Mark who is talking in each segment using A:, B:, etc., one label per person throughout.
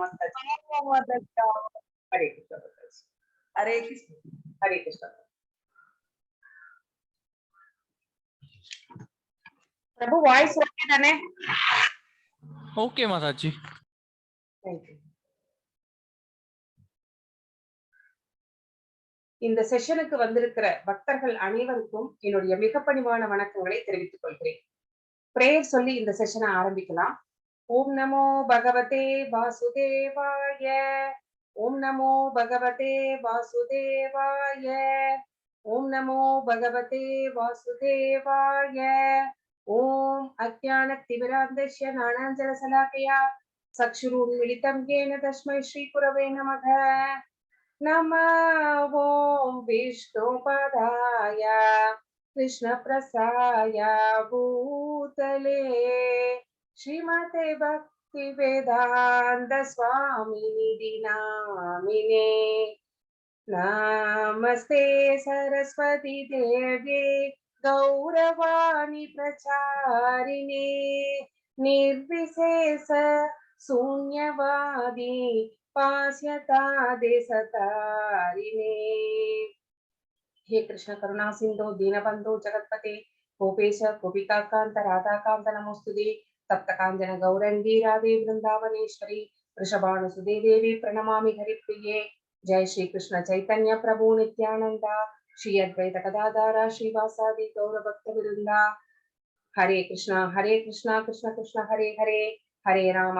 A: Mastaji. Hare Krishna. Hare Krishna. Hare Krishna. Prabhu, voice okay தானே?
B: Okay Mataji.
A: Thank you. இந்த செஷனுக்கு வந்திருக்கிற பக்தர்கள் அனைவருக்கும் என்னுடைய மிக பணிவான வணக்கங்களை தெரிவித்துக் கொள்கிறேன். பிரேயர் சொல்லி இந்த செஷனை ஆரம்பிக்கலாம். ஓம் நமோ பகவதே வாசுதேவாய. ஓம் நமோ பகவதே வாசுதேவாய. ஓம் நமோ பகவதே வாசுதேவாய. ஓம் அஜ்ஞானத்திமிராந்தஸ்ய ஞானாஞ்சனசலாக்கயா சக்ஷுருன்மிலிதம் येन तस्मै श्रीगुरवे नमः. नमो विष्णुपदाय कृष्णप्रसाय भूतले श्रीमते भक्तिवेदान्त स्वामिनिधि नामिने. नमस्ते सरस्वती देवे गौरवाणी प्रचारिणे निर्विशेष शून्यवादी पास्यता देशतारिणे. हे कृष्ण करुणा सिंधु दीनबंधु जगत्पते गोपेश गोपिकाकांत राधाकांत नमोस्तुते. तप्त कांचन गौरंगी राधे वृंदावनेश्वरी वृषभानुसुते देवी प्रणमामि हरिप्रिये. जय श्री कृष्ण चैतन्य प्रभु नित्यानंद श्री अद्वैत गदाधर श्रीवासादि गौरभक्त वृंदा. हरे कृष्ण कृष्ण कृष्ण हरे हरे हरे राम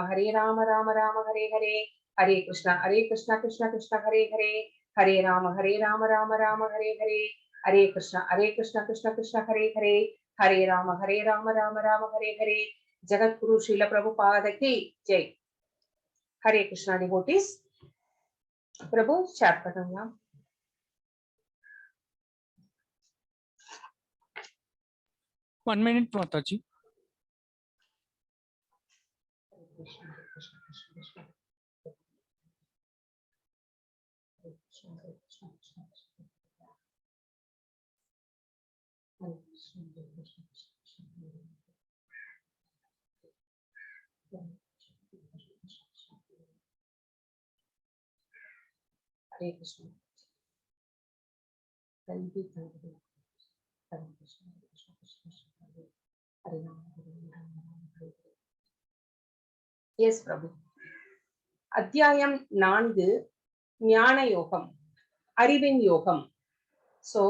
A: राम राम हरे हरे. हरे कृष्ण कृष्ण कृष्ण हरे हरे हरे राम राम राम हरे हरे. हरे कृष्ण कृष्ण कृष्ण हरे हरे हरे राम राम राम हरे हरे. जगत गुरु श्रील प्रभुपाद की जय. हरे कृष्णा डिवोटीज. प्रभु स्टार्ट करूंगा.
B: One minute Mataji.
A: Hare Krishna. Thank you. Hare Krishna. Hare Rama. Yes, Prabhu. அத்தியாயம் 4 ஞான யோகம், அறிவின் யோகம். சோ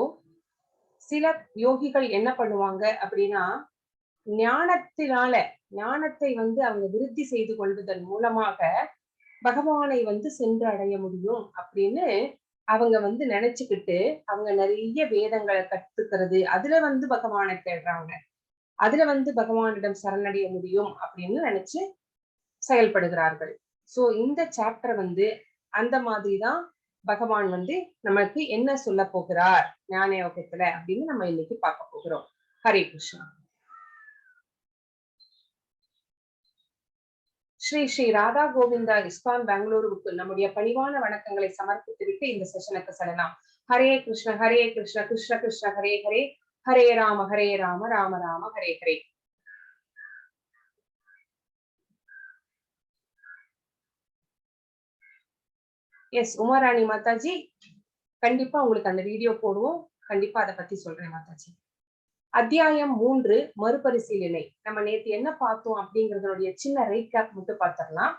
A: சில யோகிகள் என்ன பண்ணுவாங்க அப்படின்னா, ஞானத்தை அவங்க விருத்தி செய்து கொள்வதன் மூலமாக பகவானை சென்று அடைய முடியும் அப்படின்னு அவங்க நினைச்சுக்கிட்டு அவங்க நிறைய வேதங்களை கற்றுக்கிறது, அதுல பகவானை தேடுறாங்க, அதுல பகவானிடம் சரணடைய முடியும் அப்படின்னு நினைச்சு செயல்படுகிறார்கள். சோ இந்த சாப்டர் அந்த மாதிரிதான் பகவான் நமக்கு என்ன சொல்ல போகிறார் ஞான யோகத்துல அப்படின்னு நம்ம இன்னைக்கு பார்க்க போகிறோம். ஹரே கிருஷ்ணா. ஸ்ரீ ஸ்ரீ ராதா கோவிந்தா இஸ்கான் பெங்களூருக்கு நம்முடைய பணிவான வணக்கங்களை சமர்ப்பித்துவிட்டு இந்த செஷனுக்கு செல்லலாம். ஹரே கிருஷ்ண கிருஷ்ண கிருஷ்ண ஹரே ஹரே ஹரே ராம ராம ராம ஹரே ஹரே. எஸ் உமாராணி மாதாஜி, கண்டிப்பா உங்களுக்கு அந்த வீடியோ போடுவோம், கண்டிப்பா அதை பத்தி சொல்றேன் மாதாஜி. அத்தியாயம் 3 மறுபரிசீலனை. நம்ம நேத்து என்ன பார்த்தோம் அப்படிங்கறதுடைய சின்ன ரீகேப் மட்டும் பார்த்திடலாம்.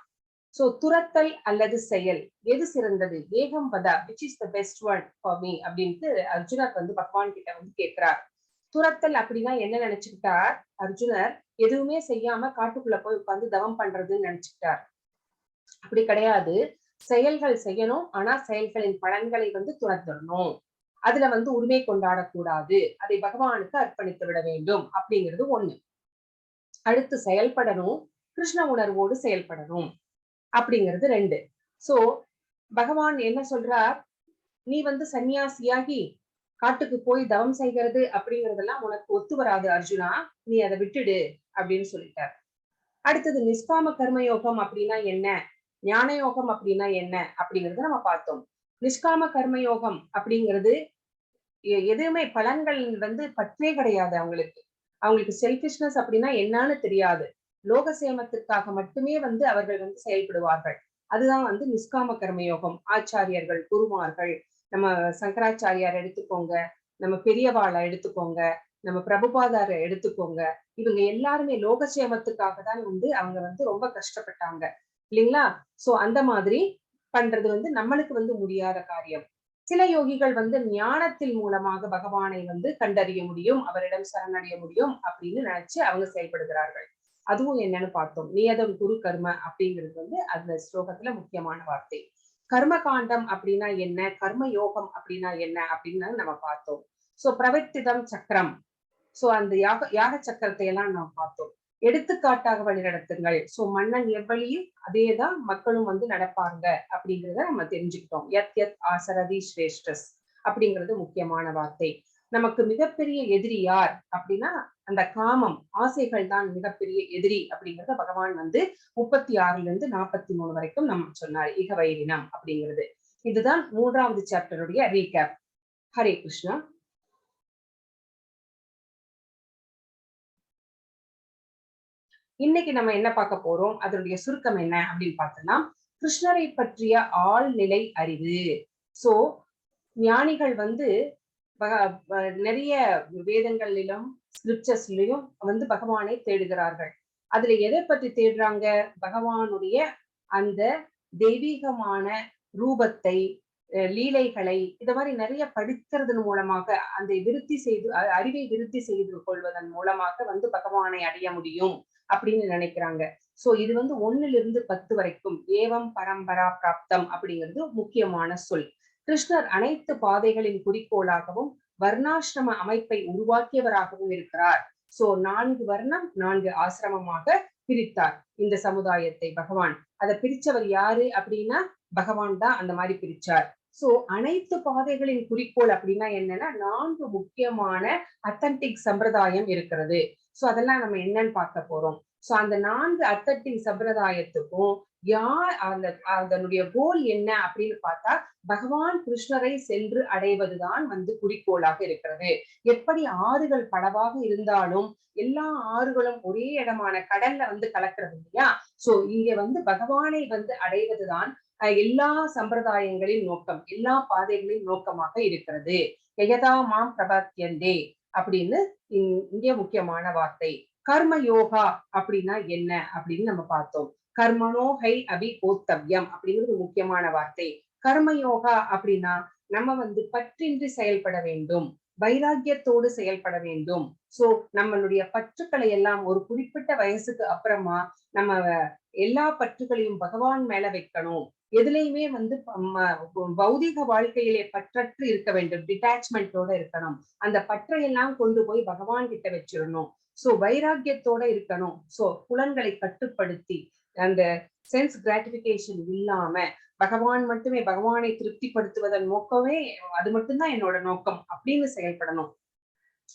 A: சோ துரத்தல் அல்லது செயல் எது சிறந்தது, ஏகம் பதா which is the best one for me அப்படின்ட்டு அர்ஜுனர் பகவான் கிட்ட கேட்கிறார். துரத்தல் அப்படின்னா என்ன நினைச்சுக்கிட்டார் அர்ஜுனர்? எதுவுமே செய்யாம காட்டுக்குள்ள போய் உட்கார்ந்து தவம் பண்றதுன்னு நினைச்சுக்கிட்டார். அப்படி கிடையாது. செயல்கள் செய்யணும், ஆனா செயல்களின் பலன்களை துரத்தணும், அதுல உரிமை கொண்டாடக்கூடாது, அதை பகவானுக்கு அர்ப்பணித்து விட வேண்டும் அப்படிங்கிறது ஒண்ணு. அடுத்து செயல்படணும், கிருஷ்ண உணர்வோடு செயல்படணும் அப்படிங்கிறது 2. சோ பகவான் என்ன சொல்றார், நீ சன்னியாசியாகி காட்டுக்கு போய் தவம் செய்கிறது அப்படிங்கறதெல்லாம் உனக்கு ஒத்து வராது அர்ஜுனா, நீ அதை விட்டுடு அப்படின்னு சொல்லிட்டார். அடுத்தது நிஷ்காம கர்மயோகம் அப்படின்னா என்ன, ஞான யோகம் அப்படின்னா என்ன அப்படிங்கறத நம்ம பார்த்தோம். நிஷ்காம கர்மயோகம் அப்படிங்கிறது எதுவுமே பலன்கள் பற்றே கிடையாது அவங்களுக்கு செல்ஃபிஷ்னஸ் அப்படின்னா என்னன்னு தெரியாது, லோக சேமத்திற்காக மட்டுமே அவர்கள் செயல்படுவார்கள். அதுதான் வந்து நிஷ்காம கர்மயோகம். ஆச்சாரியர்கள், குருமார்கள், நம்ம சங்கராச்சாரியார் எடுத்துக்கோங்க, நம்ம பெரியவாளை எடுத்துக்கோங்க, நம்ம பிரபுபாதாரை எடுத்துக்கோங்க. இவங்க எல்லாருமே லோகசேமத்துக்காக தான் வந்து அவங்க வந்து ரொம்ப கஷ்டப்பட்டாங்க இல்லைங்களா? சோ அந்த மாதிரி பண்றது வந்து நம்மளுக்கு வந்து முடியாத காரியம். சில யோகிகள் வந்து ஞானத்தின் மூலமாக பகவானை வந்து கண்டறிய முடியும், அவரிடம் சரணடைய முடியும் அப்படின்னு நினைச்சு அவங்க செயல்படுகிறார்கள். அதுவும் என்னன்னு பார்த்தோம். நியதம் குரு கர்ம அப்படிங்கிறது வந்து அந்த ஸ்லோகத்துல முக்கியமான வார்த்தை. கர்ம காண்டம் அப்படின்னா என்ன, கர்ம யோகம் அப்படின்னா என்ன அப்படின்னு நம்ம பார்த்தோம். சோ பிரவர்த்திதம் சக்கரம், சோ அந்த யாக சக்கரத்தை எல்லாம் நாம் பார்த்தோம். எடுத்துக்காட்டாக வழிநடத்துங்கள். சோ மன்னன் எவ்வளியும் அதேதான் மக்களும் வந்து நடப்பாங்க அப்படிங்கிறத நம்ம தெரிஞ்சுக்கிட்டோம். யத் யத் ஆசரதி ஸ்ரேஷ்டஸ் அப்படிங்கிறது முக்கியமான வார்த்தை. நமக்கு மிகப்பெரிய எதிரி யார் அப்படின்னா அந்த காமம், ஆசைகள் தான் மிகப்பெரிய எதிரி அப்படிங்கிறத பகவான் வந்து 36 43 வரைக்கும் நம்ம சொன்னார். இக வைரினம் அப்படிங்கிறது. இதுதான் 3வது சாப்டருடைய ரீகேப். ஹரே கிருஷ்ணா. இன்னைக்கு நம்ம என்ன பார்க்க போறோம், அதனுடைய சுருக்கம் என்ன அப்படின்னு பார்த்தோம்னா, கிருஷ்ணரை பற்றிய ஆழ்நிலை அறிவு. சோ ஞானிகள் வந்து நிறைய வேதங்களிலும் ஸ்கிரிப்சர்ஸ்லயும் வந்து பகவானை தேடுகிறார்கள். அதுல எதை பற்றி தேடுறாங்க? பகவானுடைய அந்த தெய்வீகமான ரூபத்தை, லீலைகளை, இந்த மாதிரி நிறைய படிக்கிறதன் மூலமாக அந்த விருத்தி செய்து அறிவை விருத்தி செய்து கொள்வதன் மூலமாக வந்து பகவானை அடைய முடியும் அப்படின்னு நினைக்கிறாங்க. சோ இது வந்து 1 to 10 வரைக்கும் ஏவம் பரம்பரா பிராப்தம் அப்படிங்கிறது முக்கியமான சொல். கிருஷ்ணர் அனைத்து பாதைகளின் குறிக்கோளாகவும் வர்ணாசிரம அமைப்பை உருவாக்கியவராகவும் இருக்கிறார். சோ 4 வர்ணம் 4 ஆசிரமமாக பிரித்தார் இந்த சமுதாயத்தை பகவான். அதை பிரிச்சவர் யாரு அப்படின்னா பகவான் தான் அந்த மாதிரி பிரிச்சார். சோ அனைத்து பாதைகளின் குறிக்கோள் அப்படின்னா என்னன்னா 4 முக்கியமான அத்தன்டிக் சம்பிரதாயம் இருக்கிறது. சோ அதெல்லாம் நம்ம என்னன்னு பார்க்க போறோம். சோ அந்த 4 அத்தன்டிக் சம்பிரதாயத்துக்கும் யார் அதனுடைய கோல் என்ன அப்படின்னு பார்த்தா பகவான் கிருஷ்ணரை சென்று அடைவதுதான் வந்து குறிக்கோளாக இருக்கிறது. எப்படி ஆறுகள் பலவாக இருந்தாலும் எல்லா ஆறுகளும் ஒரே இடமான கடல்ல வந்து கலக்கிறது இல்லையா? சோ இங்க வந்து பகவானை வந்து அடைவதுதான் எல்லா சம்பிரதாயங்களின் நோக்கம், எல்லா பாதைகளின் நோக்கமாக இருக்கிறது. எயதா மாம் பிரபத்யந்தே அப்படின்னு இங்கே முக்கியமான வார்த்தை. கர்ம யோகா அப்படின்னா என்ன அப்படின்னு நம்ம பார்த்தோம். கர்மனோ ஹை அபி கோத்தவ்யம் அப்படிங்கிறது முக்கியமான வார்த்தை. கர்ம யோகா அப்படின்னா நம்ம வந்து பற்றின்றி செயல்பட வேண்டும், வைராக்கியத்தோடு செயல்பட வேண்டும். சோ நம்மளுடைய பற்றுக்களை எல்லாம் ஒரு குறிப்பிட்ட வயசுக்கு அப்புறமா நம்ம எல்லா பற்றுகளையும் பகவான் மேல வைக்கணும். எதுலையுமே வந்து பௌதிக வாழ்க்கையிலே பற்றற்று இருக்க வேண்டும், டிட்டாச்மெண்டோட இருக்கணும். அந்த பற்றையெல்லாம் கொண்டு போய் பகவான் கிட்ட வச்சிடணும். சோ வைராக்கியத்தோட இருக்கணும். சோ புலன்களை கட்டுப்படுத்தி அந்த சென்ஸ் கிராட்டிபிகேஷன் இல்லாம பகவான் மட்டுமே, பகவானை திருப்திப்படுத்துவதன் நோக்கமே அது மட்டும்தான் என்னோட நோக்கம் அப்படின்னு செயல்படணும்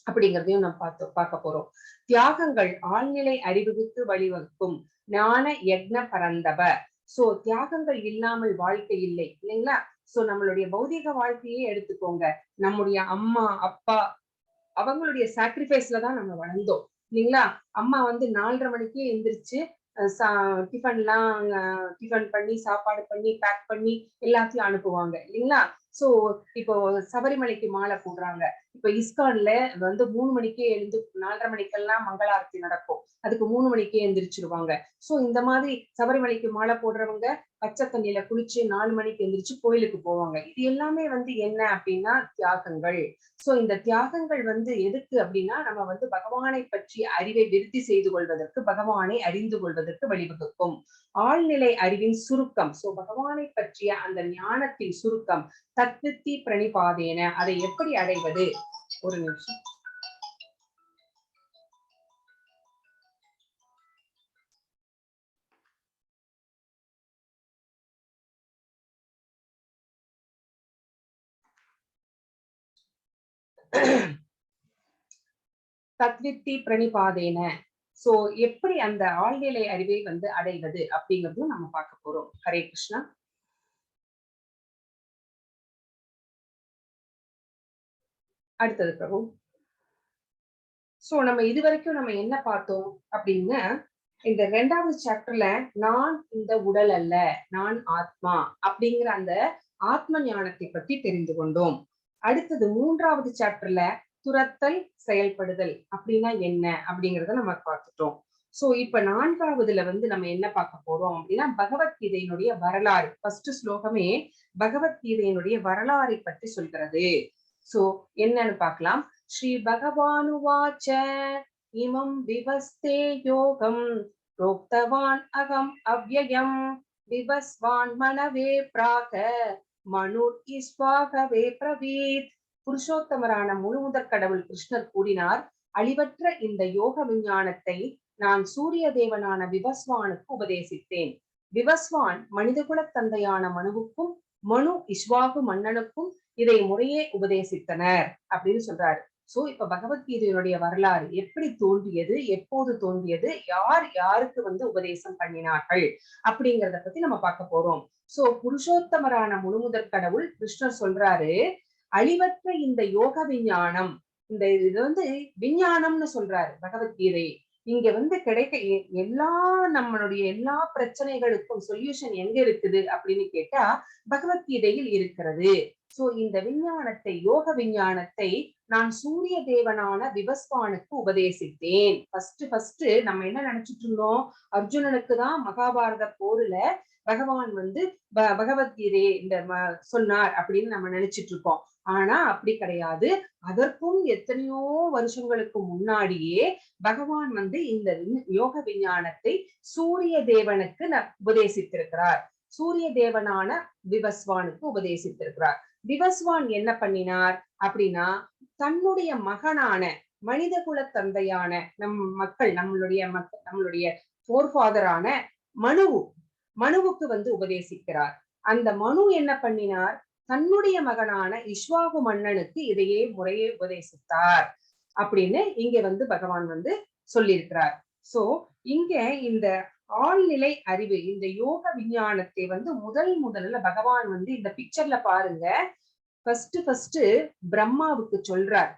A: அப்படிங்கிறதையும் நம்ம பார்க்க போறோம். தியாகங்கள் ஆழ்நிலை அறிவுக்கு வழிவகுக்கும். ஞான யக்ன பரந்தவ. சோ தியாகங்கள் இல்லாமல் வாழ்க்கை இல்லை இல்லைங்களா? சோ நம்மளுடைய பௌதிக வாழ்க்கையே எடுத்துக்கோங்க. நம்முடைய அம்மா அப்பா அவங்களுடைய சாக்ரிஃபைஸ்ல தான் நம்ம வளர்ந்தோம் இல்லைங்களா? அம்மா வந்து 4:30 மணிக்கே எந்திரிச்சு டிஃபன் பண்ணி சாப்பாடு பண்ணி பேக் பண்ணி எல்லாத்தையும் அனுப்புவாங்க இல்லைங்களா? சோ இப்போ சபரிமலைக்கு மாலை போடுறாங்க. இப்ப இஸ்கான்ல வந்து 3 மணிக்கே எழுந்து 4:30 மணிக்கெல்லாம் மங்களாரத்தி நடக்கும். அதுக்கு 3 மணிக்கே எந்திரிச்சிருவாங்க. சோ இந்த மாதிரி சபரிமலைக்கு மாலை போடுறவங்க பச்சை தண்ணியில குளிச்சு 4 மணிக்கு எந்திரிச்சு கோயிலுக்கு போவாங்க. இது எல்லாமே வந்து என்ன அப்படின்னா தியாகங்கள். சோ இந்த தியாகங்கள் வந்து எதுக்கு அப்படின்னா நம்ம வந்து பகவானை பற்றி அறிவை விருத்தி செய்து கொள்வதற்கு, பகவானை அறிந்து கொள்வதற்கு வழிவகுக்கும். ஆழ்நிலை அறிவின் சுருக்கம். சோ பகவானை பற்றிய அந்த ஞானத்தின் சுருக்கம். தத்வித்தி பிரணிபாதேன. அதை எப்படி அடைவது? ஒரு நிமிஷம். தத்வித்தி பிரணிபாதேன. சோ எப்படி அந்த ஆழ்நிலை அறிவை வந்து அடைவது அப்படிங்கிறதும் நம்ம பார்க்க போறோம். ஹரே கிருஷ்ணா. அடுத்தது பிரபு. சோ நம்ம இதுவரைக்கும் நம்ம என்ன பார்த்தோம் அப்படின்னா இந்த 2வது சாப்டர்ல நான் இந்த உடல் அல்ல, நான் ஆத்மா அப்படிங்கிற அந்த ஆத்ம ஞானத்தை பற்றி தெரிந்து கொண்டோம். அடுத்தது 3வது சாப்டர்ல துரத்தல் செயல்படுதல் அப்படின்னா என்ன அப்படிங்கறத நம்ம பார்த்துட்டோம். சோ இப்ப 4வதுல நம்ம என்ன பார்க்க போறோம் அப்படின்னா பகவத்கீதையினுடைய வரலாறு. ஃபர்ஸ்ட் ஸ்லோகமே பகவத்கீதையினுடைய வரலாறை பற்றி சொல்கிறது. சோ என்னன்னு பார்க்கலாம். ஸ்ரீ பகவானுவாச்ச இமம் விவஸ்தே யோகம் प्रोक्तवान् अहम् अव्ययम् विवस्वान् मनवे प्राक மனுர் இஸ்வாகவே பிரவீத். புருஷோத்தமரான முழுமுதற் கடவுள் கிருஷ்ணர் கூறினார், அழிவற்ற இந்த யோக விஞ்ஞானத்தை நான் சூரிய தேவனான விவஸ்வானுக்கு உபதேசித்தேன். விவஸ்வான் மனிதகுல தந்தையான மனுவுக்கும் மனு இஸ்வாகு மன்னனுக்கும் இதை முறையே உபதேசித்தனர் அப்படின்னு சொல்றாரு. சோ இப்ப பகவத்கீதையினுடைய வரலாறு எப்படி தோன்றியது, எப்போது தோன்றியது, யார் யாருக்கு உபதேசம் பண்ணினார்கள் அப்படிங்கறத பத்தி நம்ம பார்க்க போறோம். சோ புருஷோத்தமரான முழுமுதற் கடவுள் கிருஷ்ணர் சொல்றாரு, அழிவற்ற இந்த யோக விஞ்ஞானம், இது விஞ்ஞானம்னு சொல்றாரு பகவத்கீதை. இங்க கிடைக்க எல்லா நம்மளுடைய எல்லா பிரச்சனைகளுக்கும் சொல்யூஷன் எங்க இருக்குது அப்படின்னு கேட்டா பகவத்கீதையில் இருக்கிறது. சோ இந்த விஞ்ஞானத்தை, யோக விஞ்ஞானத்தை நான் சூரிய தேவனான விவஸ்வானுக்கு உபதேசித்தேன். ஃபர்ஸ்ட் நம்ம என்ன நினைச்சிட்டு இருந்தோம், அர்ஜுனனுக்கு தான் மகாபாரத போர்ல பகவான் பகவத்கீதை சொன்னார் அப்படின்னு நம்ம நினைச்சிட்டு இருக்கோம். ஆனா அப்படி கிடையாது. அதற்கும் எத்தனையோ வருஷங்களுக்கு முன்னாடியே பகவான் இந்த யோக விஞ்ஞானத்தை சூரிய தேவனுக்கு உபதேசித்திருக்கிறார். சூரிய தேவனான விவஸ்வானுக்கு உபதேசித்திருக்கிறார். விவஸ்வான் என்ன பண்ணினார் அப்படின்னா, தன்னுடைய மகனான மனித குல தந்தையான நம்மளுடைய போர்ஃபாதரான மனுவுக்கு உபதேசிக்கிறார். அந்த மனு என்ன பண்ணினார், தன்னுடைய மகனான இஸ்வாகு மன்னனுக்கு இதையே முறையே உபதேசித்தார் அப்படின்னு இங்க பகவான் சொல்லியிருக்கிறார். சோ இங்க இந்த ஆழ்நிலை அறிவு, இந்த யோக விஞ்ஞானத்தை முதல்ல பகவான் இந்த பிக்சர்ல பாருங்க, ஃபர்ஸ்ட் பிரம்மாவுக்கு சொல்றார்.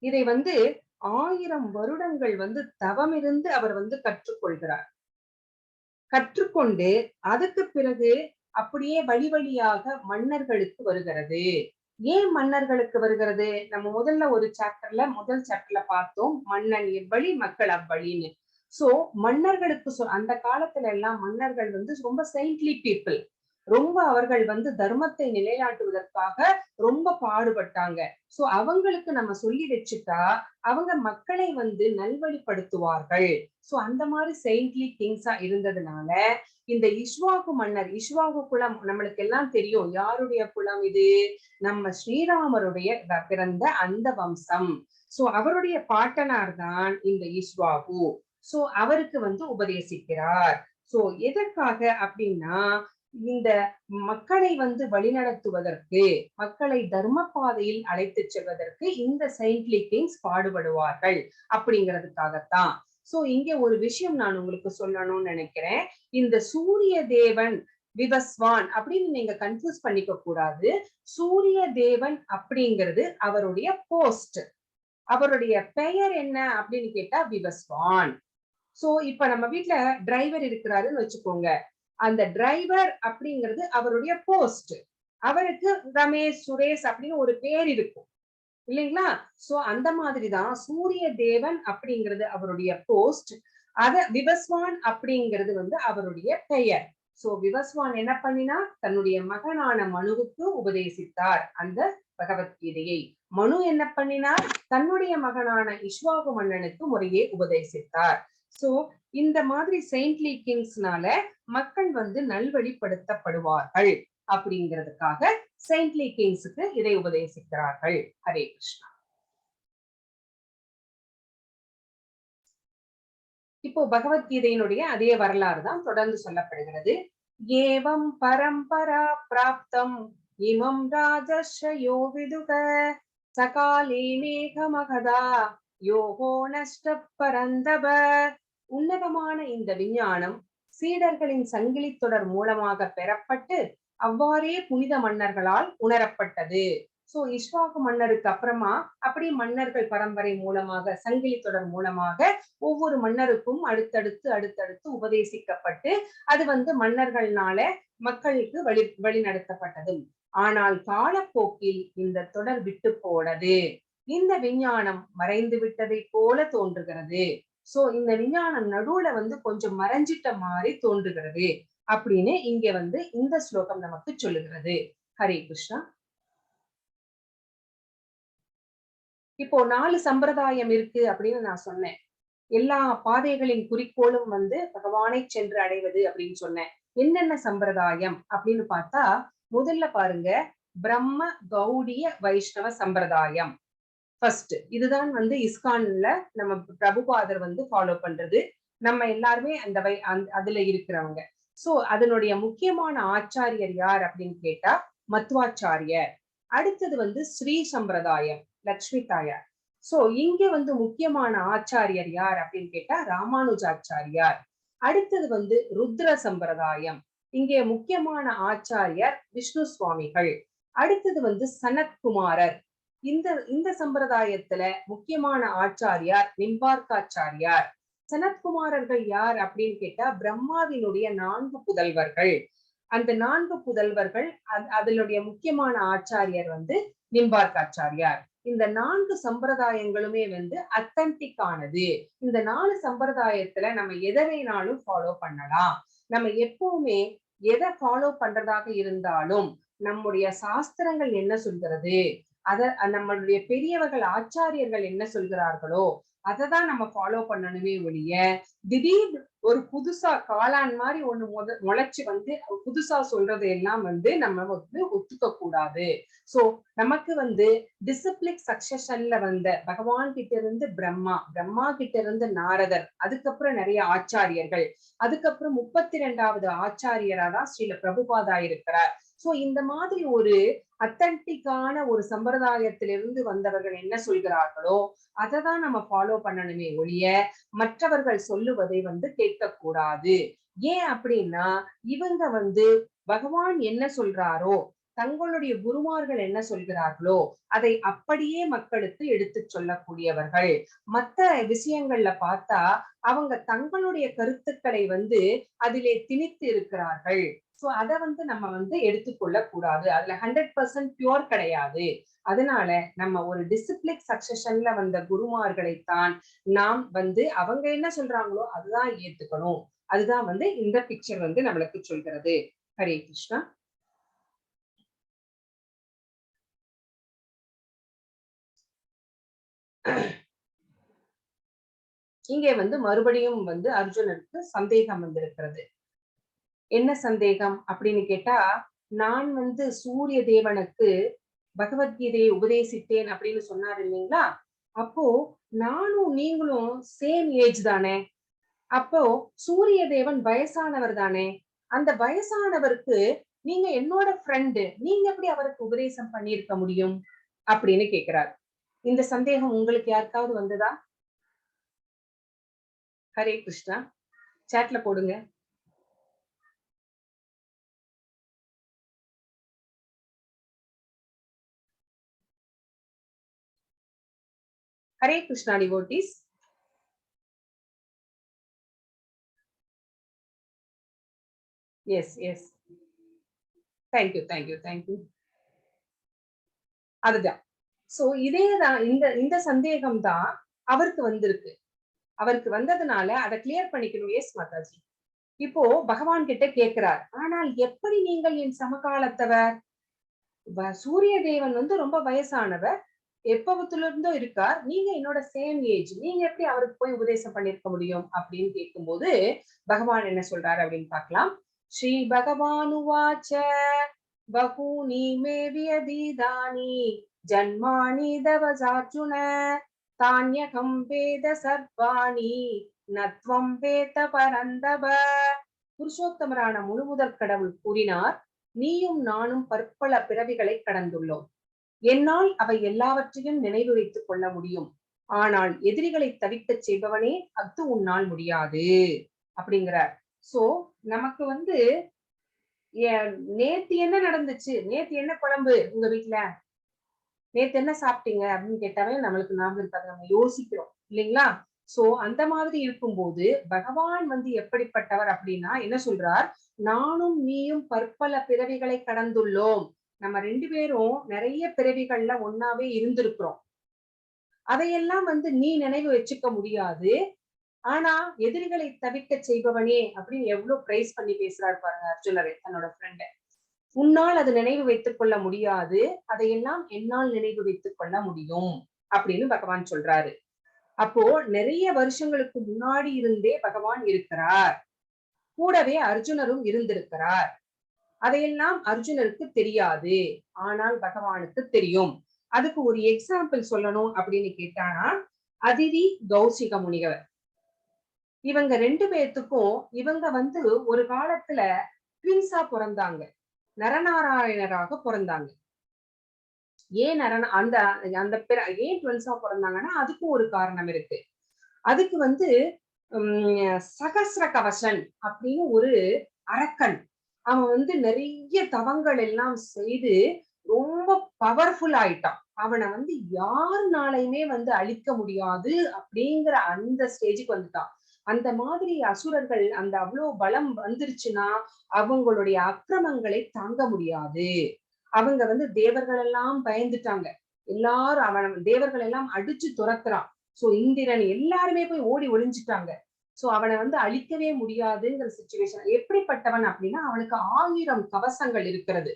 A: இதை 1000 வருடங்கள் தவமிருந்து அவர் கற்றுக்கொள்கிறார். கற்றுக்கொண்டு அதுக்கு பிறகு அப்படியே வழி வழியாக மன்னர்களுக்கு வருகிறது. ஏன் மன்னர்களுக்கு வருகிறது? நம்ம முதல் சாப்டர்ல பார்த்தோம், மன்னன் எவ்வழி மக்கள் அவ்வழின்னு. சோ மன்னர்களுக்கு அந்த காலத்துல எல்லாம் மன்னர்கள் ரொம்ப செயின்ட்லி பீப்புள். ரொம்ப அவர்கள் தர்மத்தை நிலைநாட்டுவதற்காக ரொம்ப பாடுபட்டாங்க. சோ அவங்களுக்கு நம்ம சொல்லி வச்சுட்டா அவங்க மக்களை நல்வழிப்படுத்துவார்கள். சோ அந்த மாதிரி செயின்ட்லி கிங்ஸா இருந்ததுனால இந்த இஸ்வாகு மன்னர், இஸ்வாகு குலம் நம்மளுக்கு எல்லாம் தெரியும். யாருடைய குலம் இது? நம்ம ஸ்ரீராமருடைய பிறந்த அந்த வம்சம். சோ அவருடைய பாட்டனார் தான் இந்த இஸ்வாகு. சோ அவருக்கு உபதேசிக்கிறார். சோ எதற்காக அப்படின்னா, இந்த மக்களை வழிநடத்துவதற்கு, மக்களை தர்ம பாதையில் அழைத்து செல்வதற்கு இந்த செயின்ட்லி கிங்ஸ் பாடுபடுவார்கள் அப்படிங்கிறதுக்காகத்தான். சோ இங்க ஒரு விஷயம் நான் உங்களுக்கு சொல்லணும்னு நினைக்கிறேன். இந்த சூரிய தேவன் விவஸ்வான் அப்படின்னு நீங்க கன்ஃபியூஸ் பண்ணிக்க கூடாது. சூரிய தேவன் அப்படிங்கிறது அவருடைய போஸ்ட். அவருடைய பெயர் என்ன அப்படின்னு கேட்டா விவஸ்வான். சோ இப்ப நம்ம வீட்டுல டிரைவர் இருக்கிறாருன்னு வச்சுக்கோங்க. அந்த டிரைவர் அப்படிங்கிறது அவருடைய போஸ்ட். அவருக்கு ரமேஷ், சுரேஷ் அப்படின்னு ஒரு பேர் இருக்கும் இல்லைங்களா? சோ அந்த மாதிரிதான் சூரிய தேவன் அப்படிங்கிறது அவருடைய போஸ்ட். விவஸ்வான் அப்படிங்கிறது அவருடைய பெயர். சோ விவஸ்வான் என்ன பண்ணினா, தன்னுடைய மகனான மனுவுக்கு உபதேசித்தார் அந்த பகவத்கீதையை. மனு என்ன பண்ணினார், தன்னுடைய மகனான இஸ்வாகு மன்னனுக்கு முறையே உபதேசித்தார். சோ இந்த மாதிரி செயின்ட்லி கிங்ஸ்னால மக்கள் நல்வழிப்படுத்தப்படுவார்கள் அப்படிங்கிறதுக்காக செயின்ட்லி கிங்ஸுக்கு இதை உபதேசிக்கிறார்கள். ஹரே கிருஷ்ணா. இப்போ பகவத்கீதையினுடைய அதே வரலாறு தான் தொடர்ந்து சொல்லப்படுகிறது. ஏவம் பரம்பரா பிராப்தம் இமம் ராஜஸ்ரயோ விதுக சகாலே மேகமகதா யோகோ நஷ்ட பரந்தப. உன்னதமான இந்த விஞ்ஞானம் சீடர்களின் சங்கிலி தொடர் மூலமாக பெறப்பட்டு அவ்வாறே புனித மன்னர்களால் உணரப்பட்டது. சோ இஷ்வாகு மன்னருக்கு அப்புறமா அப்படி மன்னர்கள் பரம்பரை மூலமாக சங்கிலி தொடர் மூலமாக ஒவ்வொரு மன்னருக்கும் அடுத்தடுத்து உபதேசிக்கப்பட்டு அது மன்னர்கள்னால மக்களுக்கு வழி நடத்தப்பட்டது. ஆனால் காலப்போக்கில் இந்த தொடர் விட்டு போனது. இந்த விஞ்ஞானம் மறைந்து விட்டதை போல தோன்றுகிறது. சோ இந்த விஞ்ஞானம் நடுவுல கொஞ்சம் மறைஞ்சிட்ட மாதிரி தோன்றுகிறது அப்படின்னு இங்க இந்த ஸ்லோகம் நமக்கு சொல்லுகிறது. ஹரே கிருஷ்ணா. இப்போ 4 சம்பிரதாயம் இருக்கு அப்படின்னு நான் சொன்னேன். எல்லா பாதைகளின் குறிக்கோளும் பகவானை சென்று அடைவது அப்படின்னு சொன்னேன். என்னென்ன சம்பிரதாயம் அப்படின்னு பார்த்தா, முதல்ல பாருங்க, பிரம்ம கௌடிய வைஷ்ணவ சம்பிரதாயம் ஃபர்ஸ்ட். இதுதான் இஸ்கான்ல நம்ம பிரபுபாதர் ஃபாலோ பண்றது. நம்ம எல்லாருமே அதுல இருக்கிறவங்க. சோ அதனுடைய முக்கியமான ஆச்சாரியர் யார் அப்படின்னு கேட்டா மத்வாச்சாரியர். அடுத்தது ஸ்ரீ சம்பிரதாயம், லக்ஷ்மி தாயார். சோ இங்க முக்கியமான ஆச்சாரியர் யார் அப்படின்னு கேட்டா ராமானுஜாச்சாரியார். அடுத்தது ருத்ர சம்பிரதாயம். இங்கே முக்கியமான ஆச்சாரியர் விஷ்ணு சுவாமிகள். அடுத்தது சனத்குமாரர். இந்த சம்பிரதாயத்துல முக்கியமான ஆச்சாரியார் நிம்பார்க்காச்சாரியார். சனத்குமாரர்கள் யார் அப்படின்னு கேட்டா பிரம்மாவினுடைய 4 புதல்வர்கள். அந்த 4 புதல்வர்கள் அதனுடைய முக்கியமான ஆச்சாரியர் நிம்பார்க்காச்சாரியார். இந்த 4 சம்பிரதாயங்களுமே அத்தன்டிக் ஆனது. இந்த 4 சம்பிரதாயத்துல நம்ம எதை வேணாலும் ஃபாலோ பண்ணலாம். நம்ம எப்பவுமே எதை ஃபாலோ பண்றதாக இருந்தாலும் நம்முடைய சாஸ்திரங்கள் என்ன சொல்கிறது, நம்மளுடைய பெரியவர்கள் ஆச்சாரியர்கள் என்ன சொல்கிறார்களோ அததான் நம்ம ஃபாலோ பண்ணணுமே ஒழிய திடீர் ஒரு புதுசா காளான் மாதிரி ஒண்ணு முளைச்சு புதுசா சொல்றது எல்லாம் நம்ம ஒத்துக்க கூடாது. சோ நமக்கு டிசிப்ளிக் சக்சஷன்ல பகவான் கிட்ட இருந்து பிரம்மா கிட்ட இருந்து நாரதர், அதுக்கப்புறம் நிறைய ஆச்சாரியர்கள், அதுக்கப்புறம் 32வது ஆச்சாரியரா தான் ஸ்ரீல பிரபுபாதா இருக்கிறார். சோ இந்த மாதிரி ஒரு அத்தன்டிக்கான ஒரு சம்பிரதாயத்திலிருந்து வந்தவர்கள் என்ன சொல்கிறார்களோ அததான் நம்ம ஃபாலோ பண்ணணுமே ஒழிய மற்றவர்கள் சொல்லுவதை கேட்கக்கூடாது. ஏன் அப்படின்னா இவங்க பகவான் என்ன சொல்றாரோ, தங்களுடைய குருமார்கள் என்ன சொல்கிறார்களோ அதை அப்படியே மக்களுக்கு எடுத்து சொல்லக்கூடியவர்கள். மத்த விஷயங்கள்ல பார்த்தா அவங்க தங்களுடைய கருத்துக்களை அதிலே திணித்து இருக்கிறார்கள். சோ அத நம்ம எடுத்துக்கொள்ள கூடாது. அதுல 100% பியூர் கிடையாது. அதனால நம்ம ஒரு டிசிப்ளிக் சக்சஷன்ல வந்த குருமார்களைத்தான் நாம் அவங்க என்ன சொல்றாங்களோ அதுதான் ஏத்துக்கணும். அதுதான் இந்த பிக்சர் நம்மளுக்கு சொல்கிறது. ஹரே கிருஷ்ணா. இங்கே மறுபடியும் அர்ஜுனனுக்கு சந்தேகம் வந்திருக்கிறது. என்ன சந்தேகம் அப்படின்னு கேட்டா, நான் சூரிய தேவனுக்கு பகவத்கீதையை உபதேசித்தேன் அப்படின்னு சொன்னாரு இல்லைங்களா? அப்போ நானும் நீங்களும் சேம் ஏஜ் தானே. அப்போ சூரிய தேவன் வயசானவர் தானே. அந்த வயசானவருக்கு நீங்க என்னோட ஃப்ரெண்டு, நீங்க எப்படி அவருக்கு உபதேசம் பண்ணியிருக்க முடியும் அப்படின்னு கேக்குறார். இந்த சந்தேகம் உங்களுக்கு யாருக்காவது வந்ததா? ஹரே கிருஷ்ணா. சாட்ல போடுங்க. Hare Krishna devotees. Yes yes, thank you thank you thank you. அதுதான். சோ இதேதான் இந்த சந்தேகம் தான் அவருக்கு வந்திருக்கு. அவருக்கு வந்ததுனால அதை கிளியர் பண்ணிக்கணும். எஸ் மாதாஜி. இப்போ பகவான் கிட்ட கேட்கிறார், ஆனால் எப்படி நீங்கள் என் சமகாலத்தவர்? சூரிய தேவன் ரொம்ப வயசானவர், எப்பத்துல இருந்தோ இருக்கார், நீங்க என்னோட சேம் ஏஜ், நீங்க எப்படி அவருக்கு போய் உபதேசம் பண்ணிருக்க முடியும் அப்படின்னு கேட்கும்போது பகவான் என்ன சொல்றாரு அப்படின்னு பார்க்கலாம். ஸ்ரீ பகவானுவாச்ச பகூனி மே வியதீதானி ஜன்மானி தவசார்ஜுன தான்யகம் வேத சர்வாணி நத்வம் வேத பரந்தப. புருஷோத்தமரான முழுமுதற் கடவுள் கூறினார், நீயும் நானும் பற்பல பிறவிகளை கடந்துள்ளோம். என்னால் அவை எல்லாவற்றையும் நினைவு வைத்துக் கொள்ள முடியும். ஆனால் எதிரிகளை தவிக்கச் செய்பவனே அது உன்னால் முடியாது அப்படிங்கிறார். சோ நமக்கு நேத்து என்ன நடந்துச்சு, நேத்து என்ன குழம்பு உங்க வீட்டுல, நேத்து என்ன சாப்பிட்டீங்க அப்படின்னு கேட்டாவே நம்மளுக்கு ஞாபகம் இருக்காது, நம்ம யோசிக்கிறோம் இல்லைங்களா? சோ அந்த மாதிரி இருக்கும்போது பகவான் வந்து எப்படிப்பட்டவர் அப்படின்னா என்ன சொல்றார், நானும் நீயும் பற்பல பிறவிகளை கடந்துள்ளோம். நம்ம 2 பேரும் நிறைய பிறவிகள்ல ஒண்ணாவே இருந்திருக்கிறோம். அதையெல்லாம் வந்து நீ நினைவு வச்சுக்க முடியாது. ஆனா எதிரிகளை தவிர்க்க செய்பவனே அப்படின்னு எவ்வளவு பிரைஸ் பண்ணி பேசுறாரு பாருங்க அர்ஜுனரை தன்னோட ஃப்ரெண்ட. உன்னால் அது நினைவு வைத்துக் கொள்ள முடியாது, அதையெல்லாம் என்னால் நினைவு வைத்துக் கொள்ள முடியும் அப்படின்னு பகவான் சொல்றாரு. அப்போ நிறைய வருஷங்களுக்கு முன்னாடி இருந்தே பகவான் இருக்கிறார், கூடவே அர்ஜுனரும் இருந்திருக்கிறார். அதையெல்லாம் அர்ஜுனருக்கு தெரியாது, ஆனால் பகவானுக்கு தெரியும். அதுக்கு ஒரு எக்ஸாம்பிள் சொல்லணும் அப்படின்னு கேட்டானா அதிதி கௌசிக முனிவர். இவங்க 2 பேத்துக்கும் இவங்க வந்து ஒரு காலத்துல ட்வின்ஸா பிறந்தாங்க, நரநாராயணராக பிறந்தாங்க. ஏன் அந்த அந்த ஏன் ட்வின்ஸா பிறந்தாங்கன்னா அதுக்கும் ஒரு காரணம் இருக்கு. அதுக்கு வந்து சகஸ்ர கவசன் அப்படின்னு ஒரு அரக்கன், அவன் வந்து நிறைய தவங்கள் எல்லாம் செய்து ரொம்ப பவர்ஃபுல் ஆயிட்டான். அவனை வந்து யாருனாலையுமே வந்து அழிக்க முடியாது அப்படிங்கிற அந்த ஸ்டேஜுக்கு வந்துட்டான். அந்த மாதிரி அசுரர்கள் அந்த அவ்வளவு பலம் வந்துருச்சுன்னா அவங்களுடைய அக்கிரமங்களை தாங்க முடியாது. அவங்க வந்து தேவர்கள் எல்லாம் பயந்துட்டாங்க. எல்லாரும் தேவர்கள் எல்லாம் அடிச்சு துரத்துறான். சோ இந்திரன் எல்லாருமே போய் ஓடி ஒளிஞ்சுட்டாங்க. சோ அவனை வந்து அழிக்கவே முடியாதுங்கிற சிச்சுவேஷன். எப்படிப்பட்டவன் அப்படின்னா அவனுக்கு 1000 கவசங்கள் இருக்கிறது.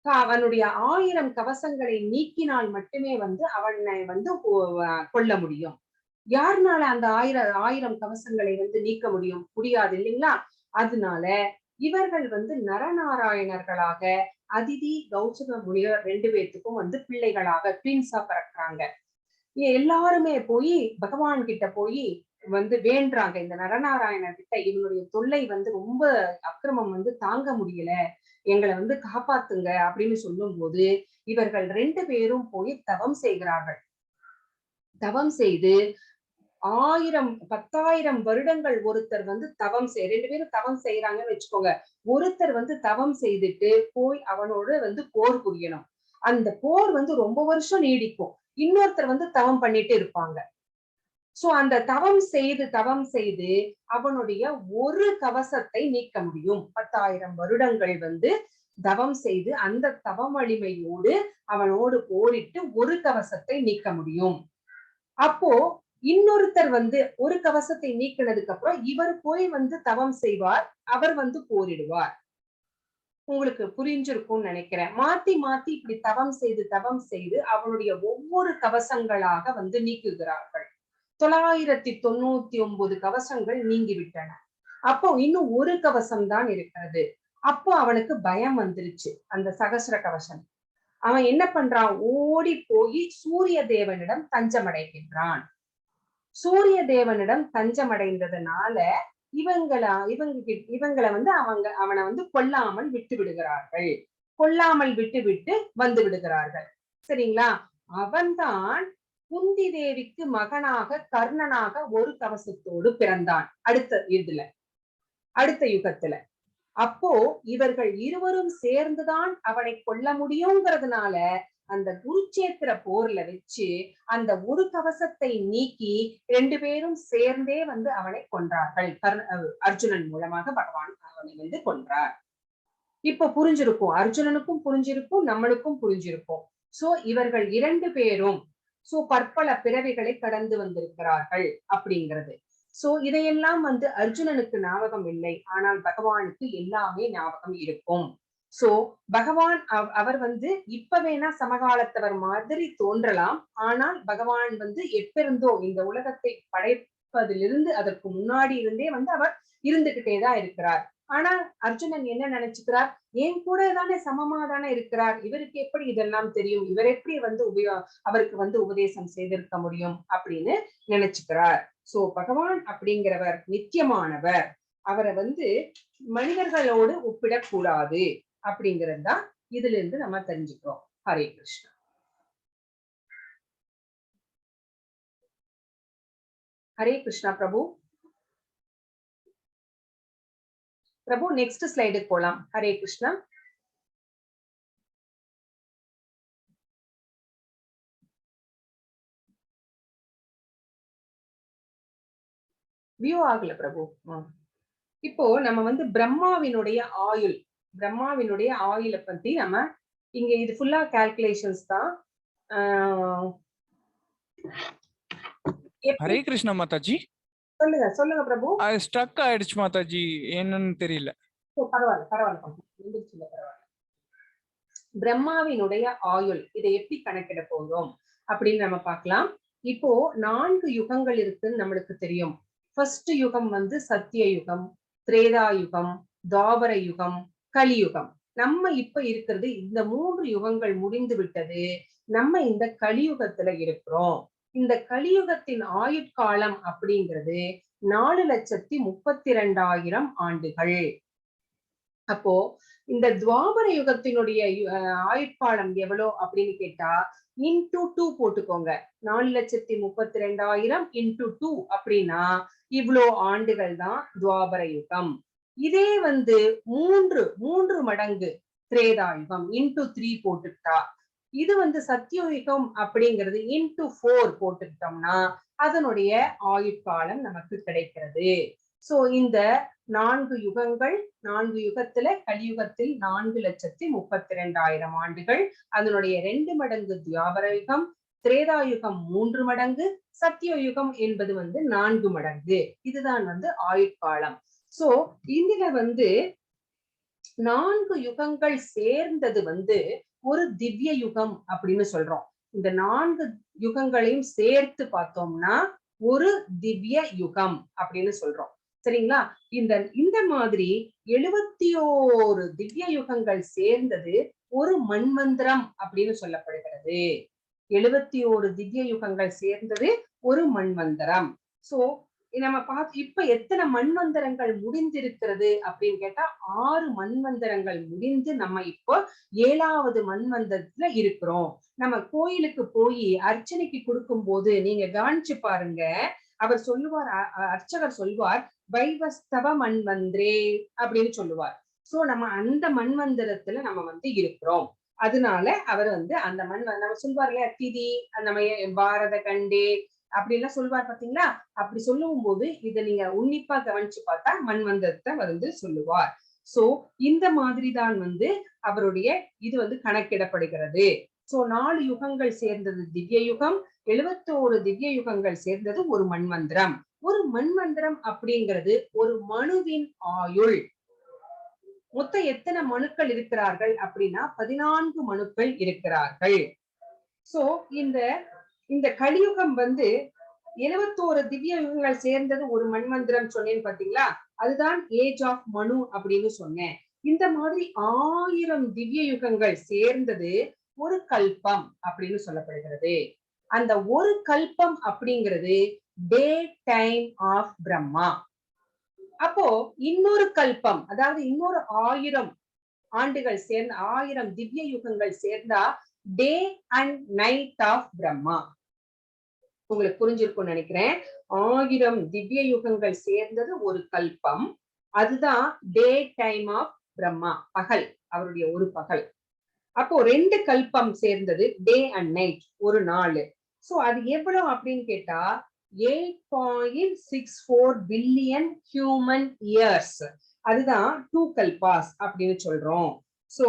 A: அவனுடைய 1000 கவசங்களை நீக்கினால் மட்டுமே வந்து அவனை வந்து கொல்ல முடியும். யாருனால அந்த 1000 கவசங்களை வந்து நீக்க முடியாது இல்லைங்களா? அதனால இவர்கள் வந்து நரநாராயணர்களாக அதிதி கௌதம முனிவர் 2 பேத்துக்கும் வந்து பிள்ளைகளாக ட்வின்ஸா பிறக்கிறாங்க. எல்லாருமே போய் பகவான் கிட்ட போய் வந்து வேண்டுறாங்க, இந்த நரநாராயணர் கிட்ட இவனுடைய தொல்லை வந்து ரொம்ப அக்கிரமம் வந்து தாங்க முடியல, எங்களை வந்து காப்பாத்துங்க அப்படின்னு சொல்லும் போது இவர்கள் 2 பேரும் போய் தவம் செய்கிறார்கள். தவம் செய்து 10,000 வருடங்கள் ஒருத்தர் வந்து தவம் 2 பேரும் தவம் செய்யறாங்கன்னு வச்சுக்கோங்க. ஒருத்தர் வந்து தவம் செய்துட்டு போய் அவனோட வந்து போர் புரியணும். அந்த போர் வந்து ரொம்ப வருஷம் நீடிக்கும். இன்னொருத்தர் வந்து தவம் பண்ணிட்டு இருப்பாங்க. சோ அந்த தவம் செய்து அவனுடைய ஒரு கவசத்தை நீக்க முடியும். 10,000 வருடங்கள் வந்து தவம் செய்து அந்த தவம் வலிமையோடு அவனோடு போரிட்டு ஒரு கவசத்தை நீக்க முடியும். அப்போ இன்னொருத்தர் வந்து ஒரு கவசத்தை நீக்கினதுக்கு அப்புறம் இவர் போய் வந்து தவம் செய்வார், அவர் வந்து போரிடுவார். உங்களுக்கு புரிஞ்சிருக்கும்னு நினைக்கிறேன். மாத்தி மாத்தி இப்படி தவம் செய்து அவனுடைய ஒவ்வொரு கவசங்களாக வந்து நீக்குகிறார்கள். 999 கவசங்கள் நீங்கிவிட்டன. அப்போ இன்னும் ஒரு கவசம் தான் இருக்கிறது. அப்போ அவனுக்கு பயம் வந்துருச்சு அந்த சகஸ்ர கவசம். அவன் என்ன பண்றான், ஓடி போய் சூரிய தேவனிடம் தஞ்சமடைகின்றான். சூரிய தேவனிடம் தஞ்சமடைந்ததுனால இவங்களை வந்து அவனை வந்து கொல்லாமல் விட்டு விடுகிறார்கள். கொல்லாமல் விட்டு வந்து விடுகிறார்கள். சரிங்களா? அவன்தான் குந்தி தேவிக்கு மகனாக கர்ணனாக ஒரு கவசத்தோடு பிறந்தான் அடுத்த யுகத்துல. அப்போ இவர்கள் இருவரும் சேர்ந்துதான் அவனை கொல்ல முடியுங்கிறதுனால அந்த குருச்சேத்திர போர்ல வச்சு அந்த ஒரு கவசத்தை நீக்கி 2 பேரும் சேர்ந்தே வந்து அவனை கொன்றார்கள். அர்ஜுனன் மூலமாக பகவான் அவனை வந்து கொன்றார். இப்ப புரிஞ்சிருக்கும், அர்ஜுனனுக்கும் புரிஞ்சிருக்கும், நம்மளுக்கும் புரிஞ்சிருக்கும். சோ இவர்கள் 2 பேரும் பற்பல பிறவிகளை கடந்து வந்திருக்கிறார்கள் அப்படிங்கிறது. சோ இதையெல்லாம் வந்து அர்ஜுனனுக்கு ஞாபகம் இல்லை, ஆனால் பகவானுக்கு எல்லாமே ஞாபகம் இருக்கும். சோ பகவான் அவர் வந்து இப்ப வேணா சமகாலத்தவர் மாதிரி தோன்றலாம், ஆனால் பகவான் வந்து எப்பிருந்தோ இந்த உலகத்தை படைப்பதிலிருந்து அதற்கு முன்னாடி இருந்தே வந்து அவர் இருந்துகிட்டேதான் இருக்கிறார். ஆனா அர்ஜுனன் என்ன நினைச்சுக்கிறார், என் கூட தானே சமமா தானே இருக்கிறார், இவருக்கு எப்படி இதெல்லாம் தெரியும், இவர் எப்படி வந்து அவருக்கு வந்து உபதேசம் செய்திருக்க முடியும் அப்படின்னு நினைச்சுக்கிறார். சோ பகவான் அப்படிங்கிறவர் நித்தியமானவர், அவரை வந்து மனிதர்களோடு ஒப்பிடக்கூடாது அப்படிங்கிறது தான் இதுல இருந்து நம்ம தெரிஞ்சுக்கிறோம். ஹரே கிருஷ்ணா. ஹரே கிருஷ்ணா. பிரபு நெக்ஸ்ட் ஸ்லைடுக்கு போலாம். ஹரே கிருஷ்ணா. வியூ ஆகல பிரபு. இப்போ நம்ம வந்து பிரம்மாவினுடைய ஆயுளை பத்தி நம்ம இங்க இது ஃபுல்லா கால்குலேஷன்ஸ் தான்.
B: ஹரே கிருஷ்ணா மாதாஜி.
A: சொல்லுங்க சொல்லுங்க பிரபு.
B: அது ஸ்ட்ரக் ஆயிடுச்சு மாதாஜி, என்னன்னு தெரியல.
A: பரவாயில்ல பரவாயில்ல. பிரம்மாவினுடைய ஆயுள் இதை எப்படி கணக்கிட போகிறோம் அப்படின்னு நம்ம பார்க்கலாம். இப்போ 4 யுகங்கள் இருக்குன்னு நம்மளுக்கு தெரியும். ஃபர்ஸ்ட் யுகம் வந்து சத்திய யுகம், திரேதா யுகம், துவாபர யுகம், கலியுகம். நம்ம இப்ப இருக்கிறது இந்த 3 யுகங்கள் முடிந்து விட்டது. நம்ம இந்த கலியுகத்துல இருக்கிறோம். இந்த கலியுகத்தின் ஆயுட்காலம் அப்படிங்கிறது 4,32,000 ஆண்டுகள். அப்போ இந்த துவாபர யுகத்தினுடைய ஆயுட்காலம் எவ்வளோ அப்படின்னு கேட்டா இன்டூ 2 போட்டுக்கோங்க. 4,32,000 இன்டூ 2 அப்படின்னா இவ்வளோ ஆண்டுகள் தான் துவாபர யுகம். இதே வந்து மூன்று மடங்கு திரேதா யுகம் இன்டூ 3 போட்டுக்கிட்டா, இது வந்து சத்தியயுகம் அப்படிங்கிறது இன்டூ 4 போட்டுக்கிட்டோம்னா அதனுடைய ஆயுட்காலம் நமக்கு கிடைக்கிறது. சோ இந்த 4 யுகங்கள், 4 யுகத்துல கலியுகத்தில் 4,32,000 ஆண்டுகள், அதனுடைய 2 மடங்கு துவாபர யுகம், திரேதா யுகம் 3 மடங்கு, சத்தியயுகம் என்பது வந்து 4 மடங்கு. இதுதான் வந்து ஆயுட்காலம். சோ இதுல வந்து 4 யுகங்கள் சேர்ந்தது வந்து ஒரு திவ்ய யுகம் அப்படின்னு சொல்றோம். இந்த 4 யுகங்களையும் சேர்த்து பார்த்தோம்னா ஒரு திவ்ய யுகம் அப்படின்னு சொல்றோம். சரிங்களா? இந்த மாதிரி 71 திவ்ய யுகங்கள் சேர்ந்தது ஒரு மன்வந்திரம் அப்படின்னு சொல்லப்படுகிறது. 71 திவ்ய யுகங்கள் சேர்ந்தது ஒரு மன்வந்திரம். சோ நம்ம இப்ப எத்தனை மன்வந்தரங்கள் முடிந்திருக்கிறது அப்படின்னு கேட்டா 6 மன்வந்தரங்கள் முடிந்து நம்ம இப்போ 7வது மன்வந்தரத்துல இருக்கிறோம். நம்ம கோயிலுக்கு போய் அர்ச்சனைக்கு கொடுக்கும் போது நீங்க கவனிச்சு பாருங்க, அவர் சொல்லுவார், அர்ச்சகர் சொல்வார் வைவஸ்தவ மன்வந்திரே அப்படின்னு சொல்லுவார். சோ நம்ம அந்த மன்வந்தரத்துல நம்ம வந்து இருக்கிறோம். அதனால அவர் வந்து அந்த நம்ம சொல்வார் இல்லையா, திதி நம்ம பாரத கண்டே அப்படி எல்லாம் சொல்லுவார் பாத்தீங்களா? அப்படி சொல்லும் போது இதை நீங்க உன்னிப்பா கவனிச்சு பார்த்தா மன்வந்தரத்தை வந்து சொல்லுவார். சோ இந்த மாதிரி தான் வந்து அவருடைய இது வந்து கணக்கிடப்படுகிறது. சோ 4 யுகங்கள் சேர்ந்தது திவ்ய யுகம், 71 திவ்ய யுகங்கள் சேர்ந்தது ஒரு மன்வந்திரம். ஒரு மன்வந்திரம் அப்படிங்கிறது ஒரு மனுவின் ஆயுள். மொத்தம் எத்தனை மனுக்கள் இருக்கிறார்கள் அப்படின்னா 14 மனுக்கள் இருக்கிறார்கள். சோ இந்த கலியுகம் வந்து 71 திவ்ய யுகங்கள் சேர்ந்தது ஒரு மன்வந்திரம் சொன்னேன்னு பாத்தீங்களா? அதுதான் ஏஜ் ஆஃப் மனு அப்படின்னு சொன்னேன். இந்த மாதிரி 1000 திவ்ய யுகங்கள் சேர்ந்தது ஒரு கல்பம் அப்படின்னு சொல்லப்படுகிறது. அந்த ஒரு கல்பம் அப்படிங்கிறது டே டைம் ஆஃப் பிரம்மா. அப்போ இன்னொரு கல்பம், அதாவது இன்னொரு 1000 ஆண்டுகள் சேர்ந்த 1000 திவ்ய யுகங்கள் சேர்ந்தா day and night of Brahma. உங்களுக்கு புரிஞ்சிருக்கும்னு நினைக்கிறேன். 1000 திவ்ய யுகங்கள் சேர்ந்தது ஒரு கல்பம். அதுதான் டே டைம் ஆஃப் பிரம்மா, பகல், அவருடைய ஒரு பகல். அப்போ 2 கல்பம் சேர்ந்தது டே அண்ட் நைட், ஒரு நாள். சோ அது எவ்வளவு அப்படின்னு கேட்டா 8.64 பில்லியன் ஹியூமன் இயர்ஸ். அதுதான் 2 கல்பாஸ் அப்படின்னு சொல்றோம். சோ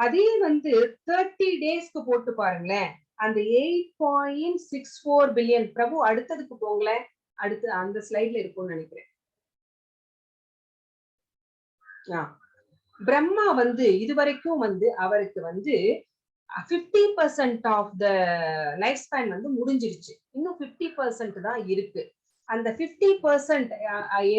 A: அதே வந்து 30 டேஸ்க்கு போட்டு பாருங்களேன், அந்த 8.64 பில்லியன். பிரபு அடுத்ததுக்கு போங்களேன், அடுத்து அந்த ஸ்லைட்ல இருக்கும்னு நினைக்கிறேன். பிரம்மா வந்து இதுவரைக்கும் வந்து அவருக்கு வந்து 50% ஆஃப் த லைஃப் ஸ்பேன் வந்து முடிஞ்சிருச்சு. இன்னும் 50% தான் இருக்கு. அந்த 50%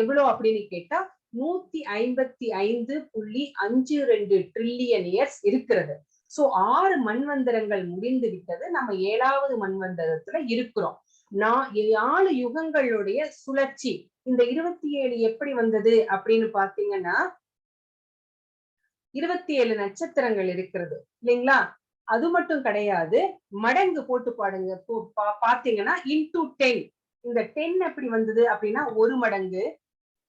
A: எவ்வளவு அப்படின்னு கேட்டா 155.52 ட்ரில்லியன் இயர்ஸ் இருக்கிறது. சோ 6 மன்வந்தரங்கள் முடிந்து விட்டது. நம்ம 7வது மன்வந்தரத்துல இருக்கிறோம். 4 யுகங்களுடைய சுழற்சி. இந்த 27 எப்படி வந்தது அப்படின்னு பாத்தீங்கன்னா 27 நட்சத்திரங்கள் இருக்கிறது இல்லைங்களா? அது மட்டும் கிடையாது, மடங்கு போட்டு பாடுங்க பாத்தீங்கன்னா இன்டூ 10. இந்த 10 எப்படி வந்தது அப்படின்னா 1 மடங்கு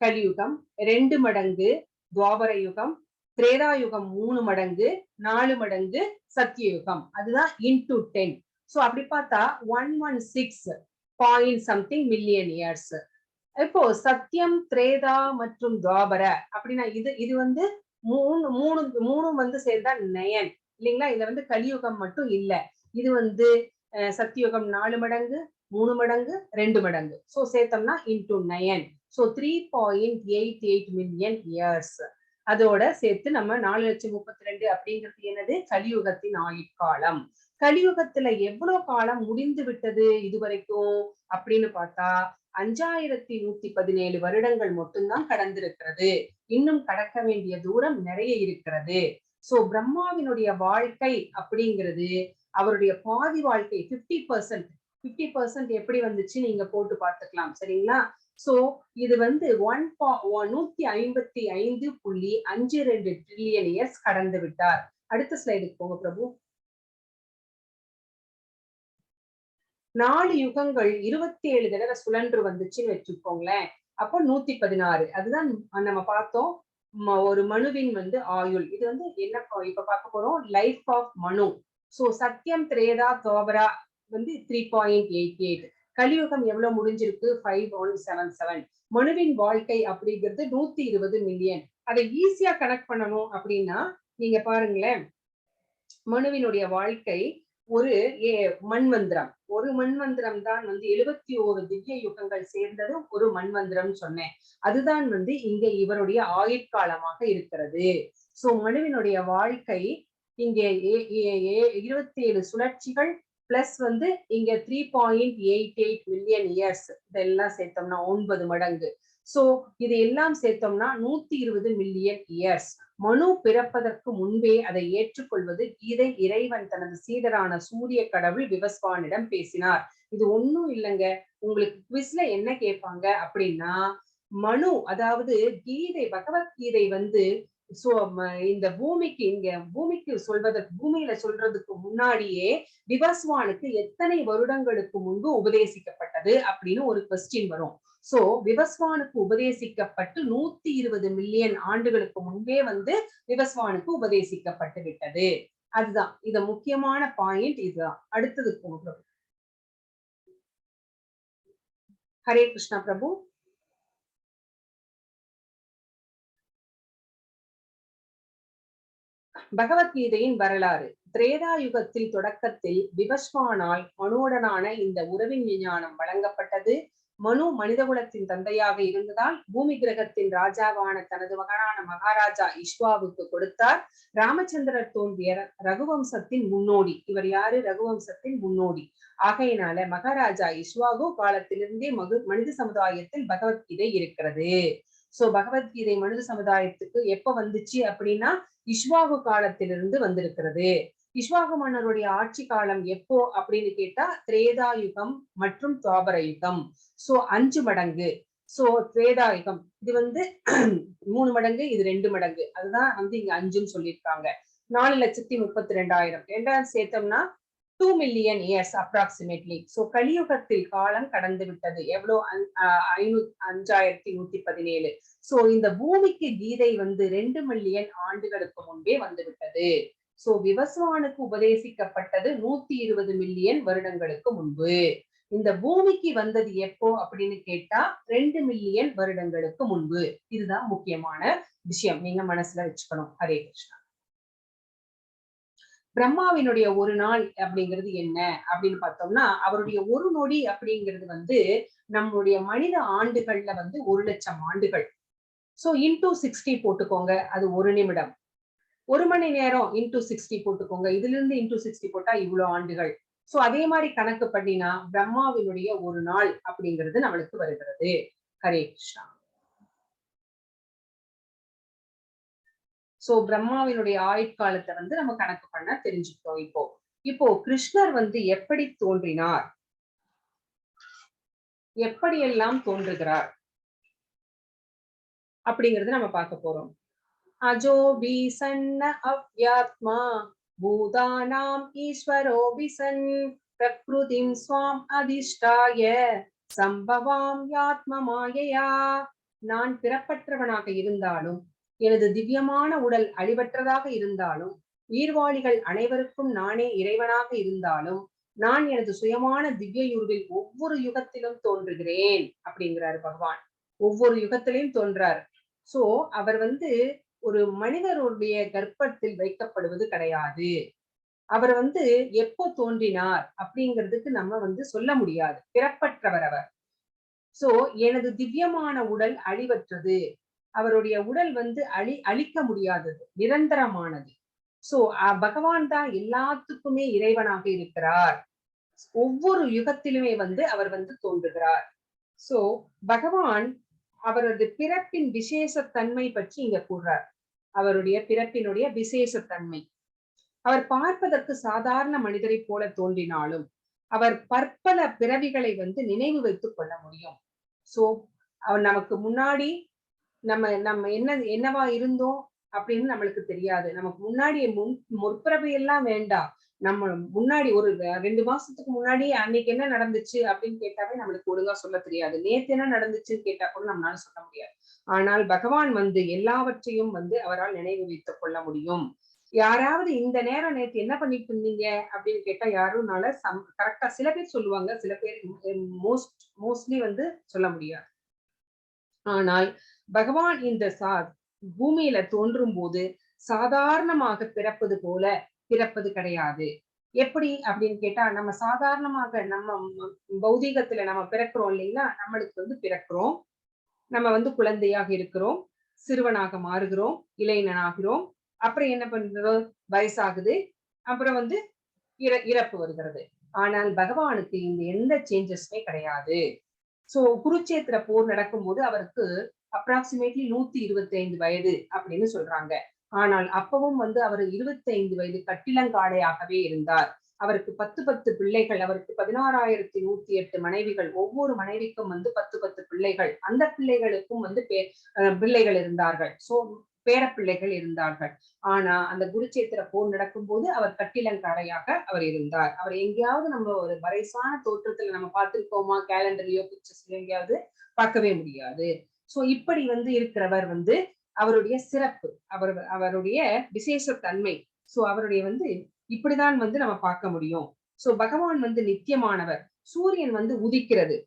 A: கலியுகம், 2 மடங்கு துவாபர யுகம், திரேதா யுகம் 3 மடங்கு, 4 மடங்கு சத்தியயுகம். அதுதான் இன்டூ 10. சோ அப்படி பார்த்தா 116 பாயிண்ட் சம்திங் மில்லியன் இயர்ஸ். இப்போ சத்தியம், திரேதா மற்றும் துவாபர அப்படின்னா இது வந்து மூணு மூணு மூணும் வந்து சேர்ந்தா நயன் இல்லைங்களா? இதுல வந்து கலியுகம் மட்டும் இல்ல. இது வந்து சத்தியுகம் 4 மடங்கு, 3 மடங்கு, 2 மடங்கு. சோ சேர்த்தோம்னா இன்டூ 9. So 3.88 million years. அதோட சேர்த்து நம்ம 4,32,00,000 அப்படிங்கிறது என்னது? கலியுகத்தின் ஆயுட்காலம். கலியுகத்துல எவ்வளவு காலம் முடிந்து விட்டது இதுவரைக்கும் அப்படின்னு பார்த்தா 5117 வருடங்கள் மட்டும்தான் கடந்திருக்கிறது. இன்னும் கடக்க வேண்டிய தூரம் நிறைய இருக்கிறது. சோ பிரம்மாவினுடைய வாழ்க்கை அப்படிங்கிறது அவருடைய பாதி வாழ்க்கை 50% எப்படி வந்துச்சு நீங்க போட்டு பார்த்துக்கலாம். சரிங்களா? சோ இது வந்து 155.52 ட்ரில்லியன் இயர்ஸ் கடந்து விட்டார். அடுத்த ஸ்லைடுக்கு போங்க பிரபு. 4 யுகங்கள் 27 தடவை சுழன்று வந்துச்சுன்னு வச்சுக்கோங்களேன். அப்போ 116. அதுதான் நம்ம பார்த்தோம். ஒரு மனுவின் வந்து ஆயுள். இது வந்து என்ன இப்ப பார்க்க போறோம்? லைஃப் ஆஃப் மனு. சோ சத்தியம், திரேதா, துவாபரா வந்து 3.88. கலியுகம் எவ்வளவு முடிஞ்சிருக்கு? 5177. மனுவின் வாழ்க்கை அப்படிங்கிறது 120 மில்லியன். அதை ஈஸியா கனெக்ட் பண்ணணும் அப்படின்னா நீங்க பாருங்களேன். மனுவினுடைய வாழ்க்கை ஒரு மண்வந்திரம். ஒரு மண்வந்திரம் தான் வந்து 71 திவ்ய யுகங்கள் சேர்ந்தது ஒரு மண்வந்திரம் சொன்னேன். அதுதான் வந்து இங்க இவருடைய ஆயுட்காலமாக இருக்கிறது. சோ மனுவினுடைய வாழ்க்கை இங்க 27 சுழற்சிகள் பிளஸ் வந்து இங்க 3.88 மில்லியன் இயர்ஸ். இதெல்லாம் சேர்த்தோம்னா 9 மடங்கு. சோ இது எல்லாம் சேர்த்தோம்னா 120 மில்லியன் இயர்ஸ். மனு பிறப்பதற்கு முன்பே அதை ஏற்றுக்கொள்வது கீதை இறைவன் தனது சீடரான சூரிய கடவுள் விவஸ்வானிடம் பேசினார். இது ஒண்ணும் இல்லைங்க. உங்களுக்கு குவிஸ்ல என்ன கேட்பாங்க அப்படின்னா, மனு அதாவது கீதை பகவத்கீதை வந்து இந்த பூமிக்கு சொல்வதற்கு பூமியில சொல்றதுக்கு முன்னாடியே விவஸ்வானுக்கு எத்தனை வருடங்களுக்கு முன்பு உபதேசிக்கப்பட்டது அப்படின்னு ஒரு கொஸ்டின் வரும். சோ விவஸ்வானுக்கு உபதேசிக்கப்பட்டு 120 மில்லியன் ஆண்டுகளுக்கு முன்பே வந்து விவஸ்வானுக்கு உபதேசிக்கப்பட்டு விட்டது. அதுதான் இது முக்கியமான பாயிண்ட். இதுதான் அடுத்தது பிரபு. ஹரே கிருஷ்ணா பிரபு. பகவத்கீதையின் வரலாறு. திரேதா யுகத்தில் தொடக்கத்தில் விவஸ்வானால் மனுவுடனான இந்த உறவின் விஞ்ஞானம் வழங்கப்பட்டது. மனு மனிதகுலத்தின் தந்தையாக இருந்ததால் பூமி கிரகத்தின் ராஜாவான தனது மகனான மகாராஜா இஷ்வாவுக்கு கொடுத்தார். ராமச்சந்திரர் தோன்றிய ரகுவம்சத்தின் முன்னோடி. இவர் யாரு? ரகுவம்சத்தின் முன்னோடி. ஆகையினால மகாராஜா இஷ்வாகு காலத்திலிருந்தே மனித சமுதாயத்தில் பகவத்கீதை இருக்கிறது. சோ பகவத்கீதை மனித சமுதாயத்துக்கு எப்ப வந்துச்சு அப்படின்னா இஷ்வாகு காலத்திலிருந்து வந்திருக்கிறது. இஷ்வாகு மன்னருடைய ஆட்சி காலம் எப்போ அப்படின்னு கேட்டா திரேதா யுகம் மற்றும் துவாபர யுகம். சோ 5 மடங்கு. சோ திரேதா யுகம் இது வந்து 3 மடங்கு, இது 2 மடங்கு. அதுதான் வந்து இங்க 5ன்னு சொல்லியிருக்காங்க. 4,32,000 ரெண்டாவது சேர்த்தோம்னா 2 மில்லியன் இயர்ஸ் அப்ராக்சிமேட்லி. சோ கலியுகத்தில் காலம் கடந்து விட்டது. எவ்வளவு? 5,117. சோ இந்த பூமிக்கு கீதை வந்து 2 மில்லியன் ஆண்டுகளுக்கு முன்பே வந்து விட்டது. சோ விவஸ்வானுக்கு உபதேசிக்கப்பட்டது 120 மில்லியன் வருடங்களுக்கு முன்பு. இந்த பூமிக்கு வந்தது எப்போ அப்படின்னு கேட்டா 2 மில்லியன் வருடங்களுக்கு முன்பு. இதுதான் முக்கியமான விஷயம். நீங்க மனசுல வச்சுக்கணும். ஹரே கிருஷ்ணா. பிரம்மாவினுடைய ஒரு நாள் அப்படிங்கிறது என்ன அப்படின்னு பார்த்தோம்னா, அவருடைய ஒரு நொடி அப்படிங்கிறது வந்து நம்மளுடைய மனித ஆண்டுகள்ல வந்து 1,00,000 ஆண்டுகள். சோ இன்டூ 60 போட்டுக்கோங்க. அது 1 நிமிடம். 1 மணி நேரம் இன்டூ 60 போட்டுக்கோங்க. இதுல இருந்து இன்டூ 60 போட்டா இவ்வளவு ஆண்டுகள். சோ அதே மாதிரி கணக்கு பண்ணினா பிரம்மாவினுடைய ஒரு நாள் அப்படிங்கிறது நம்மளுக்கு வருகிறது. ஹரே கிருஷ்ணா. சோ பிரம்மாவினுடைய ஆயுட்காலத்தை வந்து நம்ம கணக்கு பண்ண தெரிஞ்சுக்கிட்டோம். இப்போ கிருஷ்ணர் வந்து எப்படி தோன்றினார், எப்படியெல்லாம் தோன்றுகிறார் அப்படிங்கறது நம்ம பார்க்க போறோம். அஜோபி சன்ன அவ்யாத்மா பூதானாம் ஈஸ்வரோபி சன் பிரக்ருதிம் ஸ்வாம் அதிஷ்டாய சம்பவாம் யாத்ம மாயையா. நான் பிறப்பற்றவனாக இருந்தாலும் எனது திவ்யமான உடல் அழிவற்றதாக இருந்தாலும் உயிர்வாளிகள் அனைவருக்கும் நானே இறைவனாக இருந்தாலும் நான் எனது சுயமான திவ்ய யுருவில் ஒவ்வொரு யுகத்திலும் தோன்றுகிறேன் அப்படிங்கிறாரு பகவான். ஒவ்வொரு யுகத்திலையும் தோன்றார். சோ அவர் வந்து ஒரு மனிதருடைய கர்ப்பத்தில் வைக்கப்படுவது கிடையாது. அவர் வந்து எப்போ தோன்றினார் அப்படிங்கிறதுக்கு நம்ம வந்து சொல்ல முடியாது. பிறப்பற்றவர் அவர். சோ எனது திவ்யமான உடல் அழிவற்றது. அவருடைய உடல் வந்து அழிக்க முடியாதது, நிரந்தரமானது. சோ பகவான் தான் எல்லாத்துக்குமே இறைவனாக இருக்கிறார். ஒவ்வொரு யுகத்திலுமே வந்து அவர் வந்து தோன்றுகிறார். சோ பகவான் அவரது பிறப்பின் விசேஷத்தன்மை பற்றி இங்க கூறுறார். அவருடைய பிறப்பினுடைய விசேஷத்தன்மை. அவர் பார்ப்பதற்கு சாதாரண மனிதரை போல தோன்றினாலும் அவர் பற்பல பிறவிகளை வந்து நினைவு வைத்துக் கொள்ள முடியும். சோ அவர் நமக்கு முன்னாடி நம்ம நம்ம என்னவா இருந்தோம் அப்படின்னு நம்மளுக்கு தெரியாது. நமக்கு முன்னாடி முற்பிறவி எல்லாம் வேண்டாம். நம்ம முன்னாடி ஒரு 2 மாசத்துக்கு முன்னாடி அன்னைக்கு என்ன நடந்துச்சு அப்படின்னு கேட்டாவே நம்மளுக்கு ஒழுங்கா சொல்ல தெரியாது. நேத்து என்ன நடந்துச்சுன்னு கேட்டா கூட நம்மளால சொல்ல முடியாது. ஆனால் பகவான் வந்து எல்லாவற்றையும் வந்து அவரால் நினைவு வைத்துக் கொள்ள முடியும். யாராவது இந்த நேரம் நேத்து என்ன பண்ணிட்டு இருந்தீங்க அப்படின்னு கேட்டா யாரும்னால கரெக்டா சில பேர் சொல்லுவாங்க, சில பேர் மோஸ்ட்லி வந்து சொல்ல முடியாது. ஆனால் பகவான் இந்த பூமியில தோன்றும் போது சாதாரணமாக பிறப்பது போல பிறப்பது கிடையாது. எப்படி அப்படின்னு கேட்டா நம்ம சாதாரணமாக நம்ம பௌதீகத்துல நம்ம பிறக்கிறோம் இல்லைங்களா, நம்மளுக்கு வந்து பிறக்கிறோம், நம்ம வந்து குழந்தையாக இருக்கிறோம், சிறுவனாக மாறுகிறோம், இளைஞனாகிறோம், அப்புறம் என்ன பண்றோம், வயசாகுது, அப்புறம் வந்து இறப்பு வருகிறது. ஆனால் பகவானுக்கு இந்த எந்த சேஞ்சஸுமே கிடையாது. சோ குருச்சேத்திர போர் நடக்கும்போது அவருக்கு அப்ராக்சிமேட்லி 125 வயது அப்படின்னு சொல்றாங்க. ஆனால் அப்பவும் வந்து அவர் 25 வயது கட்டிலங்காடையாகவே இருந்தார். அவருக்கு 10 பிள்ளைகள், அவருக்கு 16,108 மனைவிகள், ஒவ்வொரு மனைவிக்கும் வந்து 10 பிள்ளைகள், அந்த பிள்ளைகளுக்கும் வந்து பிள்ளைகள் இருந்தார்கள். சோ பேரப்பிள்ளைகள் இருந்தார்கள். ஆனா அந்த குருச்சேத்திர போர் நடக்கும்போது அவர் கட்டிலங்காடையாக அவர் இருந்தார். அவர் எங்கேயாவது நம்ம ஒரு வயசான தோற்றத்துல நம்ம பார்த்திருக்கோமா, கேலண்டர்லயோ பிக்சர்ஸ்லயோ எங்கேயாவது பார்க்கவே முடியாது. சோ இப்படி வந்து இருக்கிறவர் வந்து அவருடைய சிறப்பு, அவருடைய விசேஷத்தன்மை. சோ அவருடைய வந்து இப்படிதான் வந்து நம்ம பார்க்க முடியும். சோ பகவான் வந்து நித்தியமானவர். சூரியன் வந்து உதிக்கிறது,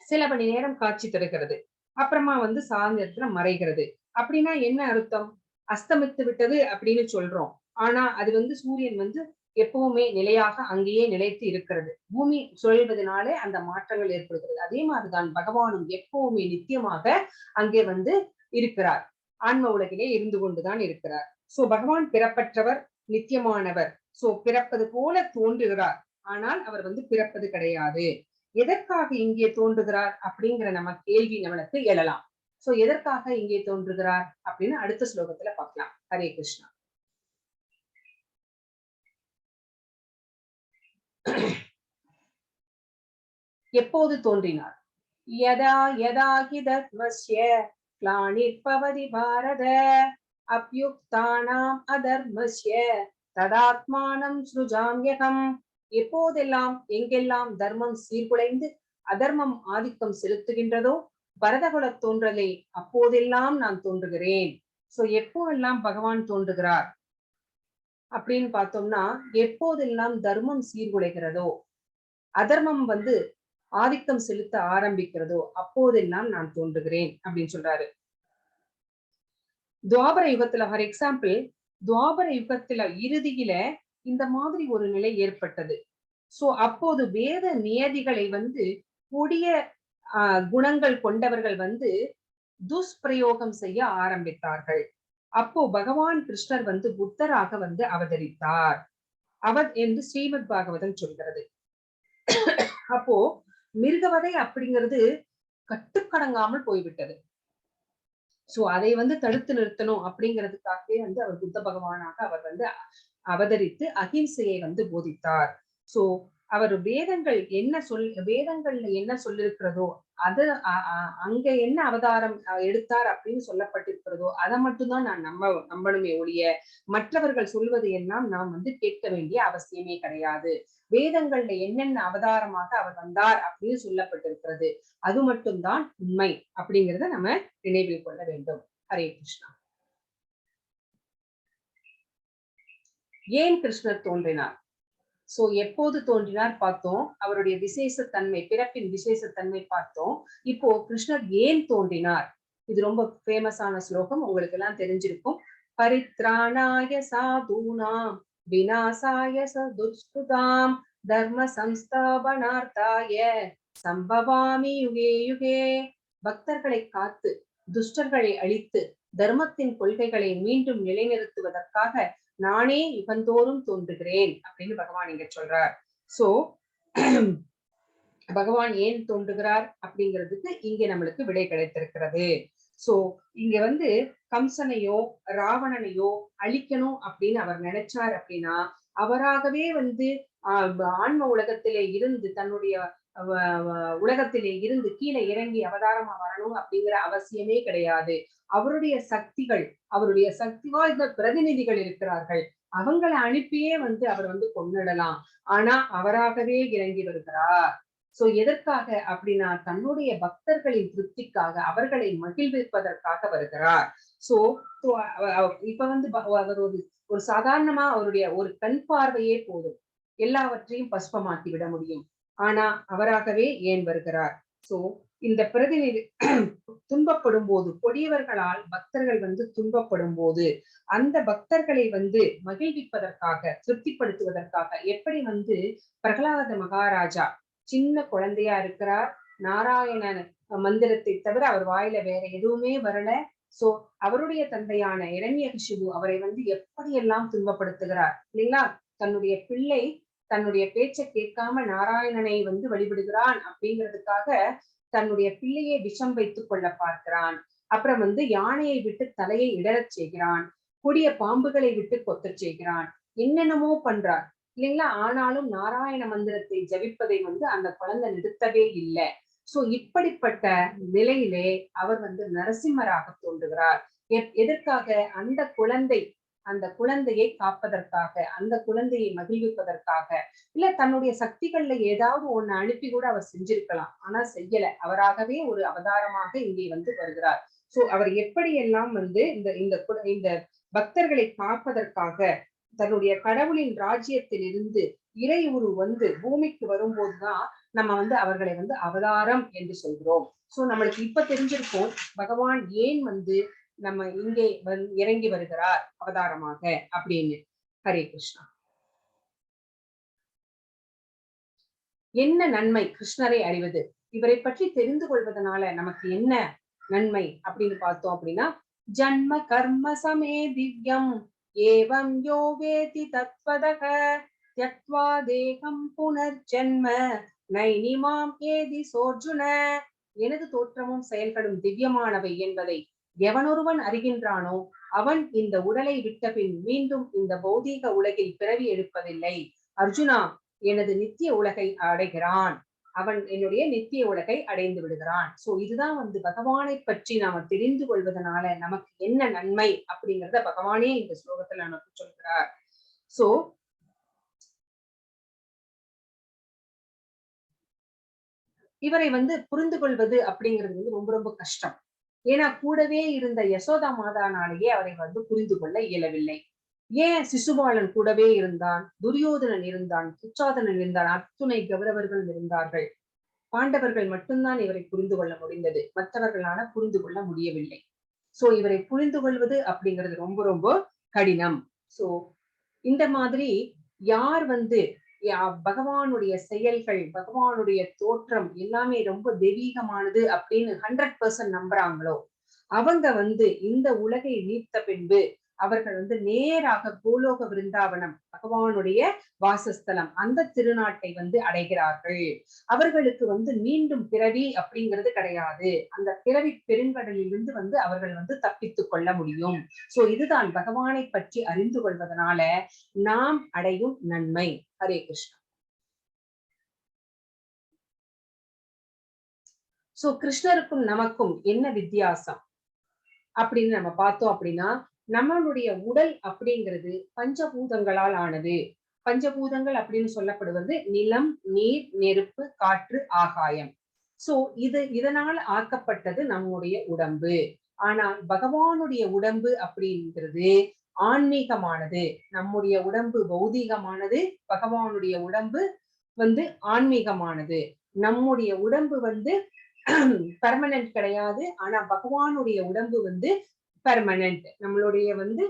A: சில மணி நேரம் காட்சி தருகிறது, அப்புறமா வந்து சாயந்தரத்துல மறைகிறது. அப்படின்னா என்ன அர்த்தம்? அஸ்தமித்து விட்டது அப்படின்னு சொல்றோம். ஆனா அது வந்து சூரியன் வந்து எப்பவுமே நிலையாக அங்கேயே நிலைத்து இருக்கிறது. பூமி சுழல்வதனாலே அந்த மாற்றங்கள் ஏற்படுகிறது. அதே மாதிரிதான் பகவானும் எப்பவுமே நித்தியமாக அங்கே வந்து இருக்கிறார். ஆன்ம உலகிலே இருந்து கொண்டுதான் இருக்கிறார். சோ பகவான் பிறப்பற்றவர், நித்தியமானவர். சோ பிறப்பது போல தோன்றுகிறார், ஆனால் அவர் வந்து பிறப்பது கிடையாது. எதற்காக இங்கே தோன்றுகிறார் அப்படிங்கிற நம்ம கேள்வி நம்மளுக்கு எழலாம். சோ எதற்காக இங்கே தோன்றுகிறார் அப்படின்னு அடுத்த ஸ்லோகத்துல பார்க்கலாம். ஹரே கிருஷ்ணா. எப்போது தோன்றினார்? யதா யதா ஹி தர்மஸ்ய க்ளானிர்பவதி பாரத அப்யுக்தானாம் அதர்மஸ்ய ததாத்மானம் ஸ்ருஜாம்யகம். எப்போதெல்லாம் எங்கெல்லாம் தர்மம் சீர்குலைந்து அதர்மம் ஆதிக்கம் செலுத்துகின்றதோ பரதகுல தோன்றலை அப்போதெல்லாம் நான் தோன்றுகிறேன். சோ எப்போதெல்லாம் பகவான் தோன்றுகிறார் அப்படின்னு பார்த்தோம்னா, எப்போதெல்லாம் தர்மம் சீர்குலைகிறதோ, அதர்மம் வந்து ஆதிக்கம் செலுத்த ஆரம்பிக்கிறதோ அப்போதெல்லாம் நான் தோன்றுகிறேன் அப்படின்னு சொல்றாரு. துவாபர யுகத்துல ஃபார் எக்ஸாம்பிள், துவாபர யுகத்துல இறுதியில இந்த மாதிரி ஒரு நிலை ஏற்பட்டது. சோ அப்போது வேத நியதிகளை வந்து கொடிய குணங்கள் கொண்டவர்கள் வந்து துஷ்பிரயோகம் செய்ய ஆரம்பித்தார்கள். அப்போ பகவான் கிருஷ்ணர் வந்து புத்தராக வந்து அவதரித்தார். அவர் என்று ஸ்ரீமத் பாகவதம் சொல்கிறது. அப்போ மிருகவதை அப்படிங்கிறது கட்டுக்கடங்காமல் போய்விட்டது. சோ அதை வந்து தடுத்து நிறுத்தணும் அப்படிங்கிறதுக்காகவே வந்து அவர் புத்த பகவானாக அவர் வந்து அவதரித்து அகிம்சையை வந்து போதித்தார். சோ அவர் வேதங்கள்ல என்ன சொல்லிருக்கிறதோ அது அங்க என்ன அவதாரம் எடுத்தார் அப்படின்னு சொல்லப்பட்டிருக்கிறதோ அதை மட்டும்தான் நான் நம்பணுமே ஒழிய மற்றவர்கள் சொல்வது எல்லாம் நாம் வந்து கேட்க வேண்டிய அவசியமே கிடையாது. வேதங்கள்ல என்னென்ன அவதாரமாக அவர் வந்தார் அப்படின்னு சொல்லப்பட்டிருக்கிறது, அது மட்டும்தான் உண்மை அப்படிங்கிறத நம்ம நினைவில் கொள்ள வேண்டும். ஹரே கிருஷ்ணா. ஏன் கிருஷ்ணர் தோன்றினார்? சோ எப்போது தோன்றினார் பார்த்தோம், அவருடைய விசேஷத்தன்மை, பிறப்பின் விசேஷத்தன்மை பார்த்தோம். இப்போ கிருஷ்ணர் ஏன் தோன்றினார்? இது ரொம்ப ஃபேமஸான ஸ்லோகம், உங்களுக்கு எல்லாம் தெரிஞ்சிருக்கும். பரித்ராணாய சாதூனாம் விநாசாய துஷ்கிருதாம் தர்ம சம்ஸ்தாபனார்த்தாய சம்பவாமி யுகே யுகே. பக்தர்களை காத்து துஷ்டர்களை அழித்து தர்மத்தின் கொள்கைகளை மீண்டும் நிலைநிறுத்துவதற்காக நானே யுகந்தோறும் தோன்றுகிறேன் அப்படின்னு பகவான் இங்க சொல்றார். சோ பகவான் ஏன் தோன்றுகிறார் அப்படிங்கிறதுக்கு இங்க நம்மளுக்கு விடை கிடைத்திருக்கிறது. சோ இங்க வந்து கம்சனையோ ராவணனையோ அழிக்கணும் அப்படின்னு அவர் நினைச்சார் அப்படின்னா, அவராகவே வந்து ஆன்ம உலகத்திலே இருந்து தன்னுடைய உலகத்திலே இருந்து கீழே இறங்கி அவதாரமா வரணும் அப்படிங்கிற அவசியமே கிடையாது. அவருடைய சக்திகள், அவருடைய சக்தி வாய்ந்த பிரதிநிதிகள் இருக்கிறார்கள், அவங்களை அனுப்பியே வந்து அவர் வந்து கொன்னிடலாம். ஆனா அவராகவே இறங்கி வருகிறார். சோ எதற்காக அப்படின்னா, தன்னுடைய பக்தர்களின் திருப்திக்காக, அவர்களை மகிழ்விப்பதற்காக வருகிறார். சோ இப்ப வந்து அவர் ஒரு சாதாரணமா அவருடைய ஒரு கண் பார்வையே போதும், எல்லாவற்றையும் பஸ்பமாக்கி விட முடியும். ஆனா அவராகவே ஏன் வருகிறார்? சோ இந்த பிரதிநிதி துன்பப்படும் போது, கொடியவர்களால் பக்தர்கள் வந்து துன்பப்படும் போது, அந்த பக்தர்களை வந்து மகிழ்விப்பதற்காக, திருப்திப்படுத்துவதற்காக, எப்படி வந்து பிரகலாத மகாராஜா சின்ன குழந்தையா இருக்கிறார், நாராயணன் மந்திரத்தை தவிர அவர் வாயில வேற எதுவுமே வரல. சோ அவருடைய தந்தையான இரண்யகசிபு அவரை வந்து எப்படியெல்லாம் துன்பப்படுத்துகிறார் இல்லைங்களா? தன்னுடைய பிள்ளை தன்னுடைய பேச்சை கேட்காம நாராயணனை வந்து வழிபடுகிறான் அப்படிங்கிறதுக்காக தன்னுடைய பிள்ளையை விஷம் வைத்துக் கொள்ள பார்க்கிறான். அப்புறம் வந்து யானையை விட்டு தலையை இடறச் செய்கிறான், கொடிய பாம்புகளை விட்டு கொத்தச் செய்கிறான், என்னென்னமோ பண்றார் இல்லைங்களா? ஆனாலும் நாராயண மந்திரத்தை ஜபிப்பதை வந்து அந்த குழந்தை நிறுத்தவே இல்லை. சோ இப்படிப்பட்ட நிலையிலே அவர் வந்து நரசிம்மராக தோன்றுகிறார். எதற்காக? அந்த குழந்தையை காப்பதற்காக, அந்த குழந்தையை மகிழ்விப்பதற்காக. இல்ல தன்னுடைய சக்திகள்ல ஏதாவது ஒண்ணு அனுப்பி கூட அவர் செஞ்சிருக்கலாம், ஆனா செய்யல. அவராகவே ஒரு அவதாரமாக இங்கே வந்து வருகிறார். சோ அவர் எப்படியெல்லாம் வந்து இந்த பக்தர்களை காப்பதற்காக தன்னுடைய கடவுளின் ராஜ்யத்தில் இருந்து இறை உரு வந்து பூமிக்கு வரும்போதுதான் நம்ம வந்து அவர்களை வந்து அவதாரம் என்று சொல்கிறோம். சோ நம்மளுக்கு இப்ப தெரிஞ்சிருக்கும் பகவான் ஏன் வந்து நம்ம இங்கே இறங்கி வருகிறார் அவதாரமாக அப்படின்னு. ஹரே கிருஷ்ணா. என்ன நன்மை கிருஷ்ணரை அறிவது? இவரை பற்றி தெரிந்து கொள்வதனால நமக்கு என்ன நன்மை அப்படின்னு பார்த்தோம் அப்படின்னா, ஜன்ம கர்ம சமே திவ்யம் ஏவம் யோ வேதி தத்வதக த்யக்த்வா தேகம் புனர்ஜன்ம நைனிமாம் ஏதி சோர்ஜுன. எனது தோற்றமும் செயல்களும் திவ்யமானவை என்பதை எவனொருவன் அறிகின்றானோ அவன் இந்த உடலை விட்ட பின் மீண்டும் இந்த பௌதீக உலகில் பிறவி எடுப்பதில்லை. அர்ஜுனா, எனது நித்திய உலகை அடைகிறான், அவன் என்னுடைய நித்திய உலகை அடைந்து விடுகிறான். சோ இதுதான் வந்து பகவானை பற்றி நாம தெரிந்து கொள்வதனால நமக்கு என்ன நன்மை அப்படிங்கிறத பகவானே இந்த ஸ்லோகத்துல நமக்கு சொல்கிறார். சோ இவரை வந்து புரிந்து கொள்வது அப்படிங்கிறது வந்து ரொம்ப ரொம்ப கஷ்டம். ஏன்னா கூடவே இருந்த யசோதா மாதானாலேயே அவரை வந்து புரிந்து கொள்ள இயலவில்லை. ஏன் சிசுபாலன் கூடவே இருந்தான், துரியோதனன் இருந்தான், துச்சாதனன் இருந்தான், அத்துணை கௌரவர்கள் இருந்தார்கள். பாண்டவர்கள் மட்டும்தான் இவரை புரிந்து கொள்ள முடிந்தது, மற்றவர்களால புரிந்து கொள்ள முடியவில்லை. சோ இவரை புரிந்து கொள்வது அப்படிங்கிறது ரொம்ப ரொம்ப கடினம். சோ இந்த மாதிரி யார் வந்து பகவானுடைய செயல்கள், பகவானுடைய தோற்றம் எல்லாமே ரொம்ப தெய்வீகமானது அப்படின்னு 100% நம்புறாங்களோ, அவங்க வந்து இந்த உலகை நீத்த பின்பு அவர்கள் வந்து நேராக கோலோக விருந்தாவனம், பகவானுடைய வாசஸ்தலம், அந்த திருநாட்டை வந்து அடைகிறார்கள். அவர்களுக்கு வந்து மீண்டும் பிறவி அப்படிங்கிறது கிடையாது. அந்த பிறவி பெருங்கடலில் இருந்து வந்து அவர்கள் வந்து தப்பித்துக் கொள்ள முடியும். சோ இதுதான் பகவானை பற்றி அறிந்து கொள்வதனால நாம் அடையும் நன்மை. ஹரே கிருஷ்ணா. சோ கிருஷ்ணருக்கும் நமக்கும் என்ன வித்தியாசம் அப்படின்னு நம்ம பார்த்தோம் அப்படின்னா, நம்மளுடைய உடல் அப்படிங்கிறது பஞ்சபூதங்களால் ஆனது. பஞ்சபூதங்கள் அப்படின்னு சொல்லப்படுவது நிலம், நீர், நெருப்பு, காற்று, ஆகாயம். சோ இதனால் ஆக்கப்பட்டது நம்முடைய உடம்பு. ஆனால் பகவானுடைய உடம்பு அப்படிங்கிறது ஆன்மீகமானது. நம்முடைய உடம்பு பௌதீகமானது, பகவானுடைய உடம்பு வந்து ஆன்மீகமானது. நம்முடைய உடம்பு வந்து பெர்மனன்ட் கிடையாது. ஆனா பகவானுடைய உடம்பு வந்து பெர்மனன்ட். நம்மளுடைய வந்து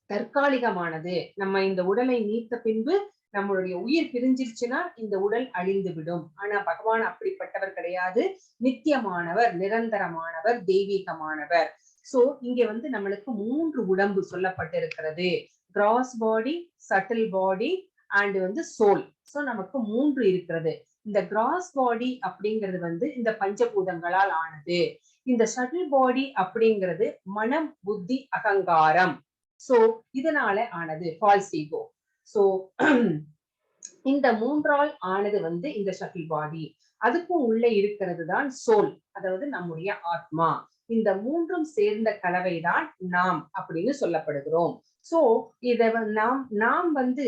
A: தற்காலிகமானது. நம்ம இந்த உடலை நீத்த பின்பு நம்மளுடைய உயிர் பிரிஞ்சிருச்சுன்னா இந்த உடல் அழிந்து விடும். ஆனா பகவான் அப்படிப்பட்டவர் கிடையாது. நித்தியமானவர், நிரந்தரமானவர், தெய்வீகமானவர். சோ இங்க வந்து நம்மளுக்கு 3 உடம்பு சொல்லப்பட்டிருக்கிறது. Gross body, subtle body and வந்து சோல். சோ நமக்கு 3 இருக்கிறது. இந்த கிராஸ் பாடி அப்படிங்கிறது வந்து இந்த பஞ்சபூதங்களால் ஆனது. இந்த சட்டில் பாடி அப்படிங்கிறது மனம், புத்தி, அகங்காரம். சோ இதனால ஆனது ஃபால்ஸ் ஈகோ. சோ இந்த 3ஆல் ஆனது வந்து இந்த ஷட்டில் பாடி. அதுக்கும் உள்ள இருக்கிறது தான் சோல், அதாவது நம்முடைய ஆத்மா. இந்த 3ம் சேர்ந்த கலவைதான் நாம் அப்படின்னு சொல்லப்படுகிறோம். சோ இத நாம் வந்து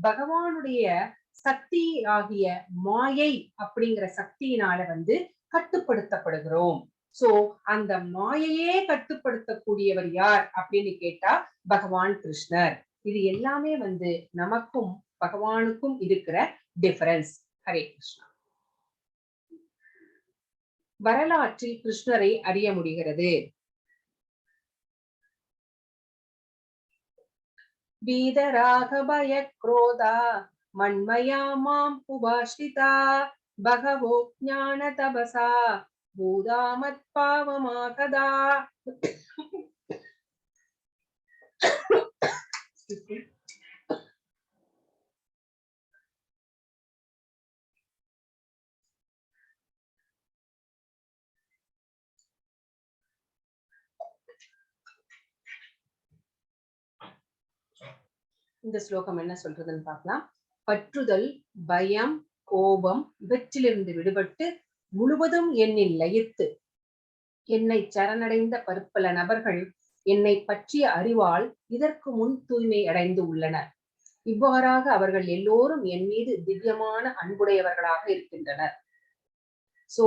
A: பகவானுடைய சக்தி ஆகிய மாயை அப்படிங்கிற சக்தியினால வந்து கட்டுப்படுத்தப்படுகிறோம். சோ அந்த மாயையே கட்டுப்படுத்தக்கூடியவர் யார் அப்படின்னு கேட்டா பகவான் கிருஷ்ணர். இது எல்லாமே வந்து நமக்கும் பகவானுக்கும் இருக்கிற டிஃபரன்ஸ். ஹரே கிருஷ்ணா. வரலாற்றில் கிருஷ்ணரை அறிய முடிகிறது. வீதராகபய குரோதா மன்மயா மாம் உபாஷ்டிதா பகவோ ஞான தபசா பூதாமத் பாவமாகதா. இந்த ஸ்லோகம் என்ன சொல்றதுன்னு பார்க்கலாம். பற்றுதல், பயம், கோபம் இவற்றிலிருந்து விடுபட்டு முழுவதும் என்னில் லயித்து என்னை சரணடைந்த பற்பல நபர்கள் என்னை பற்றிய அறிவால் இதற்கு முன் தூய்மை அடைந்து உள்ளனர். இவ்வாறாக அவர்கள் எல்லோரும் என் மீது திவ்யமான அன்புடையவர்களாக இருக்கின்றனர். சோ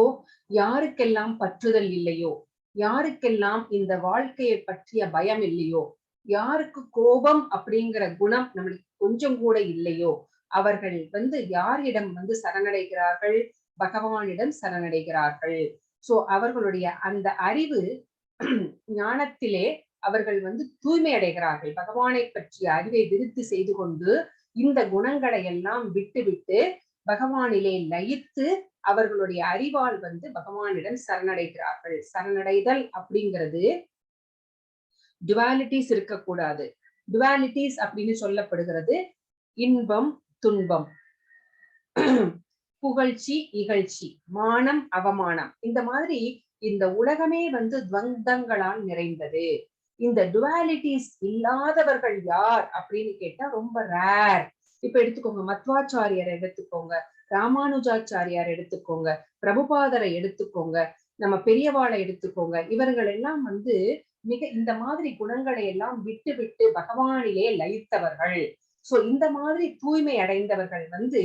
A: யாருக்கெல்லாம் பற்றுதல் இல்லையோ, யாருக்கெல்லாம் இந்த வாழ்க்கையை பற்றிய பயம் இல்லையோ, யாருக்கு கோபம் அப்படிங்கிற குணம் நம்மளுக்கு கொஞ்சம் கூட இல்லையோ, அவர்கள் வந்து யாரிடம் வந்து சரணடைகிறார்கள்? பகவானிடம் சரணடைகிறார்கள். சோ அவர்களுடைய அந்த அறிவு ஞானத்திலே அவர்கள் வந்து தூய்மை அடைகிறார்கள். பகவானை பற்றிய அறிவை விருத்தி செய்து கொண்டு இந்த குணங்களை எல்லாம் விட்டு பகவானிலே லயித்து அவர்களுடைய அறிவால் வந்து பகவானிடம் சரணடைகிறார்கள். சரணடைதல் அப்படிங்கிறது டுவாலிட்டிஸ் இருக்கக்கூடாது. டுவாலிட்டிஸ் அப்படின்னு சொல்லப்படுகிறது இன்பம், துன்பம், புகழ்ச்சி, இகழ்ச்சி, மானம், அவமானம். இந்த மாதிரி இந்த உலகமே வந்து துவந்தங்களால் நிறைந்தது. இந்த டுவாலிட்டிஸ் இல்லாதவர்கள் யார் அப்படின்னு கேட்டா ரொம்ப ரேர். இப்ப எடுத்துக்கோங்க, மத்வாச்சாரியரை எடுத்துக்கோங்க, ராமானுஜாச்சாரியார் எடுத்துக்கோங்க, பிரபுபாதரை எடுத்துக்கோங்க, நம்ம பெரியவாளை எடுத்துக்கோங்க. இவர்கள் எல்லாம் வந்து மிக இந்த மாதிரி குணங்களை எல்லாம் விட்டு பகவானிலே லயித்தவர்கள். சோ இந்த மாதிரி தூய்மை அடைந்தவர்கள் வந்து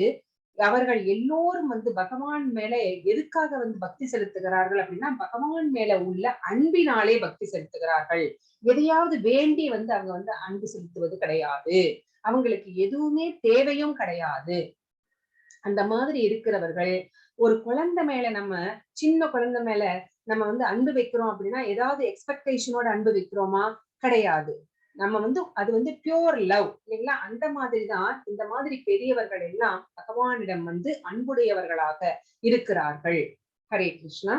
A: அவர்கள் எல்லோரும் வந்து பகவான் மேல எதுக்காக வந்து பக்தி செலுத்துகிறார்கள் அப்படின்னா பகவான் மேல உள்ள அன்பினாலே பக்தி செலுத்துகிறார்கள். எதையாவது வேண்டி வந்து அவங்க வந்து அன்பு செலுத்துவது கிடையாது. அவங்களுக்கு எதுவுமே தேவையும் கிடையாது. அந்த மாதிரி இருக்கிறவர்கள் ஒரு குழந்தை மேல, நம்ம சின்ன குழந்தை மேல நம்ம வந்து அன்பு வைக்கிறோம் அப்படின்னா ஏதாவது எக்ஸ்பெக்டேஷனோட அன்பு வைக்கிறோமா? கிடையாது. நம்ம வந்து அது வந்து பியூர் லவ் இல்லைங்களா? அந்த மாதிரிதான் இந்த மாதிரி பெரியவர்கள் எல்லாம் பகவானிடம் வந்து அன்புடையவர்களாக இருக்கிறார்கள். ஹரே கிருஷ்ணா.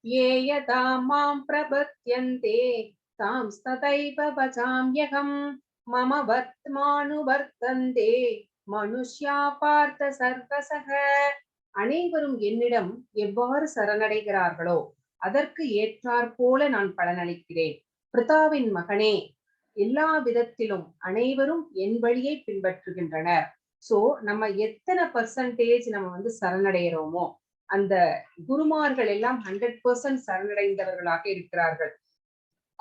A: ये यदा मां प्रपद्यन्ते तां तथैव भजाम्यहम् मम वर्त्मानुवर्तन्ते மனுஷ்யா பார்த்த சர்வசக. அனைவரும் என்னிடம் எவ்வாறு சரணடைகிறார்களோ அதற்கு ஏற்றாற் போல நான் பலனளிக்கிறேன். பிரிதாவின் மகனே, எல்லா விதத்திலும் அனைவரும் என் வழியை பின்பற்றுகின்றனர். சோ நம்ம எத்தனை பர்சன்டேஜ் நம்ம வந்து சரணடைகிறோமோ அந்த குருமார்கள் எல்லாம் 100% சரணடைந்தவர்களாக இருக்கிறார்கள்.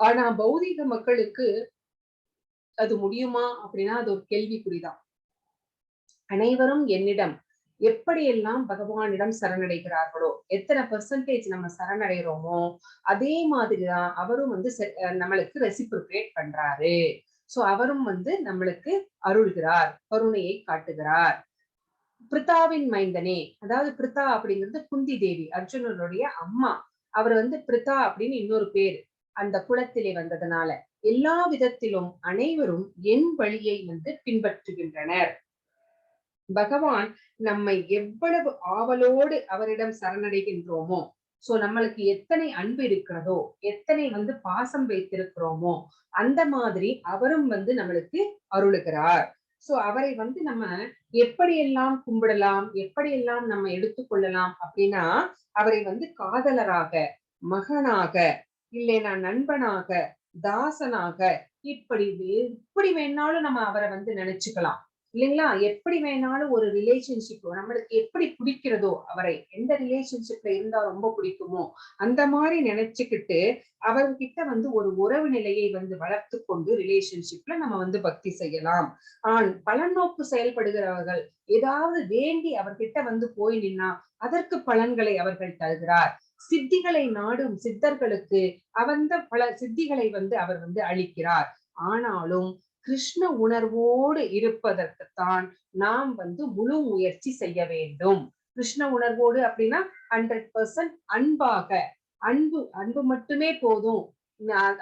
A: ஆனா பௌதீக மக்களுக்கு அது முடியுமா அப்படின்னா அது ஒரு கேள்விக்குறிதான். அனைவரும் என்னிடம் எப்படியெல்லாம் பகவானிடம் சரணடைகிறார்களோ, எத்தனை பெர்சன்டேஜ் நம்ம சரணடைகிறோமோ அதே மாதிரிதான் அவரும் வந்து நம்மளுக்கு ரெசிப்ரோகேட் பண்றாரு. சோ அவரும் வந்து நம்மளுக்கு அருள்கிறார், கருணையை காட்டுகிறார். பிரித்தாவின் மைந்தனே, அதாவது பிரித்தா அப்படிங்கிறது குந்தி தேவி, அர்ஜுனனுடைய அம்மா. அவர் வந்து பிரித்தா அப்படின்னு இன்னொரு பேரு அந்த குலத்திலே வந்ததுனால. எல்லா விதத்திலும் அனைவரும் என் வழியை வந்து பின்பற்றுகின்றனர். பகவான் நம்மை எவ்வளவு ஆவலோடு அவரிடம் சரணடைகின்றோமோ, சோ நம்மளுக்கு எத்தனை அன்பு இருக்கிறதோ, எத்தனை வந்து பாசம் வைத்திருக்கிறோமோ, அந்த மாதிரி அவரும் வந்து நம்மளுக்கு அருளுகிறார். சோ அவரை வந்து நம்ம எப்படியெல்லாம் கும்பிடலாம், எப்படியெல்லாம் நம்ம எடுத்துக்கொள்ளலாம் அப்படின்னா, அவரை வந்து காதலராக, மகனாக, இல்லைன்னா நண்பனாக, தாசனாக, இப்படி எப்படி வேணாலும் நம்ம அவரை வந்து நினைச்சுக்கலாம் இல்லைங்களா? எப்படி வேணாலும் ஒரு ரிலேஷன்ஷிப் நம்மளுக்கு எப்படி பிடிக்கிறதோ அவரை, எந்த ரிலேஷன்ஷிப்ல இருந்தா ரொம்ப பிடிக்குமோ அந்த மாதிரி நினைச்சுக்கிட்டு அவர்கிட்ட வந்து ஒரு உறவு நிலையை வந்து வளர்த்து கொண்டு ரிலேஷன்ஷிப்ல நம்ம வந்து பக்தி செய்யலாம். பலநோக்கு செயல்படுகிறவர்கள் ஏதாவது வேண்டி அவர்கிட்ட வந்து போய் நின்னா அதற்கு பலன்களை அவர்கள் தருகிறார். சித்திகளை நாடும் சித்தர்களுக்கு அவந்த பல சித்திகளை வந்து அவர் வந்து அளிக்கிறார். ஆனாலும் கிருஷ்ண உணர்வோடு இருப்பதற்குத்தான் நாம் வந்து முழு முயற்சி செய்ய வேண்டும். கிருஷ்ண உணர்வோடு அப்படின்னா 100% அன்பாக, அன்பு மட்டுமே போதும்,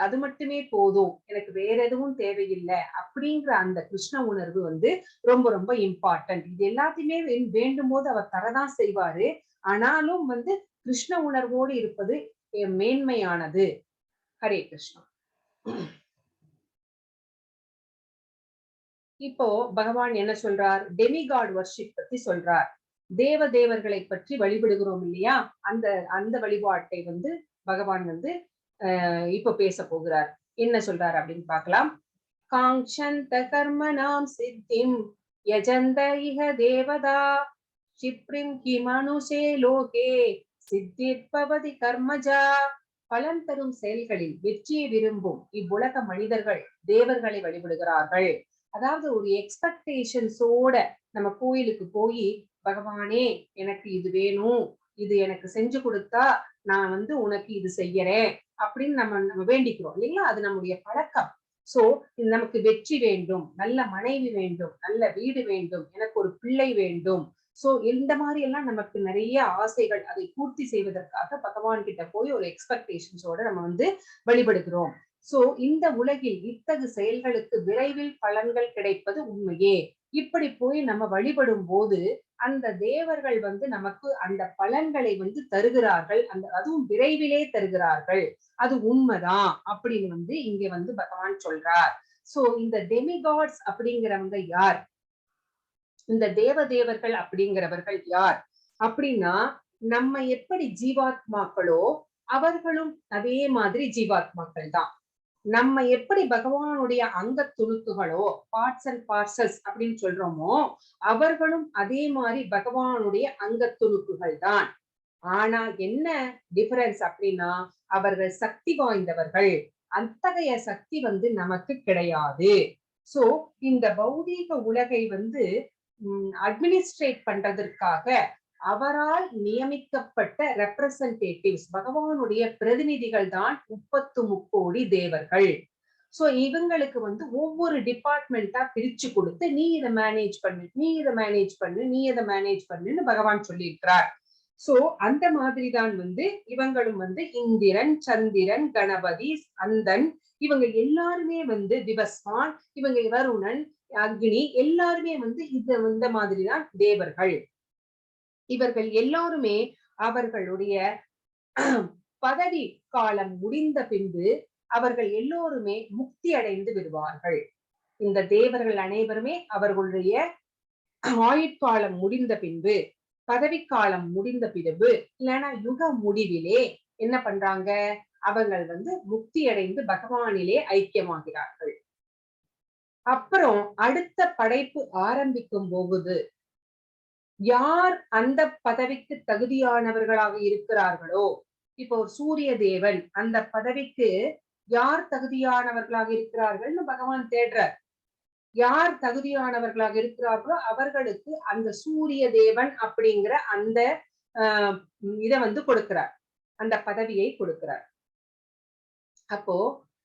A: அது மட்டுமே போதும், எனக்கு வேற எதுவும் தேவையில்லை அப்படிங்கிற அந்த கிருஷ்ண உணர்வு வந்து ரொம்ப ரொம்ப இம்பார்ட்டன்ட். இது எல்லாத்தையுமே வேண்டும் போது அவர் தரதான் செய்வாரு. ஆனாலும் வந்து கிருஷ்ண உணர்வோடு இருப்பது மேன்மையானது. ஹரே கிருஷ்ணா. இப்போ பகவான் என்ன சொல்றார்? டெமிகாட் வர்ஷிப் பத்தி சொல்றார். தேவர்களை பற்றி வழிபடுகிறோம் இல்லையா? அந்த அந்த வழிபாட்டை வந்து பகவான் வந்து இப்ப பேச போகிறார். என்ன சொல்றார் அப்படின்னு பார்க்கலாம். காங்க்ஷந்த கர்மணாம் சித்திம் யஜந்த இஹ தேவதா சிப்ரிம் கிமனுஷே லோகே சித்திர்பவதி கர்மஜா. பலன் தரும் செயல்களில் வெற்றியை விரும்பும் இவ்வுலக மனிதர்கள் தேவர்களை வழிபடுகிறார்கள். அதாவது ஒரு எக்ஸ்பெக்டேஷன்ஸோட நம்ம கோயிலுக்கு போய், பகவானே எனக்கு இது வேணும், இது எனக்கு செஞ்சு கொடுத்தா நான் வந்து உனக்கு இது செய்யறேன் அப்படின்னு நம்ம வேண்டிக்கிறோம் இல்லைங்களா? அது நம்முடைய பழக்கம். சோ நமக்கு வெற்றி வேண்டும், நல்ல மனைவி வேண்டும், நல்ல வீடு வேண்டும், எனக்கு ஒரு பிள்ளை வேண்டும். சோ இந்த மாதிரி எல்லாம் நமக்கு நிறைய ஆசைகள், அதை பூர்த்தி செய்வதற்காக பகவான் கிட்ட போய் ஒரு எக்ஸ்பெக்டேஷன்ஸோட நம்ம வந்து வழிபடுகிறோம். சோ இந்த உலகில் இத்தகு செயல்களுக்கு விரைவில் பலன்கள் கிடைப்பது உண்மையே. இப்படி போய் நம்ம வழிபடும் போது அந்த தேவர்கள் வந்து நமக்கு அந்த பலன்களை வந்து தருகிறார்கள். அதுவும் விரைவிலே தருகிறார்கள். அது உண்மைதான் அப்படின்னு வந்து இங்க வந்து பகவான் சொல்றார். சோ இந்த டெமிகாட்ஸ் அப்படிங்கிறவங்க யார்? இந்த தேவர்கள் அப்படிங்கிறவர்கள் யார் அப்படின்னா, நம்ம எப்படி ஜீவாத்மாக்களோ அவர்களும் அதே மாதிரி ஜீவாத்மாக்கள் தான். நம்ம எப்படி பகவானுடைய அங்க துணுக்குகளோ, பார்ட்ஸ் அண்ட் பார்சல்ஸ் அப்படின்னு சொல்றோமோ, அவர்களும் அதே மாதிரி பகவானுடைய அங்க துணுக்குகள் தான். ஆனா என்ன டிஃபரன்ஸ் அப்படின்னா, அவர்கள் சக்தி வாய்ந்தவர்கள். அத்தகைய சக்தி வந்து நமக்கு கிடையாது. சோ இந்த பௌதீக உலகை வந்து அட்மினிஸ்ட்ரேட் பண்றதற்காக அவரால் நியமிக்கப்பட்ட ரெப்ரசன்டேட்டிவ்ஸ், பகவானுடைய பிரதிநிதிகள் தான் 33 தேவர்கள். சோ இவங்களுக்கு வந்து ஒவ்வொரு டிபார்ட்மெண்டா பிரிச்சு கொடுத்து, நீ இதை மேனேஜ் பண்ணு, நீ இதை மேனேஜ் பண்ணு, நீ இதை மேனேஜ் பண்ணுன்னு பகவான் சொல்லியிருக்கிறார். சோ அந்த மாதிரிதான் வந்து இவங்களும் வந்து இந்திரன், சந்திரன், கணபதி, அந்தன், இவங்க எல்லாருமே வந்து திவஸ்வான், இவங்க வருணன், அக்னி, எல்லாருமே வந்து இந்த மாதிரிதான் தேவர்கள். இவர்கள் எல்லாருமே அவர்களுடைய பதவி காலம் முடிந்த பின்பு அவர்கள் எல்லோருமே முக்தி அடைந்து விடுவார்கள். இந்த தேவர்கள் அனைவருமே அவர்களுடைய ஆயுட்காலம் முடிந்த பின்பு, பதவிக்காலம் முடிந்த பிறகு, இல்லைன்னா யுக முடிவிலே என்ன பண்றாங்க? அவர்கள் வந்து முக்தி அடைந்து பகவானிலே ஐக்கியமாகிறார்கள். அப்புறம் அடுத்த படைப்பு ஆரம்பிக்கும் போது யார் அந்த பதவிக்கு தகுதியானவர்களாக இருக்கிறார்களோ, இப்போ ஒரு சூரிய தேவன் அந்த பதவிக்கு யார் தகுதியானவர்களாக இருக்கிறார்கள்னு பகவான் தேடுறார். யார் தகுதியானவர்களாக இருக்கிறார்களோ அவர்களுக்கு அந்த சூரிய தேவன் அப்படிங்கிற அந்த இத வந்து கொடுக்கிறார், அந்த பதவியை கொடுக்கிறார். அப்போ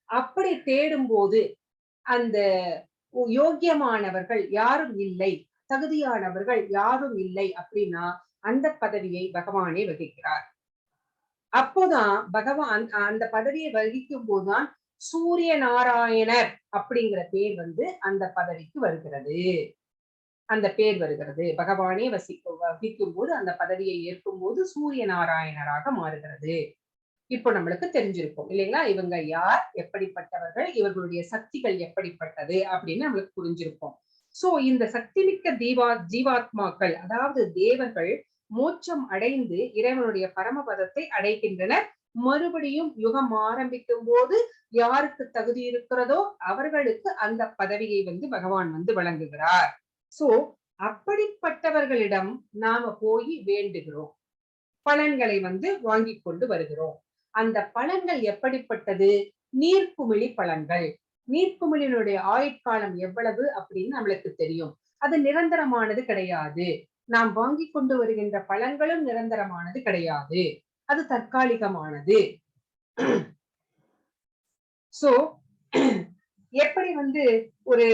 A: அப்படி தேடும் போது அந்த யோக்கியமானவர்கள் யாரும் இல்லை, தகுதியானவர்கள் யாரும் இல்லை அப்படின்னா அந்த பதவியை பகவானே வகிக்கிறார். அப்போதான் பகவான் அந்த பதவியை வகிக்கும் போதுதான் சூரிய நாராயணர் அப்படிங்கிற பேர் வந்து அந்த பதவிக்கு வருகிறது. அந்த பேர் வருகிறது. பகவானே வகிக்கும் போது அந்த பதவியை ஏற்கும் போது சூரிய நாராயணராக மாறுகிறது. இப்போ நம்மளுக்கு தெரிஞ்சிருக்கும் இல்லைங்களா, இவங்க யார், எப்படிப்பட்டவர்கள், இவர்களுடைய சக்திகள் எப்படிப்பட்டது அப்படின்னு நம்மளுக்கு புரிஞ்சிருக்கும். சோ இந்த சக்தி மிக்க ஜீவாத்மாக்கள், அதாவது தேவர்கள் மோட்சம் அடைந்து இறைவனுடைய பரமபதத்தை அடைகின்றனர். மறுபடியும் யுகம் ஆரம்பிக்கும் போது யாருக்கு தகுதி இருக்கிறதோ அவர்களுக்கு அந்த பதவியை வந்து பகவான் வந்து வழங்குகிறார். சோ அப்படிப்பட்டவர்களிடம் நாம போய் வேண்டுகிறோம், பலன்களை வந்து வாங்கி கொண்டு வருகிறோம். அந்த பலன்கள் எப்படிப்பட்டது? நீர்க்குமிழி பலன்கள். நீர்க்குமிழினுடைய ஆயுட்காலம் எவ்வளவு அப்படின்னு நம்மளுக்கு தெரியும். அது நிரந்தரமானது கிடையாது. நாம் வாங்கி கொண்டு வருகின்ற பலன்களும் நிரந்தரமானது கிடையாது, அது தற்காலிகமானது. சோ எப்படி வந்து ஒரு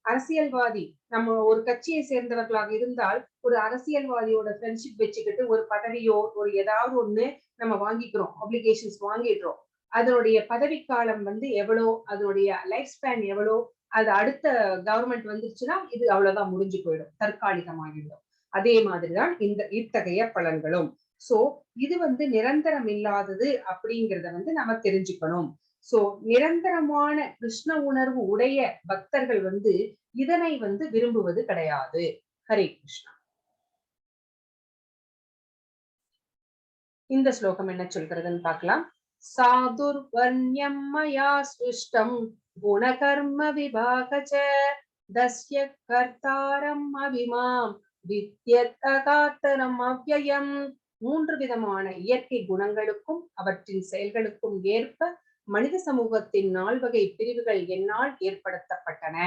A: அரசியல்வாதி, நம்ம ஒரு கட்சியை சேர்ந்தவர்களாக இருந்தால் ஒரு அரசியல்வாதியோட ஃப்ரெண்ட்ஷிப் வச்சுக்கிட்டு ஒரு பதவியோ ஒரு ஏதாவது ஒண்ணு நம்ம வாங்கிக்கிறோம், அப்ளிகேஷன்ஸ் வாங்கிடுறோம். அதனுடைய பதவிக்காலம் வந்து எவ்வளோ, அதனுடைய லைஃப் ஸ்பேன் எவ்வளோ, அது அடுத்த கவர்மெண்ட் வந்துருச்சுன்னா இது அவ்வளவுதான், முடிஞ்சு போயிடும், தற்காலிகமாகிடும். அதே மாதிரிதான் இந்த இத்தகைய பலன்களும். சோ இது வந்து நிரந்தரம் இல்லாதது அப்படிங்கிறத வந்து நம்ம தெரிஞ்சுக்கணும். சோ நிரந்தரமான கிருஷ்ண உணர்வு உடைய பக்தர்கள் வந்து இதனை வந்து விரும்புவது கிடையாது. ஹரே கிருஷ்ணா. இந்த ஸ்லோகம் என்ன சொல்கிறதுன்னு பார்க்கலாம். சாதுர்வர்ண்யம் மயா சிருஷ்டம் குணகர்ம விபாகச தஸ்ய கர்த்தாரம் அபிமாம் வித்யத் அகாத்தரம் அவ்யயம். 3 விதமான இயற்கை குணங்களுக்கும் அவற்றின் செயல்களுக்கும் ஏற்ப மனித சமூகத்தின் 4 வகை பிரிவுகள் என்னால் ஏற்படுத்தப்பட்டன.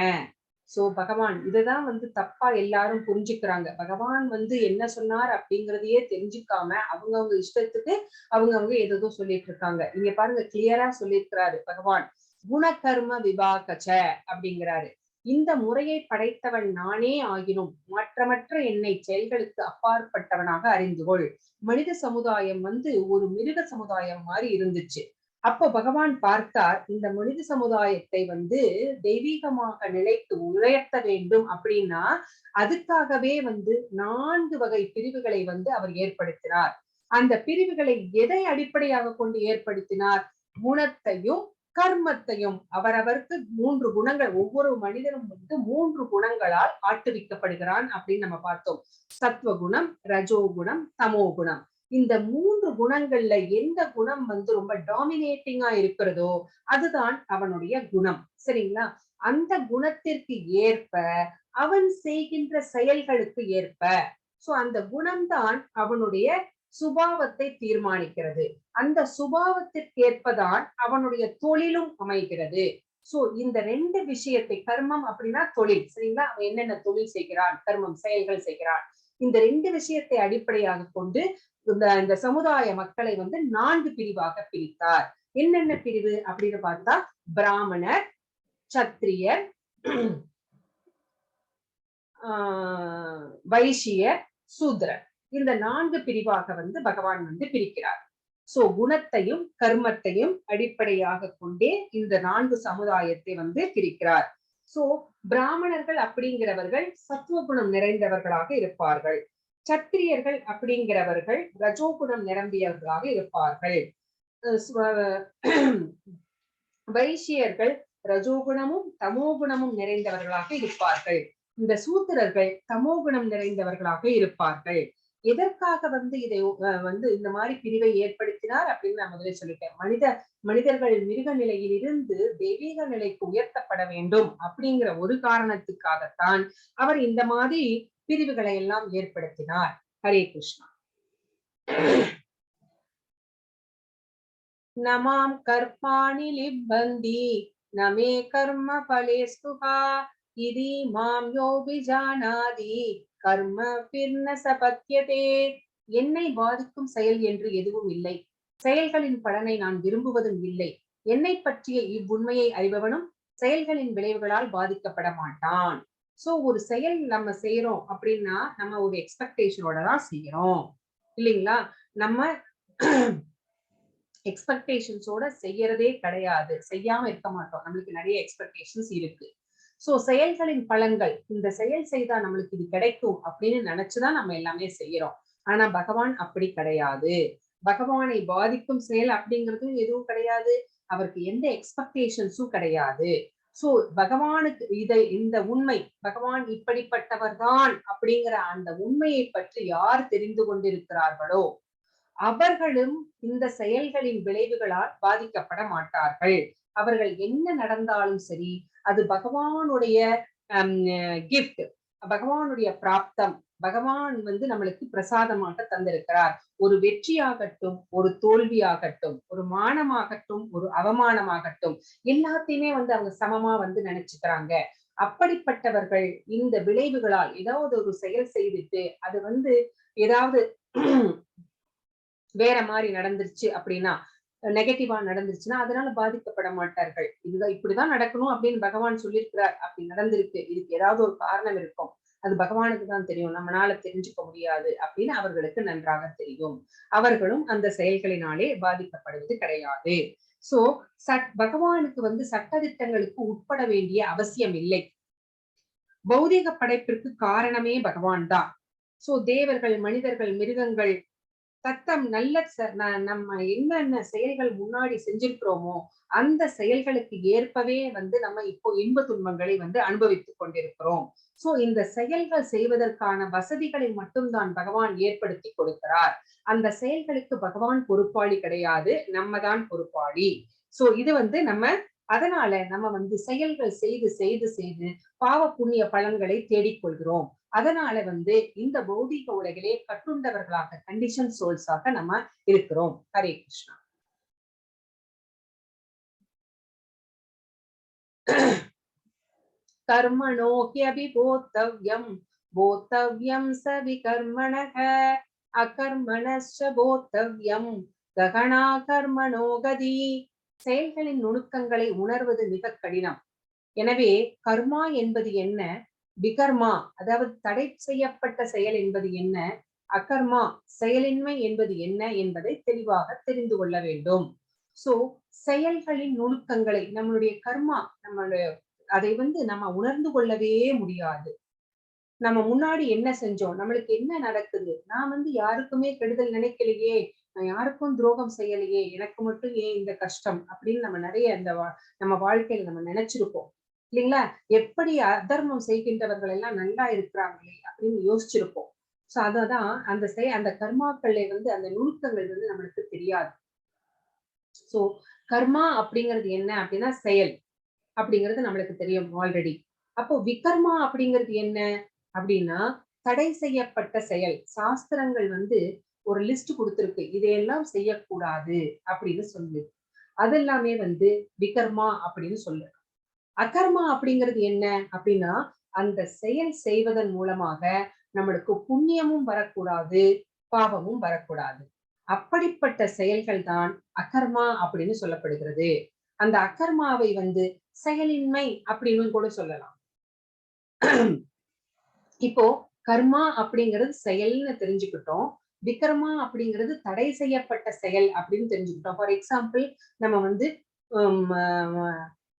A: சோ பகவான் இதுதான் வந்து தப்பா எல்லாரும் புரிஞ்சுக்கிறாங்க. பகவான் வந்து என்ன சொன்னார் அப்படிங்கறதையே தெரிஞ்சுக்காம அவங்கவுங்க இஷ்டத்துக்கு அவங்கவுங்க ஏதோ சொல்லிட்டு இருக்காங்க. இங்க பாருங்க, கிளியரா சொல்லியிருக்கிறாரு பகவான், குணகர்ம விபாகச்ச அப்படிங்கிறாரு. இந்த முறையை படைத்தவன் நானே ஆகினும் மாற்றமற்ற என்னை செயல்களுக்கு அப்பாற்பட்டவனாக அறிந்து கொள். மனித சமுதாயம் வந்து ஒரு மிருக சமுதாயம் மாதிரி இருந்துச்சு. அப்போ பகவான் பார்த்தார், இந்த மனித சமுதாயத்தை வந்து தெய்வீகமாக நிலைத்து உயர்த்த வேண்டும் அப்படின்னா அதுக்காகவே வந்து 4 வகை பிரிவுகளை வந்து அவர் ஏற்படுத்தினார். அந்த பிரிவுகளை எதை அடிப்படையாக கொண்டு ஏற்படுத்தினார்? குணத்தையும் கர்மத்தையும். அவரவருக்கு 3 குணங்கள், ஒவ்வொரு மனிதனும் வந்து 3 குணங்களால் ஆட்டுவிக்கப்படுகிறான் அப்படின்னு நம்ம பார்த்தோம். சத்வகுணம், ரஜோகுணம், தமோகுணம். இந்த 3 குணங்கள்ல எந்த குணம் வந்து ரொம்ப டாமினேட்டிங்கா இருக்கிறதோ அதுதான் அவனுடைய குணம். சரிங்களா? அந்த குணத்திற்கு ஏற்ப அவன் செய்கின்ற செயல்களுக்கு ஏற்ப, சோ அந்த குணம்தான் அவனுடைய சுபாவத்தை தீர்மானிக்கிறது. அந்த சுபாவத்திற்கு ஏற்பதான் அவனுடைய தொழிலும் அமைகிறது. சோ இந்த 2 விஷயத்தை, கர்மம் அப்படின்னா தொழில், சரிங்களா? அவன் என்னென்ன தொழில் செய்கிறான், கர்மம் செயல்கள் செய்கிறான். இந்த 2 விஷயத்தை அடிப்படையாக கொண்டு இந்த சமுதாய மக்களை வந்து 4 பிரிவாக பிரித்தார். என்னென்ன பிரிவு அப்படின்னு பார்த்தா, பிராமணர், சத்திரியர், வைசியர், சூத்ரர். இந்த 4 பிரிவாக வந்து பகவான் வந்து பிரிக்கிறார். சோ குணத்தையும் கர்மத்தையும் அடிப்படையாக கொண்டே இந்த 4 சமுதாயத்தை வந்து பிரிக்கிறார். சோ பிராமணர்கள் அப்படிங்கிறவர்கள் சத்துவகுணம் நிறைந்தவர்களாக இருப்பார்கள். சத்திரியர்கள் அப்படிங்கிறவர்கள் ரஜோகுணம் நிரம்பியவர்களாக இருப்பார்கள். வைசியர்கள் ரஜோகுணமும் தமோகுணமும் நிறைந்தவர்களாக இருப்பார்கள். இந்த சூத்திரர்கள் தமோகுணம் நிறைந்தவர்களாக இருப்பார்கள். எதற்காக வந்து இதை வந்து இந்த மாதிரி பிரிவை ஏற்படுத்தினார் அப்படின்னு நான் முதலே சொல்லிட்டேன். மனிதர்கள் மிருக நிலையில் இருந்து தெய்வீக நிலைக்கு உயர்த்தப்பட வேண்டும் அப்படிங்கிற ஒரு காரணத்துக்காகத்தான் அவர் இந்த மாதிரி பிரிவுகளை எல்லாம் ஏற்படுத்தினார். ஹரே கிருஷ்ணா. நமாம் கர்ப்பாணி லிப்பந்தி நமே கர்ம பலே ஸ்துஹா இதி மாம் யோ விஜானாதி கர்ம பிர்ன சபத்யதே. என்னை பாதிக்கும் செயல் என்று எதுவும் இல்லை, செயல்களின் பலனை நான் விரும்புவதும் இல்லை. என்னை பற்றிய இவ்வுண்மையை அறிபவனும் செயல்களின் விளைவுகளால் பாதிக்கப்பட மாட்டான். சோ ஒரு செயல் நம்ம செய்யறோம் அப்படின்னா நம்ம ஒரு எக்ஸ்பெக்டேஷனோட தான் செய்யறோம் இல்லைங்களா? நம்ம எக்ஸ்பெக்டேஷன்ஸோட செய்யறதே கிடையாது, செய்யாம இருக்க மாட்டோம். நம்மளுக்கு நிறைய எக்ஸ்பெக்டேஷன்ஸ் இருக்கு. சோ செயல்களின் பலன்கள், இந்த செயல் செய்தா நம்மளுக்கு இது கிடைக்கும் அப்படின்னு நினைச்சுதான் நம்ம எல்லாமே செய்யறோம். ஆனா பகவான் அப்படி கிடையாது. பகவானை பாதிக்கும் செயல் அப்படிங்கிறதும் எதுவும் கிடையாது, அவருக்கு எந்த எக்ஸ்பெக்டேஷன்ஸும் கிடையாது. சோ பகவானுக்கு இந்த உண்மை, பகவான் இப்படிப்பட்டவர் தான் அப்படிங்கிற அந்த உண்மையை பற்றி யார் தெரிந்து கொண்டிருக்கிறார்களோ அவர்களும் இந்த செயல்களின் விளைவுகளால் பாதிக்கப்பட மாட்டார்கள். அவர்கள் என்ன நடந்தாலும் சரி, அது பகவானுடைய கிஃப்ட், பகவானுடைய பிராப்தம். பகவான் நம்மளுக்கு பிரசாதமாக தந்திருக்கிறார். ஒரு வெற்றியாகட்டும், ஒரு தோல்வியாகட்டும், ஒரு மானமாகட்டும், ஒரு அவமானமாகட்டும், எல்லாத்தையுமே அவங்க சமமா நினைச்சுக்கிறாங்க. அப்படிப்பட்டவர்கள் இந்த விளைவுகளால் ஏதாவது ஒரு செயல் செய்துட்டு அது ஏதாவது வேற மாதிரி நடந்துருச்சு அப்படின்னா, நெகட்டிவா நடந்துருச்சுன்னா அதனால பாதிக்கப்பட மாட்டார்கள். இதுதான் இப்படிதான் நடக்கணும் அப்படின்னு பகவான் சொல்லியிருக்கிறார், அப்படி நடந்திருக்கு, இதுக்கு ஏதாவது ஒரு காரணம் இருக்கும், அது பகவானுக்கு தான் தெரியும், நம்மளால தெரிஞ்சுக்க முடியாது அப்படின்னு அவர்களுக்கு நன்றாக தெரியும். அவர்களும் அந்த செயல்களினாலே பாதிக்கப்படுவது கிடையாது. சோ பகவானுக்கு சட்டதிட்டங்களுக்கு உட்பட வேண்டிய அவசியம் இல்லை. பௌதிக படைப்பிற்கு காரணமே பகவான் தான். சோ தேவர்கள், மனிதர்கள், மிருகங்கள் தத்தம் நல்ல நம்ம என்னென்ன செயல்கள் முன்னாடி செஞ்சிருக்கிறோமோ அந்த செயல்களுக்கு ஏற்பவே நம்ம இப்போ இன்ப துன்பங்களை அனுபவித்துக் கொண்டிருக்கிறோம். சோ இந்த செயல்கள் செய்வதற்கான வசதிகளை மட்டும்தான் பகவான் ஏற்படுத்தி கொடுக்கிறார். அந்த செயல்களுக்கு பகவான் பொறுப்பாளி கிடையாது, நம்ம தான் பொறுப்பாளி. சோ இது நம்ம அதனால நம்ம செயல்கள் செய்து செய்து செய்து பாவ புண்ணிய பலன்களை தேடிக்கொள்கிறோம். அதனால இந்த பௌதிக உலகிலே கட்டுண்டவர்களாக, கண்டிஷன் சோல்ஸாக நம்ம இருக்கிறோம். ஹரே கிருஷ்ணா. கர்மணோ ஹ்யபி போத்தவ்யம் போத்தவ்யம் ச விகர்மணஹ அகர்மணஸ்ச போத்தவ்யம் ககனா கர்மணோ கதி. செயல்களின் நுணுக்கங்களை உணர்வது மிக கடினம். எனவே கர்மா என்பது என்ன, விகர்மா அதாவது தடை செய்யப்பட்ட செயல் என்பது என்ன, அகர்மா செயலின்மை என்பது என்ன என்பதை தெளிவாக தெரிந்து கொள்ள வேண்டும். சோ செயல்களின் நுணுக்கங்களை, நம்மளுடைய கர்மா, நம்மளுடைய அதை நம்ம உணர்ந்து கொள்ளவே முடியாது. நம்ம முன்னாடி என்ன செஞ்சோம், நம்மளுக்கு என்ன நடக்குது, நான் யாருக்குமே கெடுதல் நினைக்கலையே, நான் யாருக்கும் துரோகம் செய்யலையே, எனக்கு மட்டும் ஏன் இந்த கஷ்டம் அப்படின்னு நம்ம நிறைய நம்ம வாழ்க்கையில நம்ம நினைச்சிருப்போம் இல்லைங்களா? எப்படி அதர்மம் செய்கின்றவர்கள் எல்லாம் நல்லா இருக்கிறாங்களே அப்படின்னு யோசிச்சிருப்போம். சோ அததான் அந்த கர்மாக்களை அந்த நுணுக்கங்கள் நம்மளுக்கு தெரியாது. சோ கர்மா அப்படிங்கிறது என்ன அப்படின்னா செயல் அப்படிங்கிறது நம்மளுக்கு தெரியும் ஆல்ரெடி. அப்போ விகர்மா அப்படிங்கிறது என்ன அப்படின்னா தடை செய்யப்பட்ட செயல். சாஸ்திரங்கள் ஒரு லிஸ்ட் கொடுத்திருக்கு, இதையெல்லாம் செய்யக்கூடாது அப்படின்னு சொல்லு. அது எல்லாமே விகர்மா அப்படின்னு சொல்லு. அகர்மா அப்படிங்கிறது என்ன அப்படின்னா அந்த செயல் செய்வதன் மூலமாக நம்மளுக்கு புண்ணியமும் வரக்கூடாது, பாவமும் வரக்கூடாது. அப்படிப்பட்ட செயல்கள் தான் அகர்மா அப்படின்னு சொல்லப்படுகிறது. அந்த அகர்மாவை செயலின்மை அப்படின்னு கூட சொல்லலாம். இப்போ கர்மா அப்படிங்கிறது செயல்னு தெரிஞ்சுக்கிட்டோம், விக்ரமா அப்படிங்கிறது தடை செய்யப்பட்ட செயல் அப்படின்னு தெரிஞ்சுக்கிட்டோம். ஃபார் எக்ஸாம்பிள் நம்ம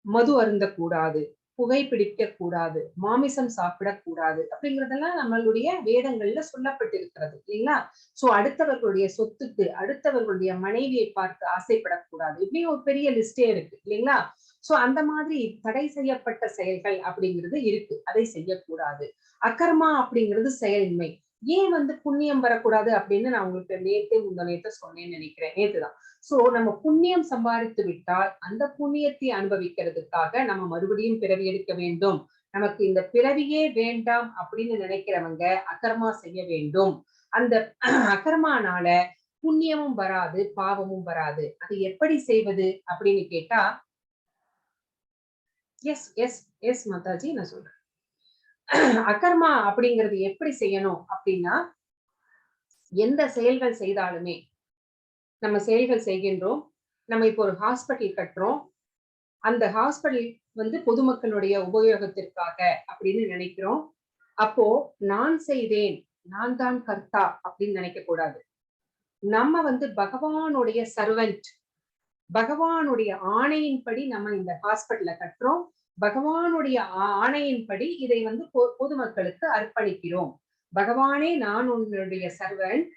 A: மது அருந்தக்கூடாது, புகைப்பிடிக்க கூடாது, மாமிசம் சாப்பிடக்கூடாது அப்படிங்கிறதெல்லாம் நம்மளுடைய வேதங்கள்ல சொல்லப்பட்டிருக்கிறது இல்லைங்களா? சோ அடுத்தவர்களுடைய சொத்துக்கு, அடுத்தவர்களுடைய மனைவியை பார்த்து ஆசைப்படக்கூடாது, இப்படி ஒரு பெரிய லிஸ்டே இருக்கு இல்லைங்களா? சோ அந்த மாதிரி தடை செய்யப்பட்ட செயல்கள் அப்படிங்கிறது இருக்கு, அதை செய்யக்கூடாது. அகர்மா அப்படிங்கிறது செயலின்மை. ஏன் புண்ணியம் வரக்கூடாது அப்படின்னு நான் உங்களுக்கு முந்தா சொன்னேன்னு நினைக்கிறேன், நேத்துதான். சோ நம்ம புண்ணியம் சம்பாதித்து விட்டால் அந்த புண்ணியத்தை அனுபவிக்கிறதுக்காக நம்ம மறுபடியும் பிறவி எடுக்க வேண்டும். நமக்கு இந்த பிறவியே வேண்டாம் அப்படின்னு நினைக்கிறவங்க அகர்மா செய்ய வேண்டும். அந்த அகர்மானால புண்ணியமும் வராது, பாவமும் வராது. அது எப்படி செய்வது அப்படின்னு கேட்டா, எஸ் எஸ் எஸ் மாதாஜி, நான் சொல்றேன். அகர்மா அப்படிங்கிறது எப்படி செய்யணும் அப்படின்னா, எந்த செயல்கள் செய்தாலுமே நம்ம செயல்கள் செய்கின்றோம். நம்ம இப்போ ஒரு ஹாஸ்பிட்டல் கட்டுறோம். அந்த ஹாஸ்பிட்டல் வந்து பொதுமக்களுடைய உபயோகத்திற்காக அப்படின்னு நினைக்கிறோம். அப்போ நான் செய்தேன், நான் தான் கர்த்தா அப்படின்னு நினைக்க கூடாது. நம்ம வந்து பகவானுடைய சர்வெண்ட். பகவானுடைய ஆணையின்படி நம்ம இந்த ஹாஸ்பிட்டல கட்டுறோம். பகவானுடைய ஆணையின்படி இதை வந்து பொதுமக்களுக்கு அர்ப்பணிக்கிறோம். பகவானே நான் உன்னுடைய சர்வெண்ட்.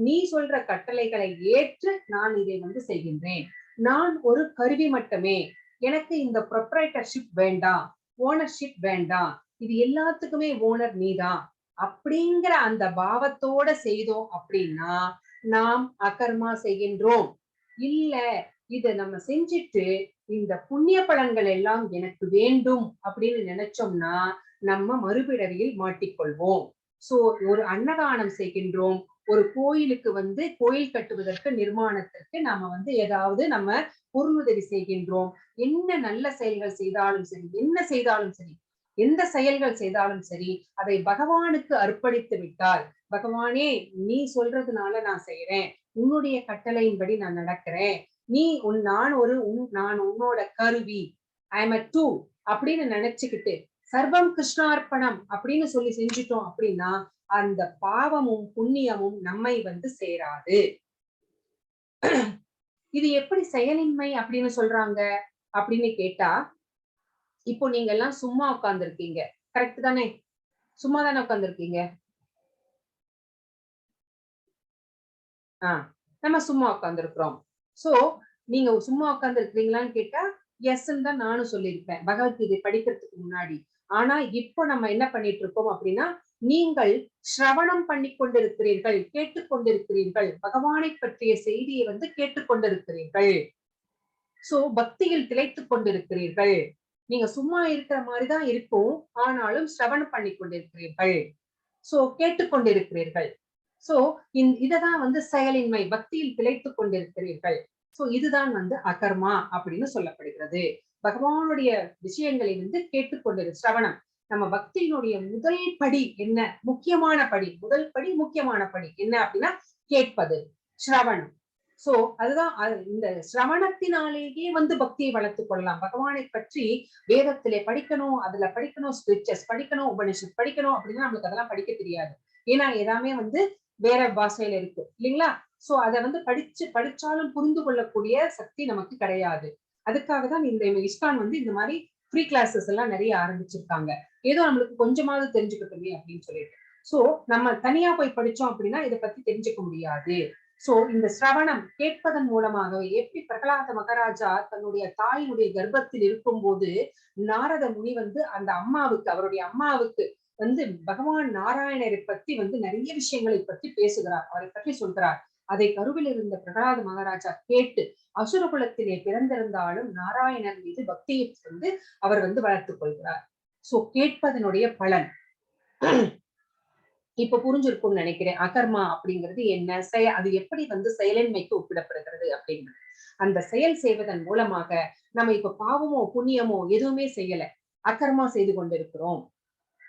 A: நீ சொல்ற கட்டளைகளை ஏற்று நான் இதை வந்து செய்கின்றேன். நான் ஒரு கருவி மட்டுமே. எனக்கு இந்த ப்ரொப்ரைட்டர்ஷிப் வேண்டாம், ஓனர்ஷிப் வேண்டாம். இது எல்லாத்துக்குமே ஓனர் நீதான் அப்படிங்கிற அந்த பாவத்தோட செய்தோம் அப்படின்னா நாம் அகர்மா செய்கின்றோம். இல்ல இத நம்ம செஞ்சுட்டு இந்த புண்ணிய பலன்கள் எல்லாம் எனக்கு வேண்டும் அப்படின்னு நினைச்சோம்னா நம்ம மறுபிறவியில் மாட்டிக்கொள்வோம். சோ ஒரு அன்னதானம் செய்கின்றோம், ஒரு கோயிலுக்கு வந்து கோயில் கட்டுவதற்கு நிர்மாணத்திற்கு நாம வந்து ஏதாவது நம்ம பொருளுதவி செய்கின்றோம். என்ன நல்ல செயல்கள் செய்தாலும் சரி, என்ன செய்தாலும் சரி, எந்த செயல்கள் செய்தாலும் சரி, அதை பகவானுக்கு அர்ப்பணித்து விட்டால், பகவானே நீ சொல்றதுனால நான் செய்யறேன், உன்னுடைய கட்டளையின்படி நான் நடக்கிறேன், நான் உன்னோட கருவி, ஐ எம் அ டூல் அப்படின்னு நினைச்சுக்கிட்டு சர்வம் கிருஷ்ணார்ப்பணம் அப்படின்னு சொல்லி செஞ்சுட்டோம் அப்படின்னா அந்த பாவமும் புண்ணியமும் நம்மை வந்து சேராது. இது எப்படி செயலின்மை அப்படின்னு சொல்றாங்க அப்படின்னு கேட்டா, இப்போ நீங்க எல்லாம் சும்மா உட்கார்ந்து இருக்கீங்க, கரெக்ட் தானே? சும்மா தானே உட்கார்ந்து இருக்கீங்க. நம்ம சும்மா உட்கார்ந்து இருக்கிறோம். சோ நீங்க சும்மா உட்கார்ந்து இருக்கிறீங்களான்னு கேட்டா எஸ்ன்னு தான் நானும் சொல்லியிருப்பேன் பகவத்கீதை படிக்கிறதுக்கு முன்னாடி. ஆனா இப்போ நம்ம என்ன பண்ணிட்டு இருக்கோம் அப்படின்னா, நீங்கள் சிரவணம் பண்ணி கொண்டிருக்கிறீர்கள், கேட்டுக்கொண்டிருக்கிறீர்கள், பகவானை பற்றிய செய்தியை வந்து கேட்டுக்கொண்டிருக்கிறீர்கள். சோ பக்தியில் திளைத்துக் கொண்டிருக்கிறீர்கள். நீங்க சும்மா இருக்கிற மாதிரிதான் இருக்கும், ஆனாலும் சிரவணம் பண்ணி கொண்டிருக்கிறீர்கள். சோ கேட்டுக்கொண்டிருக்கிறீர்கள். சோ இததான் வந்து செயலின்மை, பக்தியில் திளைத்துக் கொண்டிருக்கிறீர்கள். சோ இதுதான் வந்து அகர்மா அப்படின்னு சொல்லப்படுகிறது. பகவானுடைய விஷயங்களை வந்து கேட்டுக்கொண்டிரு சிரவணம். நம்ம பக்தியினுடைய முதல் படி என்ன, முக்கியமான படி, முதல் படி முக்கியமான படி என்ன அப்படின்னா கேட்பது, சிரவணம். சோ அதுதான் இந்த சிரவணத்தினாலேயே வந்து பக்தியை வளர்த்துக் கொள்ளலாம். பகவானை பற்றி வேதத்திலே படிக்கணும், அதுல படிக்கணும், ஸ்கிரிப்சர்ஸ் படிக்கணும், உபனிஷத் படிக்கணும் அப்படின்னா நம்மளுக்கு அதெல்லாம் படிக்க தெரியாது. ஏன்னா எல்லாமே வந்து வேற பாஷையில இருக்கு இல்லைங்களா? சோ அதை வந்து படிச்சாலும் புரிந்து கொள்ளக்கூடிய சக்தி நமக்கு கிடையாது. அதுக்காக தான் இந்த இஸ்கான் வந்து இந்த மாதிரி ஃப்ரீ கிளாஸஸ் எல்லாம் நிறைய ஆரம்பிச்சிருக்காங்க. ஏதோ நம்மளுக்கு கொஞ்சமாவது தெரிஞ்சுக்கட்டுமே அப்படின்னு சொல்லிட்டு. சோ நம்ம தனியா போய் படிச்சோம் அப்படின்னா இதை பத்தி தெரிஞ்சுக்க முடியாது. சோ இந்த சிரவணம் கேட்பதன் மூலமாகவே எப்படி பிரகலாத மகாராஜா தன்னுடைய தாயினுடைய கர்ப்பத்தில் இருக்கும் போது நாரத முனி வந்து அந்த அம்மாவுக்கு, அவருடைய அம்மாவுக்கு வந்து பகவான் நாராயணரை பத்தி வந்து நிறைய விஷயங்களை பற்றி பேசுகிறார், அவரை பற்றி சொல்கிறார். அதை கருவில் இருந்த பிரகலாத மகாராஜா கேட்டு அசுர குலத்திலே பிறந்திருந்தாலும் நாராயணர் மீது பக்தியை வந்து அவர் வந்து வளர்த்துக் கொள்கிறார். சோ கேட்பதனுடைய பலன் இப்ப புரிஞ்சிருக்கும்னு நினைக்கிறேன். அகர்மா அப்படிங்கிறது என்ன, அது எப்படி வந்து செயலின்மைக்கு ஒப்பிடப்படுகிறது அப்படிங்கிறது. அந்த செயல் செய்வதன் மூலமாக நம்ம இப்ப பாவமோ புண்ணியமோ எதுவுமே செய்யல, அகர்மா செய்து கொண்டிருக்கிறோம்.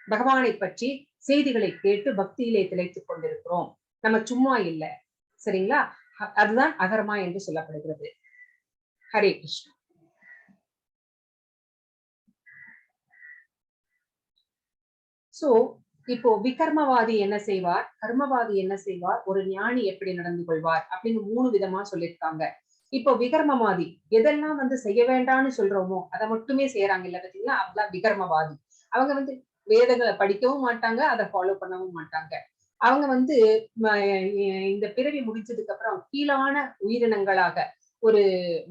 A: பகவானை பற்றி செய்திகளை கேட்டு பக்தியிலே திளைத்துக் கொண்டிருக்கிறோம். நம்ம சும்மா இல்ல, சரிங்களா? அதுதான் அகர்மா என்று சொல்லப்படுகிறது. ஹரே கிருஷ்ணா. சோ இப்போ விகர்மவாதி என்ன செய்வார், கர்மவாதி என்ன செய்வார், ஒரு ஞானி எப்படி நடந்து கொள்வார் அப்படின்னு 3 விதமா சொல்லியிருக்காங்க. இப்போ விகர்மவாதி எதெல்லாம் வந்து செய்ய வேண்டாம்னு சொல்றோமோ அதை மட்டுமே செய்யறாங்க இல்ல பாத்தீங்களா, அவங்களாம் விகர்மவாதி. அவங்க வந்து வேதங்களை படிக்கவும் மாட்டாங்க, அதை ஃபாலோ பண்ணவும் மாட்டாங்க. அவங்க வந்து இந்த பிறவி முடிச்சதுக்கு அப்புறம் கீழான உயிரினங்களாக, ஒரு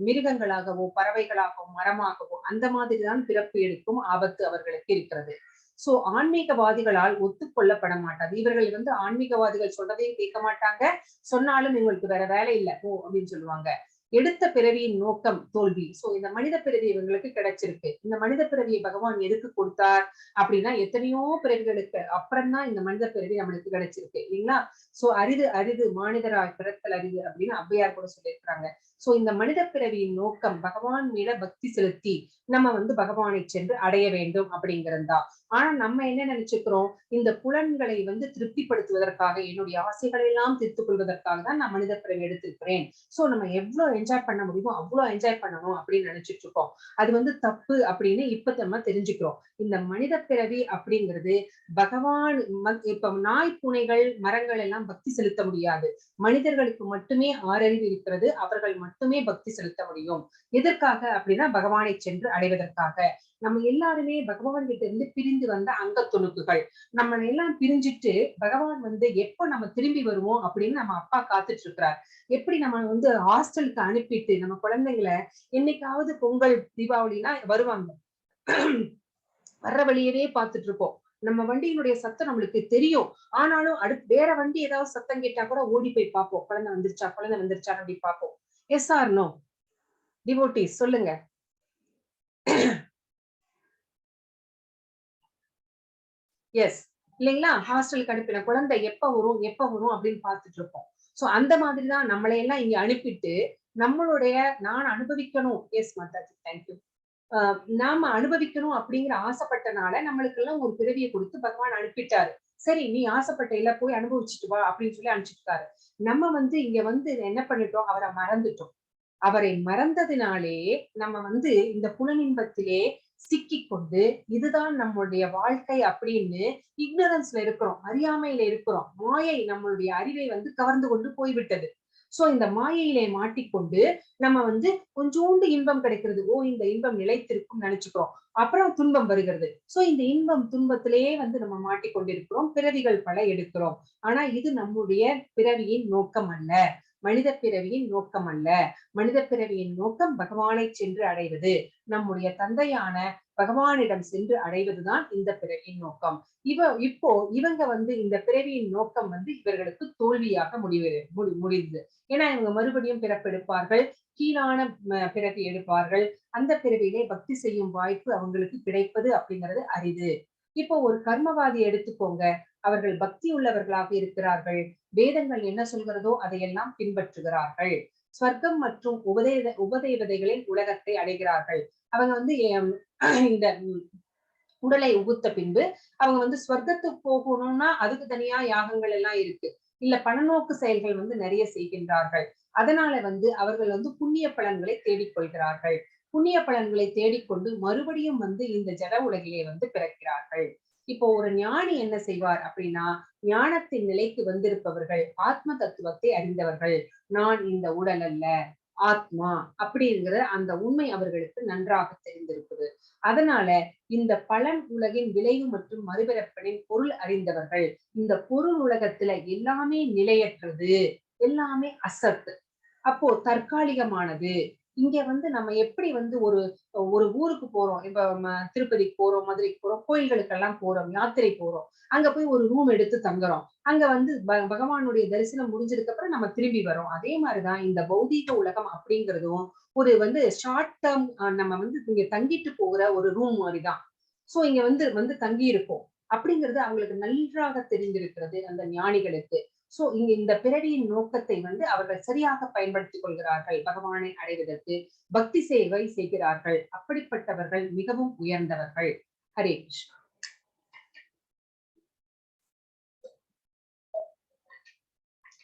A: மிருகங்களாகவோ பறவைகளாகவோ மரமாகவோ அந்த மாதிரிதான் பிறப்பு எடுக்கும் ஆபத்து அவர்களுக்கு இருக்கிறது. சோ ஆன்மீகவாதிகளால் ஒத்துக்கொள்ளப்பட மாட்டாது. இவர்கள் வந்து ஆன்மீகவாதிகள் சொல்றதையும் கேட்க மாட்டாங்க, சொன்னாலும் இவங்களுக்கு வேற வேலை இல்லை ஓ அப்படின்னு சொல்லுவாங்க. எடுத்த பிறவியின் நோக்கம் தோல்வி. சோ இந்த மனித பிறவி இவங்களுக்கு கிடைச்சிருக்கு. இந்த மனித பிறவியை பகவான் எதுக்கு கொடுத்தார் அப்படின்னா எத்தனையோ பிறவிகளுக்கு அப்புறம்தான் இந்த மனித பிறவி நம்மளுக்கு கிடைச்சிருக்கு இல்லைங்களா? சோ அரிது அரிது மானிடராய் பிறத்தல் அரிது அப்படின்னு ஔவையார் கூட சொல்லியிருக்கிறாங்க. சோ இந்த மனித பிறவியின் நோக்கம் பகவான் மேல பக்தி செலுத்தி நம்ம வந்து பகவானை சென்று அடைய வேண்டும் அப்படிங்கிறது தான். ஆனா நம்ம என்ன நினைச்சுக்கிறோம், இந்த புலன்களை வந்து திருப்திப்படுத்துவதற்காக, என்னுடைய ஆசைகளை எல்லாம் தீர்த்துக் கொள்வதற்காக தான் நான் மனித பிறவி எடுத்திருக்கிறேன். சோ நம்ம எவ்வளவு என்ஜாய் பண்ண முடியுமோ அவ்வளவு என்ஜாய் பண்ணணும் அப்படின்னு நினைச்சிட்டு இருக்கோம். அது வந்து தப்பு அப்படின்னு இப்ப நம்ம தெரிஞ்சுக்கிறோம். இந்த மனித பிறவி அப்படிங்கிறது பகவான் இப்ப நாய், பூனைகள், மரங்கள் எல்லாம் பக்தி செலுத்த முடியாது. மனிதர்களுக்கு மட்டுமே ஆறறிவு இருக்கிறது. அவர்கள் மட்டுமே பக்தி செலுத்த முடியும். எதற்காக அப்படின்னா பகவானை சென்று அடைவதற்காக. நம்ம எல்லாருமே பகவான் கிட்ட இருந்து பிரிந்து வந்த அங்க துணுக்குகள். நம்ம எல்லாம் பிரிஞ்சுட்டு பகவான் வந்து எப்ப நம்ம திரும்பி வருவோம் அப்படின்னு நம்ம அப்பா காத்துட்டு இருக்கிறார். எப்படி நம்ம வந்து ஹாஸ்டலுக்கு அனுப்பிட்டு நம்ம குழந்தைங்களை என்னைக்காவது பொங்கல், தீபாவளினா வருவாங்க. வர்ற வழியவே பார்த்துட்டு இருப்போம். நம்ம வண்டியினுடைய சத்தம் நம்மளுக்கு தெரியும். ஆனாலும் வேற வண்டி ஏதாவது சத்தம் கேட்டா கூட ஓடி போய் பார்ப்போம். குழந்தை வந்துருச்சா, குழந்தை வந்துருச்சா அப்படி பார்ப்போம். Yes or no? டிவோட்டீஸ் சொல்லுங்க. எஸ் இல்லைங்களா? ஹாஸ்டலுக்கு அனுப்பின குழந்தை எப்ப வரும் எப்ப வரும் அப்படின்னு பார்த்துட்டு இருப்போம். சோ அந்த மாதிரிதான் நம்மளை எல்லாம் இங்க அனுப்பிட்டு நம்மளுடைய நான் அனுபவிக்கணும். Yes Mataji, thank you. நாம அனுபவிக்கணும் அப்படிங்கிற ஆசைப்பட்டனால நம்மளுக்கு எல்லாம் ஒரு பிறவியை கொடுத்து பகவான் அனுப்பிட்டாரு. சரி நீ ஆசைப்பட்ட இல்ல போய் அனுபவிச்சுட்டு வா அப்படின்னு சொல்லி அனுப்பிச்சுட்டாரு. நம்ம வந்து இங்க வந்து என்ன பண்ணிட்டோம், அவரை மறந்துட்டோம். அவரை மறந்ததினாலே நம்ம வந்து இந்த புலனின்பத்திலே சிக்கிக்கொண்டு இதுதான் நம்மளுடைய வாழ்க்கை அப்படின்னு இக்னரன்ஸ்ல இருக்கிறோம், அறியாமையில இருக்கிறோம். மாயை நம்மளுடைய அறிவை வந்து கவர்ந்து கொண்டு போய்விட்டது. சோ இந்த மாயையிலே மாட்டிக்கொண்டு நம்ம வந்து கொஞ்சோண்டு இன்பம் கிடைக்கிறது. ஓ இந்த இன்பம் நிலைத்திருக்கும் நினைச்சுக்கிறோம். அப்புறம் துன்பம் வருகிறது. சோ இந்த இன்பம் துன்பத்திலேயே வந்து நம்ம மாட்டிக்கொண்டிருக்கிறோம். பிறவிகள் பல எடுக்கிறோம். ஆனா இது நம்முடைய பிறவியின் நோக்கம் அல்ல. மனித பிறவியின் நோக்கம் அல்ல. மனித பிறவியின் நோக்கம் பகவானை சென்று அடைவது. நம்முடைய தந்தையான பகவானிடம் சென்று அடைவதுதான் இந்த பிறவியின் நோக்கம். இப்போ இவங்க வந்து இந்த பிறவியின் நோக்கம் வந்து இவர்களுக்கு தோல்வியாக முடிந்தது. ஏன்னா இவங்க மறுபடியும் பிறப்பெடுப்பார்கள், கீழான பிறவி எடுப்பார்கள். அந்த பிறவியிலே பக்தி செய்யும் வாய்ப்பு அவங்களுக்கு கிடைப்பது அப்படிங்கிறது அரிது. இப்போ ஒரு கர்மவாதி எடுத்துக்கோங்க. அவர்கள் பக்தி உள்ளவர்களாக இருக்கிறார்கள். வேதங்கள் என்ன சொல்கிறதோ அதையெல்லாம் பின்பற்றுகிறார்கள். ஸ்வர்க்கம் மற்றும் உபதேவதைகளின் உலகத்தை அடைகிறார்கள். அவங்க வந்து இந்த உடலை உகுத்த பின்பு அவங்க வந்து ஸ்வர்க்கத்துக்கு போகணும்னா அதுக்கு தனியா யாகங்கள் எல்லாம் இருக்கு. இல்ல பணநோக்கு செயல்கள் வந்து நிறைய செய்கின்றார்கள். அதனால வந்து அவர்கள் வந்து புண்ணிய பலன்களை தேடிக்கொள்கிறார்கள். புண்ணிய பலன்களை தேடிக்கொண்டு மறுபடியும் வந்து இந்த ஜட உலகிலே வந்து பிறக்கிறார்கள். இப்போ ஒரு ஞானி என்ன செய்வார் அப்படின்னா, ஞானத்தின் நிலைக்கு வந்திருப்பவர்கள், ஆத்ம தத்துவத்தை அறிந்தவர்கள். நான் இந்த உடல் அல்ல, ஆத்மா அப்படிங்கிற அந்த உண்மை அவர்களுக்கு நன்றாக தெரிந்திருக்குது. அதனால இந்த பலன் உலகின் விளைவு மற்றும் மறுபிறப்பின் பொருள் அறிந்தவர்கள். இந்த பொருள் உலகத்துல எல்லாமே நிலையற்றது, எல்லாமே அசத்து. அப்போ தற்காலிகமானது. இங்க வந்து நம்ம எப்படி வந்து ஒரு ஒரு ஊருக்கு போறோம். இப்ப திருப்பதிக்கு போறோம், மதுரைக்கு போறோம், கோயில்களுக்கெல்லாம் போறோம், யாத்திரை போறோம். அங்க போய் ஒரு ரூம் எடுத்து தங்குறோம். அங்க வந்து பகவானுடைய தரிசனம் முடிஞ்சதுக்கு அப்புறம் நம்ம திரும்பி வரோம். அதே மாதிரிதான் இந்த பௌதீக உலகம் அப்படிங்கிறதும் ஒரு வந்து ஷார்ட் டேர்ம் நம்ம வந்து இங்க தங்கிட்டு போகிற ஒரு ரூம் மாதிரிதான். சோ இங்க வந்து வந்து தங்கி இருப்போம் அப்படிங்கிறது அவங்களுக்கு நன்றாக தெரிந்திருக்கிறது அந்த ஞானிகளுக்கு. சோ இங்க இந்த பிறவியின் நோக்கத்தை வந்து அவர்கள் சரியாக பயன்படுத்திக் கொள்கிறார்கள். பகவானை அடைவதற்கு பக்தி சேவை செய்கிறார்கள். அப்படிப்பட்டவர்கள் மிகவும் உயர்ந்தவர்கள். ஹரே கிருஷ்ணா.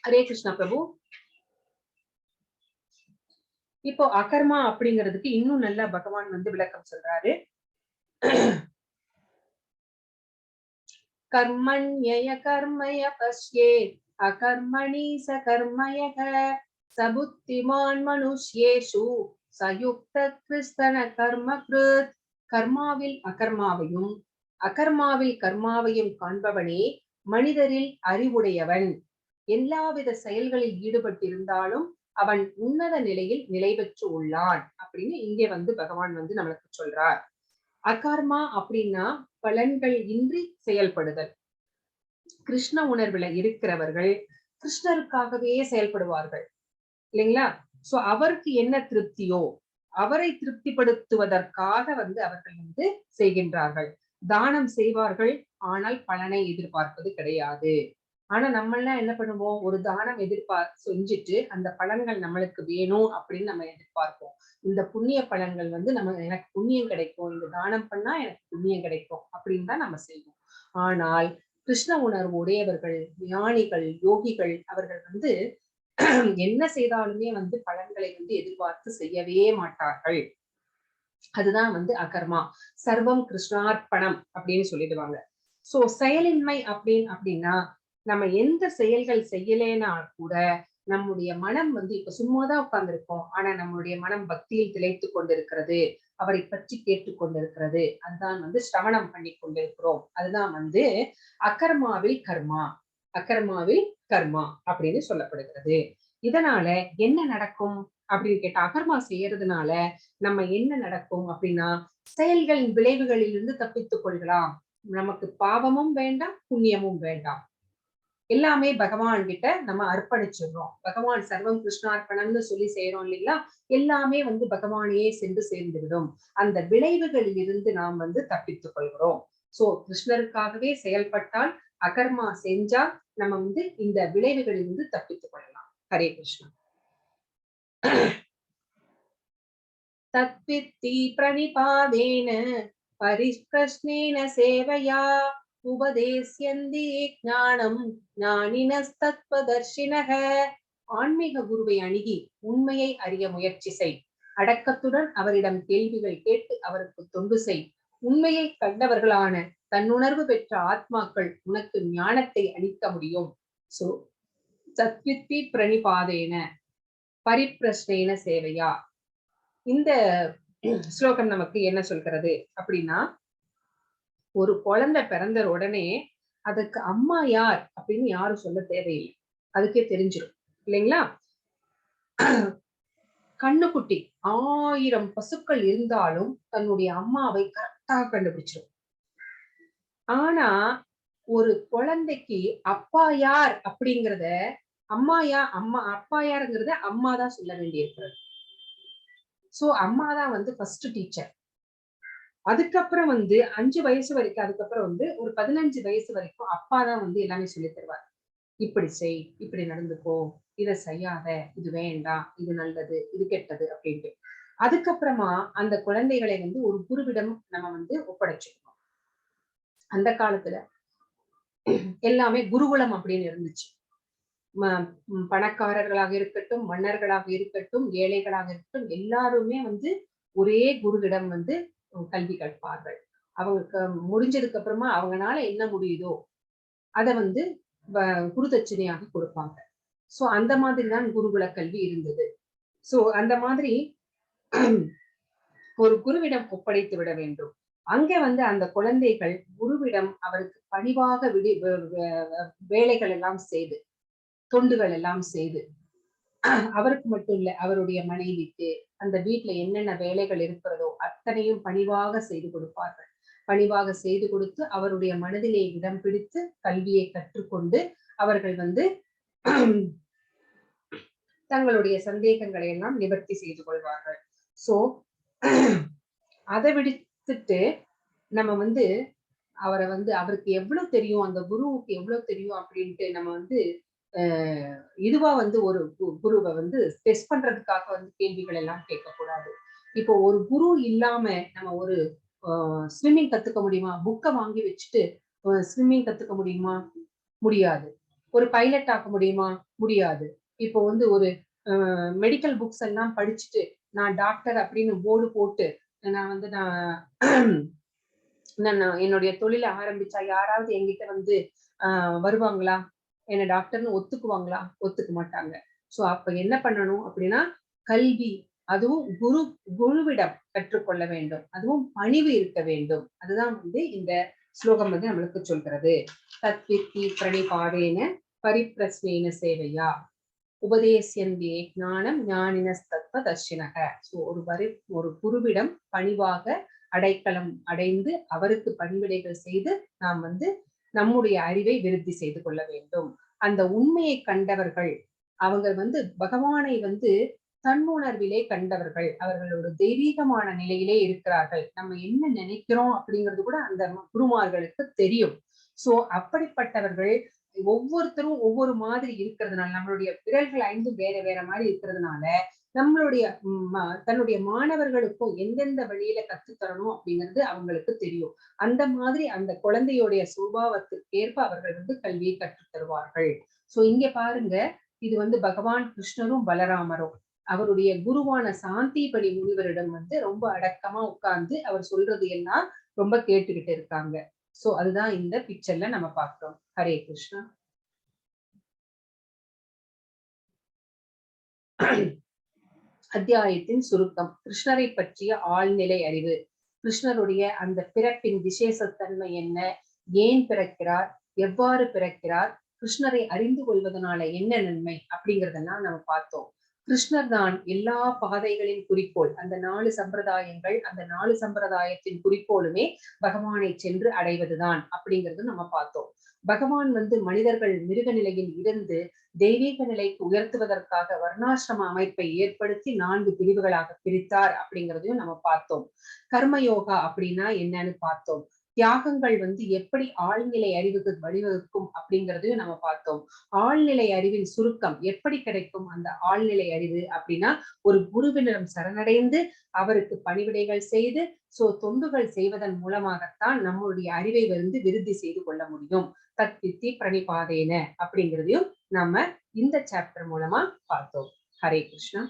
A: ஹரே கிருஷ்ணா பிரபு. இப்போ அகர்மா அப்படிங்கிறதுக்கு இன்னும் நல்லா பகவான் வந்து விளக்கம் சொல்றாரு. கர்மண்யய கர்மய பஷ்யேத் அகர்மணி ச கர்மயக சபுத்திமான் மனுஷ்யேஷு சயுக்த கிருஷ்ண கர்ம கிருத். கர்மாவில் அகர்மாவையும் அகர்மாவில் கர்மாவையும் காண்பவனே மனிதரில் அறிவுடையவன். எல்லாவித செயல்களில் ஈடுபட்டிருந்தாலும் அவன் உன்னத நிலையில் நிலை பெற்று உள்ளான் அப்படின்னு இங்கே வந்து பகவான் வந்து நம்மளுக்கு சொல்றார். அகர்மா அப்படின்னா பலன்கள் இன்றி செயல்படுதல். கிருஷ்ண உணர்வுல இருக்கிறவர்கள் கிருஷ்ணருக்காகவே செயல்படுவார்கள் இல்லைங்களா? சோ அவருக்கு என்ன திருப்தியோ அவரை திருப்திப்படுத்துவதற்காக வந்து அவர்கள் வந்து செய்கின்றார்கள். தானம் செய்வார்கள், ஆனால் பலனை எதிர்பார்ப்பது கிடையாது. ஆனா நம்ம எல்லாம் என்ன பண்ணுவோம், ஒரு தானம் செஞ்சுட்டு அந்த பலன்கள் நம்மளுக்கு வேணும் அப்படின்னு நம்ம எதிர்பார்ப்போம். இந்த புண்ணிய பலன்கள் வந்து எனக்கு புண்ணியம் கிடைக்கும், இந்த தானம் பண்ணா எனக்கு புண்ணியம் கிடைக்கும் அப்படின்னு தான் நம்ம செய்வோம். ஆனால் கிருஷ்ண உணர்வு உடையவர்கள், ஞானிகள், யோகிகள் அவர்கள் வந்து என்ன செய்தாலுமே வந்து பலன்களை வந்து எதிர்பார்த்து செய்யவே மாட்டார்கள். அதுதான் வந்து அகர்மா. சர்வம் கிருஷ்ணார்ப்பணம் அப்படின்னு சொல்லிடுவாங்க. சோ செயலின்மை அப்படின்னா நம்ம எந்த செயல்கள் செய்யலைன்னா கூட நம்முடைய மனம் வந்து இப்ப சும்மாதான் உட்கார்ந்திருக்கோம். ஆனா நம்மளுடைய மனம் பக்தியில் திளைத்துக் கொண்டிருக்கிறது. அவரை பற்றி கேட்டுக் கொண்டிருக்கிறது. அதுதான் வந்து சிரவணம் பண்ணி கொண்டிருக்கிறோம். அதுதான் வந்து அகர்மாவில் கர்மா. அகர்மாவில் கர்மா அப்படின்னு சொல்லப்படுகிறது. இதனால என்ன நடக்கும் அப்படின்னு கேட்டா, அகர்மா செய்யறதுனால நம்ம என்ன நடக்கும் அப்படின்னா, செயல்களின் விளைவுகளில் இருந்து தப்பித்துக் கொள்ளலாம். நமக்கு பாவமும் வேண்டாம், புண்ணியமும் வேண்டாம். எல்லாமே பகவான் கிட்ட நம்ம அர்ப்பணிச்சிடுறோம். பகவான் சர்வம் கிருஷ்ணார்ப்பணம்னு சொல்லி செய்யறோம் இல்லைங்களா? எல்லாமே வந்து பகவானையே சென்று சேர்ந்து விடும். அந்த விளைவுகளில் இருந்து நாம் வந்து தப்பித்துக் கொள்கிறோம். சோ கிருஷ்ணருக்காகவே செயல்பட்டால், அகர்மா செஞ்சா நம்ம வந்து இந்த விளைவுகளில் இருந்து தப்பித்துக் கொள்ளலாம். ஹரே கிருஷ்ணா. तत्वित्ति प्रणिपादेन परिप्रश्नेन सेवया உபதேசியந்தி ஞானம் ஞானினஸ்தத்வதர்ஷினக. ஆன்மீக குருவை அணுகி உண்மையை அறிய முயற்சி செய். அடக்கத்துடன் அவரிடம் கேள்விகள் கேட்டு அவருக்கு தொண்டு செய். உண்மையை கண்டவர்களான தன்னுணர்வு பெற்ற ஆத்மாக்கள் உனக்கு ஞானத்தை அளிக்க முடியும். சோ தத்வித்தி பிரணிபாதேன பரிப்பிரஷ்னேன சேவையா. இந்த ஸ்லோகம் நமக்கு என்ன சொல்கிறது அப்படின்னா, ஒரு குழந்தை பிறந்த உடனே அதுக்கு அம்மா யார் அப்படின்னு யாரும் சொல்ல தேவையில்லை. அதுக்கே தெரிஞ்சிடும் இல்லைங்களா? கண்ணுக்குட்டி 1000 பசுக்கள் இருந்தாலும் தன்னுடைய அம்மாவை கரெக்டா கண்டுபிடிச்சிடும். ஆனா ஒரு குழந்தைக்கு அப்பா யார் அப்படிங்கிறத அப்பா யாருங்கிறத அம்மா தான் சொல்ல வேண்டியிருக்கிறது. சோ அம்மா தான் வந்து ஃபர்ஸ்ட் டீச்சர். அதுக்கப்புறம் வந்து 5 வயசு வரைக்கும், அதுக்கப்புறம் வந்து ஒரு 15 வயசு வரைக்கும் அப்பா தான் வந்து எல்லாமே சொல்லி தருவார். இப்படி செய், இப்படி நடந்துக்கோ, இதை செய்யாத, இது வேண்டாம், இது நல்லது, இது கெட்டது அப்படின்ட்டு. அதுக்கப்புறமா அந்த குழந்தைகளை வந்து ஒரு குருவிடம் நம்ம வந்து ஒப்படைச்சிருக்கோம். அந்த காலத்துல எல்லாமே குருகுலம் அப்படின்னு இருந்துச்சு. பணக்காரர்களாக இருக்கட்டும், மன்னர்களாக இருக்கட்டும், ஏழைகளாக இருக்கட்டும், எல்லாருமே வந்து ஒரே குருவிடம் வந்து கல்வி கற்பார்கள். அவங்களுக்கு முடிஞ்சதுக்கு அப்புறமா அவங்கனால என்ன முடியுதோ அத வந்து குரு தட்சிணையாக கொடுப்பாங்க. சோ அந்த மாதிரிதான் குருகுல கல்வி இருந்தது. சோ அந்த மாதிரி ஒரு குருவிடம் ஒப்படைத்து விட வேண்டும். அங்க வந்து அந்த குழந்தைகள் குருவிடம் அவருக்கு பணிவாக வேலைகள் எல்லாம் செய்து, தொண்டுகள் எல்லாம் செய்து, அவருக்கு மட்டும் இல்ல, அவருடைய மனைவிக்கு, அந்த வீட்டுல என்னென்ன வேலைகள் இருக்கிறதோ அத்தனையும் பணிவாக செய்து கொடுப்பார்கள். பணிவாக செய்து கொடுத்து அவருடைய மனதிலே இடம் பிடித்து கல்வியை கற்றுக்கொண்டு அவர்கள் வந்து தங்களுடைய சந்தேகங்களை எல்லாம் நிவர்த்தி செய்து கொள்வார்கள். சோ அதை விடுத்துட்டு நம்ம வந்து அவருக்கு எவ்வளவு தெரியும், அந்த குருவுக்கு எவ்வளவு தெரியும் அப்படின்ட்டு நம்ம வந்து இதுவா வந்து ஒரு குருவை வந்து டெஸ்ட் பண்றதுக்காக வந்து கேள்விகள் எல்லாம் கேட்கக்கூடாது. இப்போ ஒரு குரு இல்லாம நம்ம ஒரு ஸ்விம்மிங் கத்துக்க முடியுமா? புக்கை வாங்கி வச்சுட்டு ஸ்விம்மிங் கத்துக்க முடியுமா? முடியாது. ஒரு பைலட் ஆக்க முடியுமா? முடியாது. இப்போ வந்து ஒரு மெடிக்கல் புக்ஸ் எல்லாம் படிச்சுட்டு நான் டாக்டர் அப்படின்னு போர்டு போட்டு நான் என்னுடைய தொழிலை ஆரம்பிச்சா யாராவது என்கிட்ட வந்து வருவாங்களா? என்ன டாக்டர்னு ஒத்துக்குவாங்களா? ஒத்துக்க மாட்டாங்க. சோ அப்ப என்ன பண்ணணும் அப்படின்னா, கல்வி, அதுவும் குருவிடம் கற்றுக்கொள்ள வேண்டும். அதுவும் பணிவு இருக்க வேண்டும். அதுதான் வந்து இந்த ஸ்லோகம் வந்து நம்மளுக்கு சொல்கிறது. தத்வித்தி பிரணிபாதேன பரிப்பிரஸ்னேன சேவையா உபதேசியந்தே ஞானம் ஞானினஸ்தத்வ தர்ஷினக. சோ ஒரு குருவிடம் பணிவாக அடைக்கலம் அடைந்து அவருக்கு பணிவிடைகள் செய்து நாம் வந்து நம்முடைய அறிவை விருத்தி செய்து கொள்ள வேண்டும். அந்த உண்மையை கண்டவர்கள், அவங்க வந்து பகவானை வந்து தன்னுணர்விலே கண்டவர்கள், அவர்களோட தெய்வீகமான நிலையிலே இருக்கிறார்கள். நம்ம என்ன நினைக்கிறோம் அப்படிங்கிறது கூட அந்த குருமார்களுக்கு தெரியும். சோ அப்படிப்பட்டவர்கள் ஒவ்வொருத்தரும் ஒவ்வொரு மாதிரி இருக்கிறதுனால, நம்மளுடைய விரல்கள் 5ம் வேற வேற மாதிரி இருக்கிறதுனால, நம்மளுடைய தன்னுடைய மாணவர்களுக்கும் எந்தெந்த வழியில கத்துத் தரணும் அப்படிங்கிறது அவங்களுக்கு தெரியும். அந்த மாதிரி அந்த குழந்தையுடைய சுபாவத்துக்கு ஏற்ப அவர்கள் கல்வியை கற்றுத் தருவார்கள். சோ இங்க பாருங்க, இது பகவான் கிருஷ்ணரும் பலராமரும் அவருடைய குருவான சாந்திபணி முனிவரிடம் ரொம்ப அடக்கமா உட்கார்ந்து அவர் சொல்றது எல்லாம் ரொம்ப கேட்டுக்கிட்டு இருக்காங்க. சோ அதுதான் இந்த பிக்சர்ல நம்ம பார்க்கிறோம். ஹரே கிருஷ்ணா. அத்தியாயத்தின் சுருக்கம். கிருஷ்ணரை பற்றிய ஆழ்நிலை அறிவு. கிருஷ்ணருடைய அந்த பிறப்பின் விசேஷத்தன்மை என்ன, ஏன் பிறக்கிறார், எவ்வாறு பிறக்கிறார், கிருஷ்ணரை அறிந்து கொள்வதனால என்ன நன்மை அப்படிங்கறதெல்லாம் நம்ம பார்த்தோம். கிருஷ்ணர் தான் எல்லா பாதைகளின் குறிக்கோள். அந்த 4 சம்பிரதாயங்கள், அந்த 4 சம்பிரதாயத்தின் குறிக்கோளுமே பகவானை சென்று அடைவதுதான் அப்படிங்கிறது நம்ம பார்த்தோம். பகவான் மனிதர்கள் மிருக நிலையில் இருந்து தெய்வீக நிலைக்கு உயர்த்துவதற்காக வர்ணாசிரம அமைப்பை ஏற்படுத்தி 4 பிரிவுகளாக பிரித்தார் அப்படிங்கிறதையும் நம்ம பார்த்தோம். கர்மயோகா அப்படின்னா என்னன்னு பார்த்தோம். தியாகங்கள் எப்படி ஆழ்நிலை அறிவுக்கு வழிவகுக்கும் அப்படிங்கிறதையும் நம்ம பார்த்தோம். ஆழ்நிலை அறிவின் சுருக்கம் எப்படி கிடைக்கும்? அந்த ஆழ்நிலை அறிவு அப்படின்னா ஒரு குருவினிடம் சரணடைந்து அவருக்கு பணிவிடைகள் செய்து தொண்டுகள் செய்வதன் மூலமாகத்தான் நம்மளுடைய அறிவை விருத்தி செய்து கொள்ள முடியும். தத்வித்தி பிரணிபாதேன அப்படிங்கிறதையும் நம்ம இந்த சாப்டர் மூலமா பார்த்தோம். ஹரே கிருஷ்ணா.